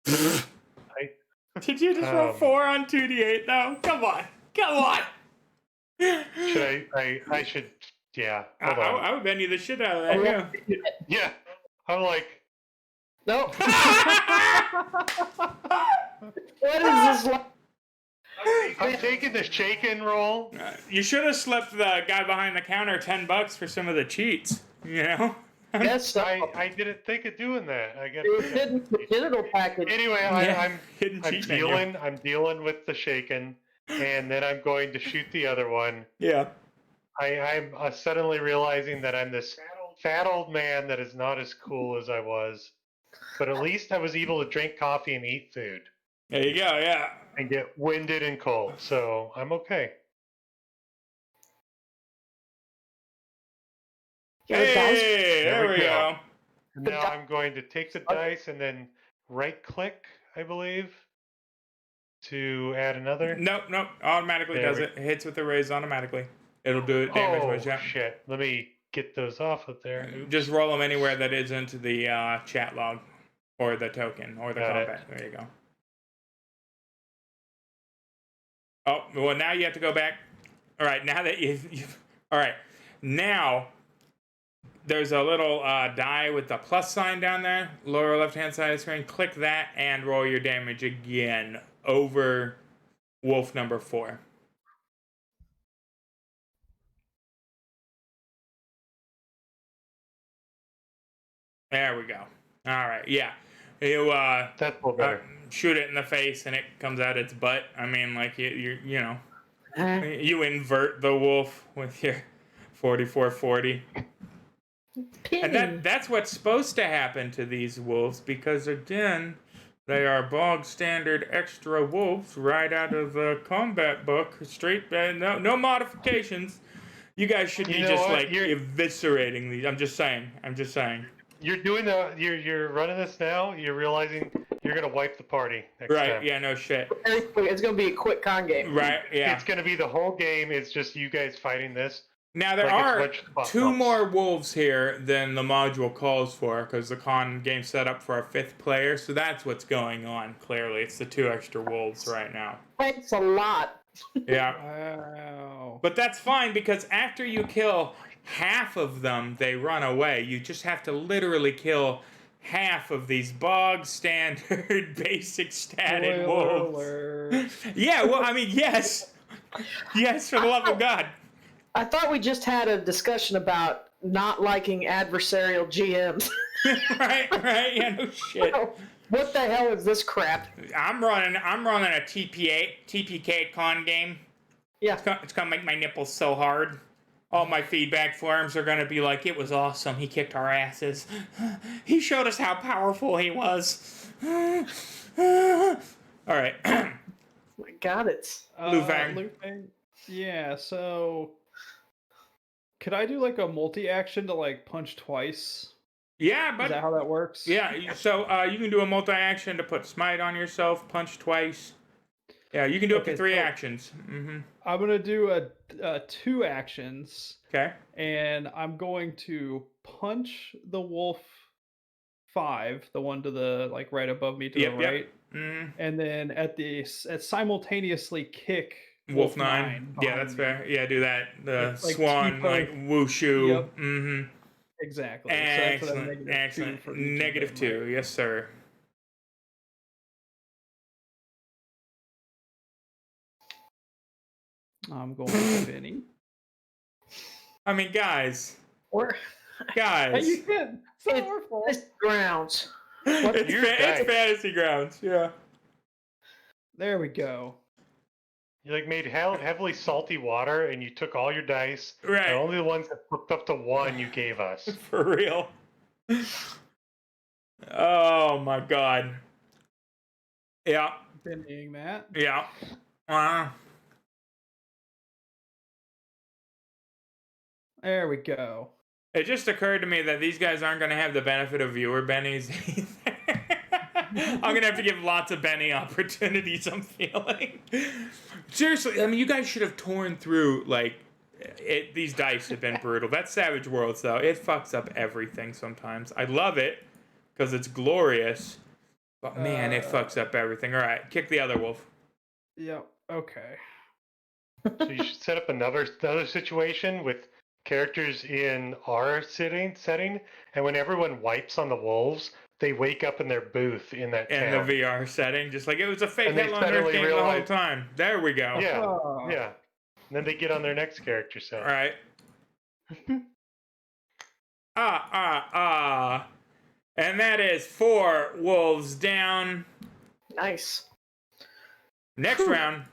Did you just roll Um, 4 on 2d8 though? Come on. Come on. Should I should. Yeah. Hold on. I would bend you the shit out of that. Oh, Yeah. yeah. Yeah. I'm like. No. What is this like? I'm taking the shaken roll. You should have slipped the guy behind the counter $10 for some of the cheats. You know. Yes, so I didn't think of doing that. I got. it didn't the digital package. Anyway, Yeah. Hidden I'm cheat menu. I'm dealing with the shaken, and then I'm going to shoot the other one. Yeah. I'm suddenly realizing that I'm this fat old man that is not as cool as I was, but at least I was able to drink coffee and eat food There you go. Yeah. and get winded and cold, so I'm okay. Yeah, the dice- Hey, there we go. And now I'm going to take the dice and then right-click, I believe, to add another. Nope. Automatically There does we- it. It hits with the raise automatically. It'll do it damage Oh wise. Yeah. shit! Let me get those off of there. Just roll them anywhere that isn't the chat log or the token or the Got it. combat. There you go. Oh, well, now you have to go back. All right, now that you've all right, now there's a little die with the plus sign down there, lower left-hand side of the screen. Click that and roll your damage again over wolf number 4. There we go. All right, yeah. You That's a little better. shoot it in the face and it comes out its butt. I mean, like you know, you invert the wolf with your 4440. And that's what's supposed to happen to these wolves because, again, they are bog standard extra wolves right out of the combat book. Straight, no modifications. You guys should be You know just what? like You're- eviscerating these. I'm just saying. You're doing you're running this now. You're realizing you're gonna wipe the party next Right, time. yeah, no shit. It's going to be a quick con game. Right, yeah. It's gonna be the whole game. It's just you guys fighting this. Now, there Like it's are bunch of pop 2 ups. more wolves here than the module calls for, because the con game's set up for a 5th player, so that's what's going on, clearly. It's the 2 extra wolves right now. Thanks a lot. Yeah. Wow. But that's fine, because after you kill half of them, they run away. You just have to literally kill half of these bog standard basic statted wolves. Alert. Yeah, well, I mean, yes. Yes, for the love of God. I thought we just had a discussion about not liking adversarial GMs. right, yeah, no shit. What the hell is this crap? I'm running a TPK con game. Yeah. It's gonna make my nipples so hard. All my feedback forums are gonna be like, it was awesome. He kicked our asses. He showed us how powerful he was. All right. My God, it's Lu Fang. Lu Fang. Yeah, so could I do like a multi-action to like punch twice? Yeah, Is but that how that works? yeah. So you can do a multi-action to put smite on yourself, punch twice. Yeah, you can do up to Okay, 3 so- actions. Mm-hmm. I'm gonna do a 2 actions, Okay. and I'm going to punch the wolf 5, the one to the like right above me to Yep, the yep. right, Mm. and then at simultaneously kick Wolf 9. Yeah, behind that's me. fair. Yeah, do that. The It's like swan, T-pose. like wushu. Yep. Mm-hmm. Exactly. So that's what I'm Excellent. -2 Excellent. for each of Negative them, 2. Yes, sir. right? I'm going to Benny. I mean, guys. or Hey, you Guys. can. It's not It- our fault. it's grounds. It's, Your it's dice. fantasy grounds. Yeah. There we go. You like made heavily salty water, and you took all your dice, Right. and only the ones that flipped up to 1 you gave us. For real. Oh my God. Yeah. Bennying that. Yeah. There we go. It just occurred to me that these guys aren't going to have the benefit of viewer bennies either. I'm going to have to give lots of Benny opportunities, I'm feeling. Seriously, I mean, you guys should have torn through, like, these dice have been brutal. That's Savage Worlds, though. It fucks up everything sometimes. I love it, because it's glorious. But, man, it fucks up everything. All right, kick the other wolf. Yep. Okay. So you should set up another situation with characters in our setting, and when everyone wipes on the wolves, they wake up in their booth in that In town. the VR setting, just like it was a fake And they Hell on Earth suddenly game the whole realize- time. There we go. Yeah, Oh. yeah. And then they get on their next character set. All right. And that is 4 wolves down. Nice. Next round.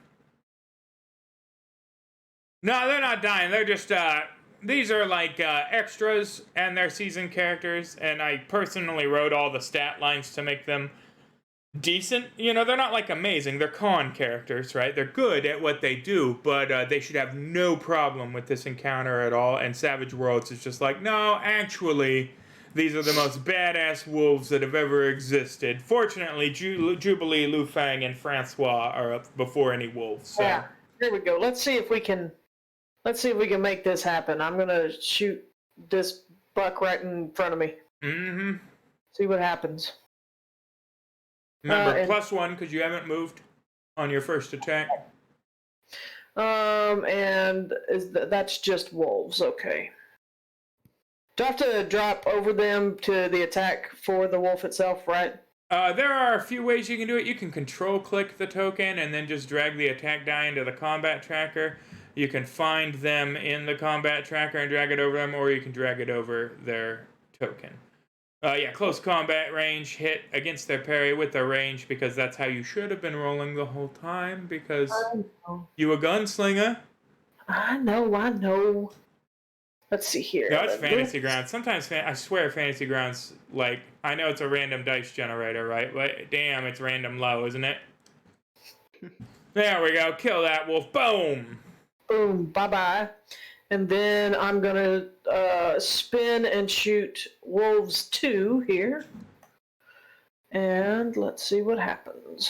No, they're not dying. They're just, these are like extras and they're seasoned characters. And I personally wrote all the stat lines to make them decent. You know, they're not like amazing. They're con characters, right? They're good at what they do, but they should have no problem with this encounter at all. And Savage Worlds is just like, no, actually, these are the most badass wolves that have ever existed. Fortunately, Jubilee, Lu Fang, and Francois are up before any wolves. So. Yeah. Here we go. Let's see if we can make this happen. I'm gonna shoot this buck right in front of me. Mm-hmm. See what happens. Remember, and- +1 because you haven't moved on your first attack. And that's just wolves. Okay. Do I have to drop over them to the attack for the wolf itself, right? There are a few ways you can do it. You can control-click the token and then just drag the attack die into the combat tracker. You can find them in the combat tracker and drag it over them, or you can drag it over their token. Yeah, close combat range, hit against their parry with their range, because that's how you should have been rolling the whole time, because you a gunslinger. I know. Let's see here. No, it's Fantasy Grounds. Sometimes, I swear, Fantasy Grounds, like, I know it's a random dice generator, right? But damn, it's random low, isn't it? There we go. Kill that wolf. Boom. Boom. Bye-bye. And then I'm going to spin and shoot wolves 2 here. And let's see what happens.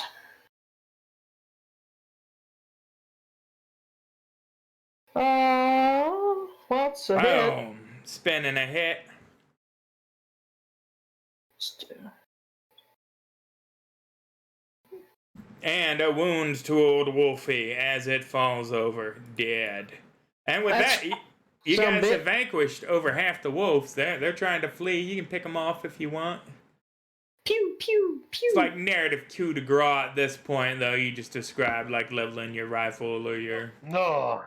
Well, it's a hit. Boom. Spinning a hit. And a wound to old Wolfie as it falls over dead. And with That's that, you some guys bit- have vanquished over half the wolves. They're trying to flee. You can pick them off if you want. Pew, pew, pew. It's like narrative coup de grace at this point, though. You just described like leveling your rifle or your... No,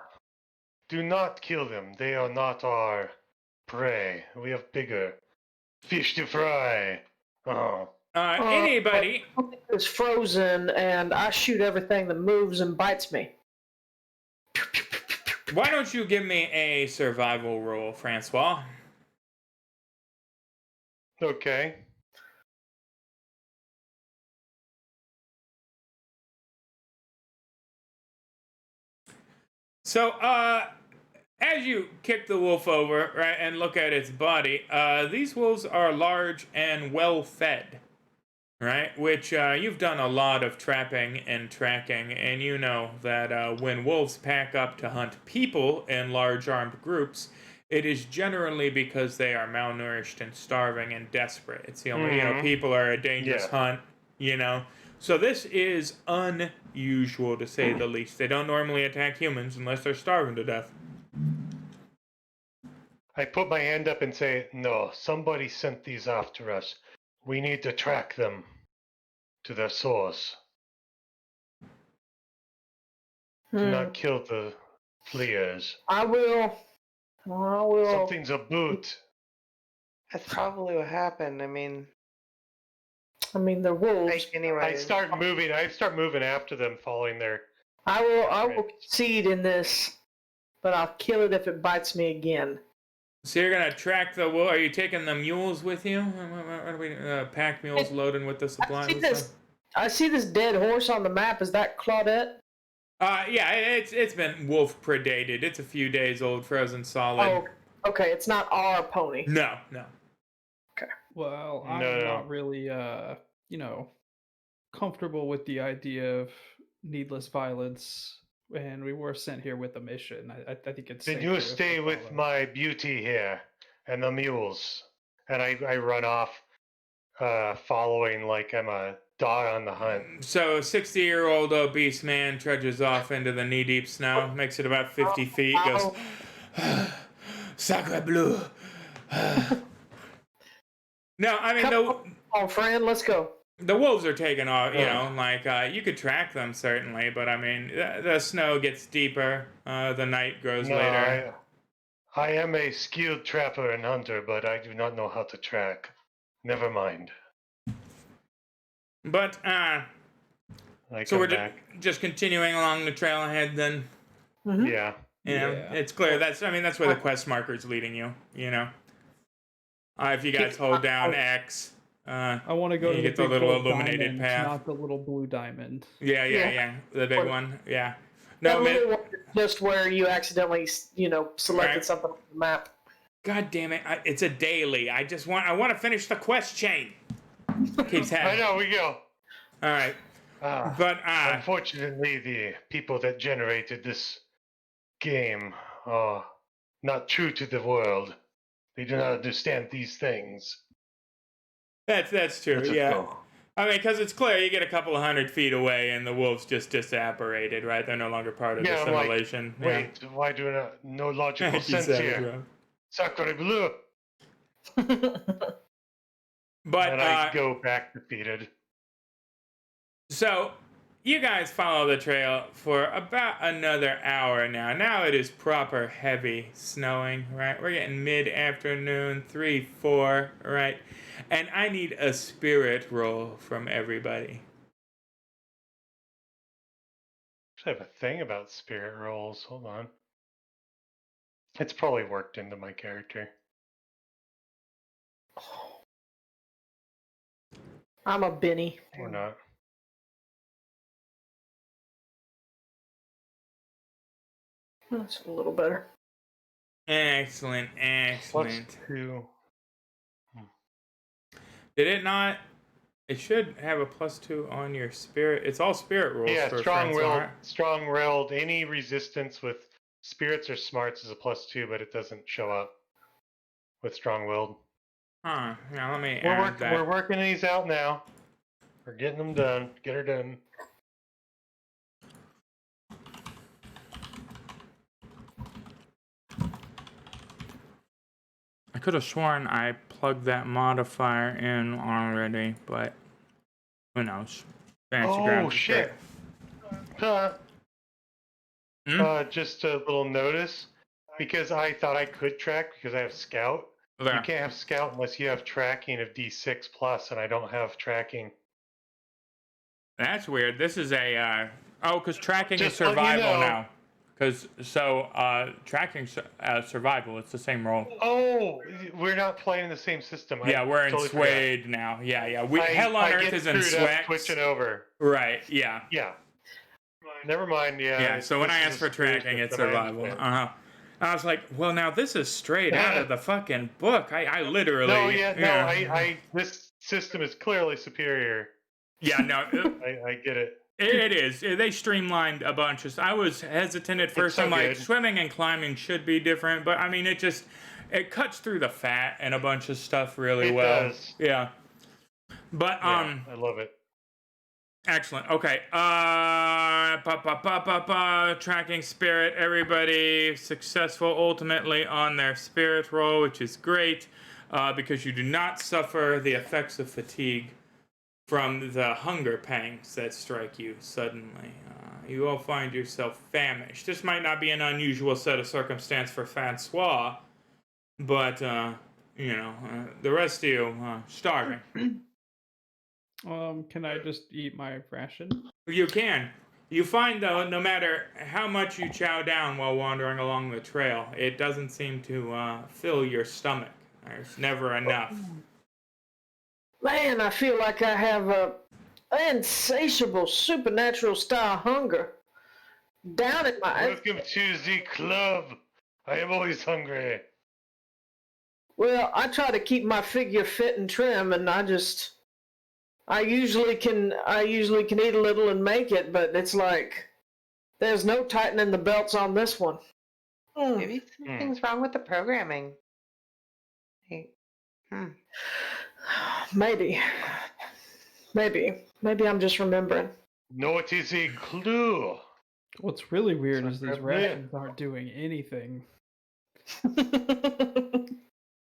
do not kill them. They are not our prey. We have bigger fish to fry. Oh. Anybody... It's frozen, and I shoot everything that moves and bites me. Why don't you give me a survival roll, Francois? Okay. So, as you kick the wolf over, right, and look at its body, these wolves are large and well-fed, right? Which, you've done a lot of trapping and tracking, and you know that when wolves pack up to hunt people in large armed groups, it is generally because they are malnourished and starving and desperate. It's the only, people are a dangerous hunt, So this is unusual, to say the least. They don't normally attack humans unless they're starving to death. I put my hand up and say, no, somebody sent these after us. We need to track them to their source. Do not kill the fleers. I will. Something's a boot. That's probably what happened. I mean, they're wolves. anyway. I start moving after them, following their... I will concede in this, but I'll kill it if it bites me again. So you're gonna track the wolf. Are you taking the mules with you? What are we, pack mules loading with the supplies? I see this dead horse on the map. Is that Claudette? Yeah, it's been wolf predated. It's a few days old, frozen solid. Oh, okay. It's not our pony. No. Well, I'm not really, comfortable with the idea of needless violence, and we were sent here with a mission. I think it's. Then you stay with my beauty here and the mules, and I run off, following like I'm a dog on the hunt. So a 60-year-old obese man trudges off into the knee-deep snow, makes it about 50 feet, goes, Sacre bleu. No, I mean, Come on, friend, let's go. The wolves are taking off, you could track them, certainly, but I mean, the snow gets deeper, the night grows later. I am a skilled trapper and hunter, but I do not know how to track. Never mind. But, so we're just continuing along the trail ahead then? Mm-hmm. Yeah. It's clear, that's where the quest marker's leading you, if you guys hold down X, I want to go to you get the little illuminated path. Not the little blue diamond. Yeah. The big one. Yeah. No, one just where you accidentally, selected something on the map. God damn it! It's a daily. I want to finish the quest chain. Keeps happening. I know. We go. All right. But unfortunately, the people that generated this game are not true to the world. They do not understand these things. That's true. Yeah. Go. I mean, because it's clear you get a couple of 100 feet away and the wolves just disapparated, right? They're no longer part of the simulation. Wait, why do no logical sense here? Sacre bleu. But and I go back defeated. So you guys follow the trail for about another hour now. Now it is proper heavy snowing, right? We're getting mid-afternoon, 3, 4, right? And I need a spirit roll from everybody. I have a thing about spirit rolls. Hold on. It's probably worked into my character. I'm a Benny. Or not. That's a little better. Excellent, Plus excellent. 2. Did it not? It should have a +2 on your spirit. It's all spirit rules Yeah, for strong-willed. Francois. Strong-willed. Any resistance with spirits or smarts is a +2, but it doesn't show up with strong-willed. Huh. Now let me add that. We're working these out now. We're getting them done. Get her done. I could have sworn I plugged that modifier in already, but who knows? Fancy Oh grounds is shit! Just a little notice, because I thought I could track because I have scout. great. You There. can't have scout unless you have tracking of D6 plus, and I don't have tracking. That's weird. This is a because tracking Just is let you survival know. now. Tracking survival. It's the same role. Oh, we're not playing the same system. Yeah, we're in totally forgot. Suede now. Yeah. We I Hell on Earth get is in screwed up Sweat. switching over. Right. Yeah. Yeah. Never mind. Yeah. Yeah. So when this I is asked a for screw tracking, it's system, I survival. understand. I was like, well, now this is straight out of the fucking book. I literally. No, I this system is clearly superior. Yeah. No. I get it. It is. They streamlined a bunch of. I was hesitant at first. so I'm like, good. swimming and climbing should be different, but I mean, it cuts through the fat and a bunch of stuff really It well. does. Yeah. But Yeah, I love it. excellent. Okay. Tracking spirit. Everybody successful ultimately on their spirit roll, which is great, because you do not suffer the effects of fatigue from the hunger pangs that strike you suddenly. You will find yourself famished. This might not be an unusual set of circumstance for Francois, but, the rest of you, starving. Can I just eat my ration? You can. You find, though, no matter how much you chow down while wandering along the trail, it doesn't seem to fill your stomach. There's never enough. Man, I feel like I have a insatiable supernatural style hunger down in my. Welcome to the club. I am always hungry. Well, I try to keep my figure fit and trim, and I usually can eat a little and make it, but it's like there's no tightening the belts on this one. Maybe something's wrong with the programming. Hey. Maybe I'm just remembering. No, it is a clue. What's really weird is these Something. rations aren't doing anything.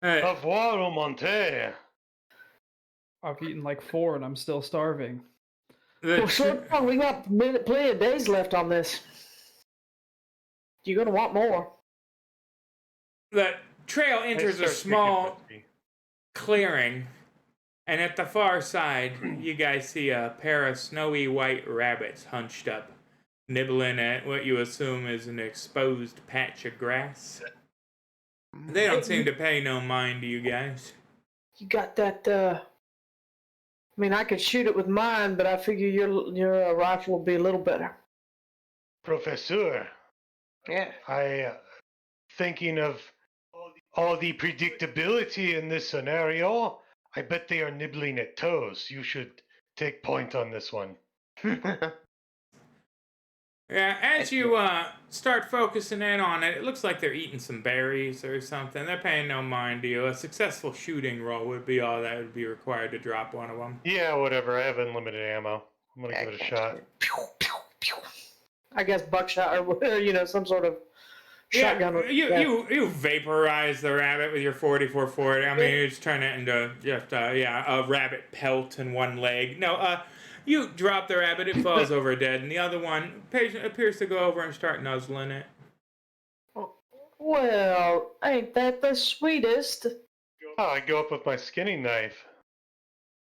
Hey, Au revoir, Monte. I've eaten like 4 and I'm still starving. Well, slow down. We got plenty of days left on this. You're gonna want more. the trail enters a Start small drinking clearing, and at the far side, you guys see a pair of snowy white rabbits hunched up, nibbling at what you assume is an exposed patch of grass. They don't seem to pay no mind to you guys. You got that? I mean, I could shoot it with mine, but I figure your rifle will be a little better. Professor, Yeah. I thinking of all the predictability in this scenario. I bet they are nibbling at toes. You should take point on this one. Yeah, as you start focusing in on it, it looks like they're eating some berries or something. They're paying no mind to you. A successful shooting roll would be all that would be required to drop one of them. Yeah, whatever. I have unlimited ammo. I'm gonna give it a shot. I guess buckshot or some sort of shotgun. Yeah, you vaporize the rabbit with your 44-40. I mean, you're just turning it into just a rabbit pelt in one leg. No, you drop the rabbit, it falls over dead, and the other one appears to go over and start nuzzling it. Well, ain't that the sweetest? Oh, I go up with my skinning knife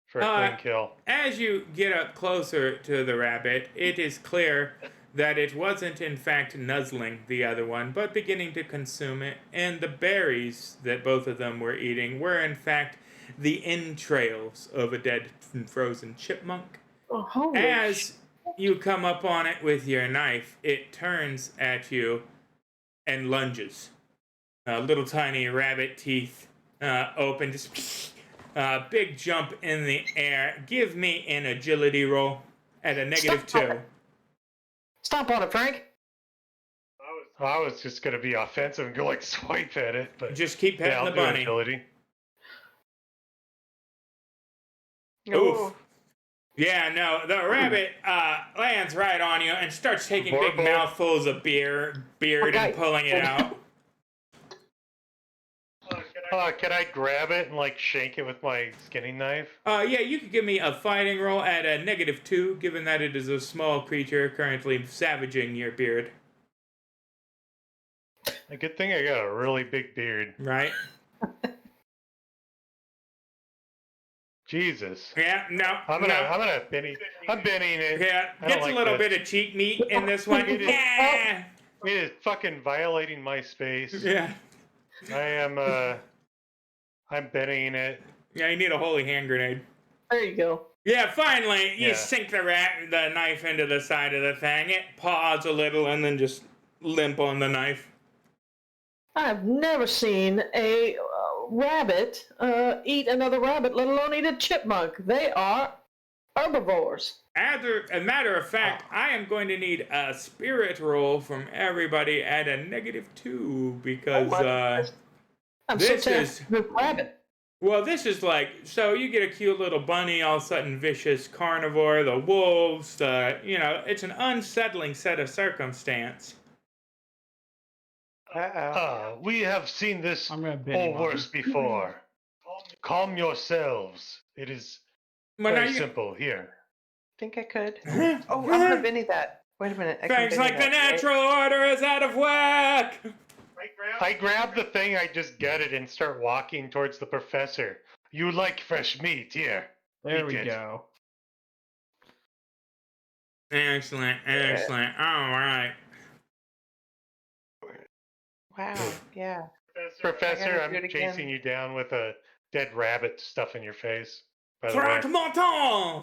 for a clean kill. As you get up closer to the rabbit, it is clear that it wasn't in fact nuzzling the other one, but beginning to consume it, and the berries that both of them were eating were in fact the entrails of a dead and frozen chipmunk. Oh, holy As you come up on it with your knife, it turns at you and lunges. little tiny rabbit teeth open. Just big jump in the air. Give me an agility roll at a -2. Stomp on it, Frank. I was just gonna be offensive and go like swipe at it, but Just keep petting I'll the do bunny. agility. Oof. Yeah, no, the rabbit lands right on you and starts taking big Vorpal. mouthfuls of beard Okay. and pulling it out. Can I grab it and like shake it with my skinning knife? Yeah, you could give me a fighting roll at a -2, given that it is a small creature currently savaging your beard. A good thing I got a really big beard. Right? Jesus. Yeah, no. I'm benning it. Yeah, I don't gets like a little this. bit of cheek meat in this one. It is. Yeah. It is fucking violating my space. Yeah. I am I'm benning it. Yeah, you need a holy hand grenade. There you go. Yeah, finally, you Yeah. sink the knife into the side of the thing. It paws a little and then just limp on the knife. I've never seen a rabbit eat another rabbit, let alone eat a chipmunk. They are herbivores. As a matter of fact, I am going to need a spirit roll from everybody at a -2 because I'm this so is- tempted with rabbit. well, this is like, so you get a cute little bunny, all of a sudden vicious carnivore, the wolves, it's an unsettling set of circumstance. We have seen this I'm gonna bid or him worse before. Calm yourselves. It is Well, now very you- simple. Here. I think I could. Oh, I'm gonna Benny that. Wait a minute. I can Things Benny like the that, right? natural order is out of whack. I grab the thing I just gutted and start walking towards the professor. You like fresh meat, here. There Eat we it. go. Excellent. All right. Wow. Yeah. Professor, I gotta I'm do it again. chasing you down with a dead rabbit stuff in your face. By the way.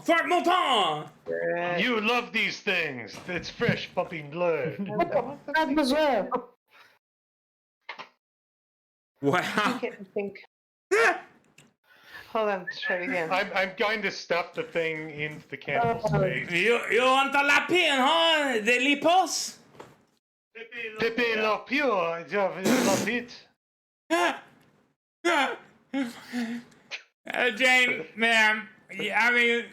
Fragmentant! Good. You love these things. It's fresh pumping blood. Mademoiselle. I Wow. can't think. Hold on. Let's try it again. I'm going to stuff the thing into the cannibal's face. You want a lapin, huh? Des lipos? Pepe la pure, la pit. Jane, ma'am, I mean,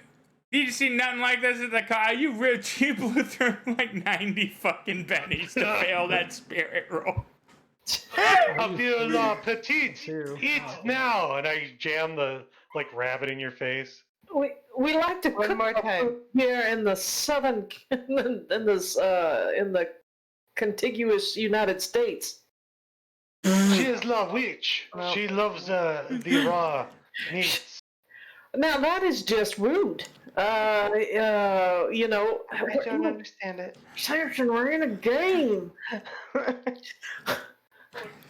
you see nothing like this at the car. You blew through like 90 fucking pennies to fail that spirit roll. A pure la petite. Two. Eat now. And I jam the rabbit in your face. We like to One cook more our time. food here in the in the contiguous United States. She is la witch. Well- She loves the raw meats. Now that is just rude. I don't understand it. Seriously, we're in a game.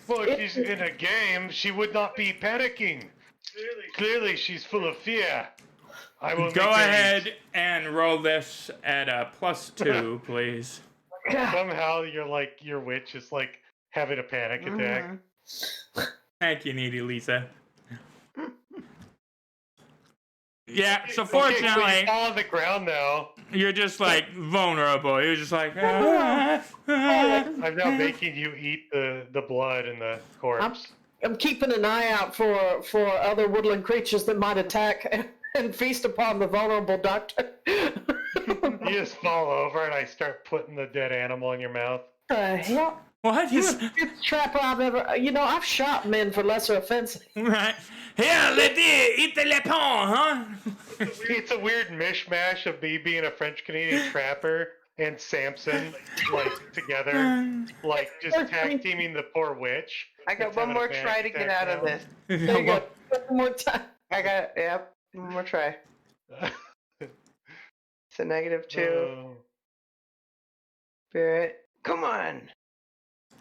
Well, if she's in a game, she would not be panicking. Clearly, she's full of fear. I will Go make her ahead and roll this at a +2, please. eat. Somehow, your witch is having a panic attack. Thank you, needy Lisa. Yeah, so Okay, so fortunately, you fall on the ground now. you're just vulnerable. You're just like, I'm now making you eat the blood and the corpse. I'm keeping an eye out for other woodland creatures that might attack and feast upon the vulnerable doctor. You just fall over, and I start putting the dead animal in your mouth. The hell? what You're is the biggest trapper I've ever. I've shot men for lesser offenses. right? Here, let's eat the lapin, huh? It's a weird mishmash of me being a French Canadian trapper and Samson, together, just tag teaming the poor witch. I got That's one having more a panic try to get attack out of now. this. There you go. One more time. I got yep. One more try. It's a -2. Oh, Spirit. Come on.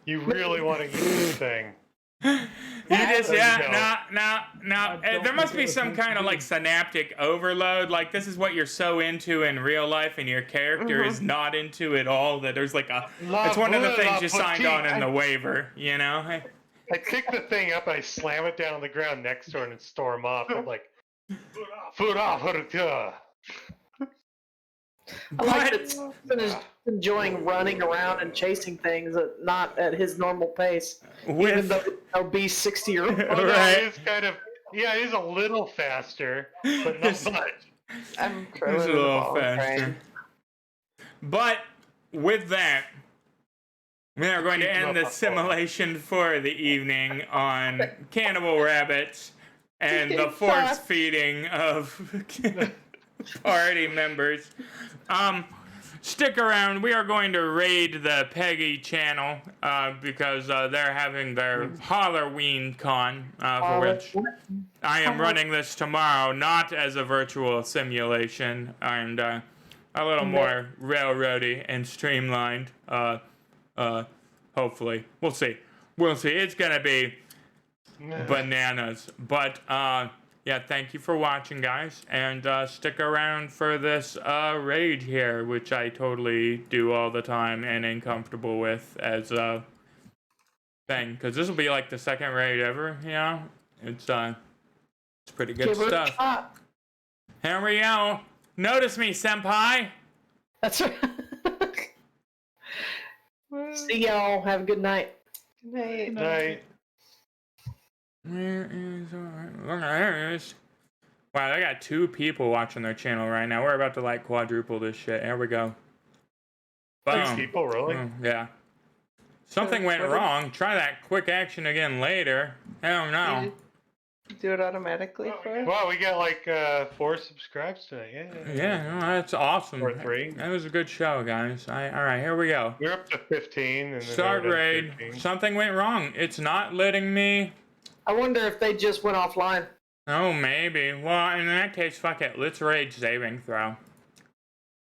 you really want to eat this thing. You just, No. no. don't There must think it be was some meant to kind of be. synaptic overload. Like this is what you're so into in real life, and your character is not into it all. That there's La it's one of the voix things la you signed on petite. in the waiver. You know. I pick the thing up, I slam it down on the ground next to her and storm off. I'm like, foot off. I like But that Stephen is enjoying running around and chasing things, not at his normal pace, even with though he's an obese 60-year-old. Oh, no, Right. it is kind of, yeah, it is a little faster, but not much. I'm it's curling a in a little ball and faster. crying. But with that, we are going to Keep end up the on simulation for the evening on cannibal rabbits and the force Exact- feeding of party members. Stick around. We are going to raid the Peggy channel because they're having their Halloween con, for which I am running this tomorrow, not as a virtual simulation, and a little more railroady and streamlined. Hopefully, we'll see. It's gonna be bananas. But yeah, thank you for watching, guys, and stick around for this raid here, which I totally do all the time and ain't comfortable with as a thing, because this will be like the second raid ever. You know, it's pretty good Give it a stuff. shot. Here we go. Notice me, senpai. That's right. See y'all. Have a good night. Good night. Night. Where is there it is. Wow, they got 2 people watching their channel right now. We're about to like quadruple this shit. Here we go. Six Boom. people, really? Yeah. Something went what did- wrong. Try that quick action again later. Hell no. You do it automatically for us? Wow, we got like 4 subscribes tonight. Yeah. Yeah, no, that's awesome. Or 3. That was a good show, guys. All right, here we go. We're up to 15. And then Start they're down to raid. 15. Something went wrong. It's not letting me. I wonder if they just went offline. Oh, maybe. Well, in that case, fuck it. Let's raid saving throw.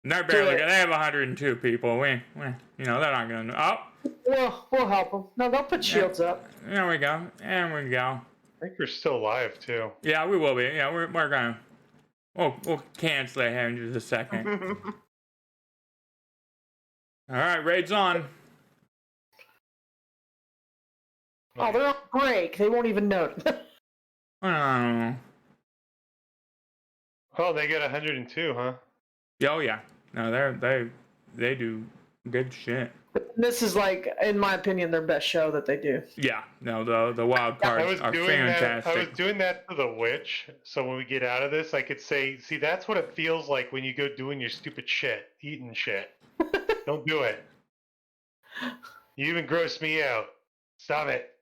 They're barely it. good. They have 102 people. We they're not gonna. Oh, We'll help them. No, they'll put shields up. there we go. There we go. I think we're still live, too. Yeah, we will be. Yeah, we're gonna. We'll cancel it here in just a second. All right, raid's on. Oh, they're on break. They won't even notice. Oh, Oh, they got 102, huh? oh yeah. No, they do good shit. This is like, in my opinion, their best show that they do. Yeah. No, the wild cards are fantastic. I was doing that to the witch, so when we get out of this, I could say, see, that's what it feels like when you go doing your stupid shit, eating shit. Don't do it. You even gross me out. Stop it.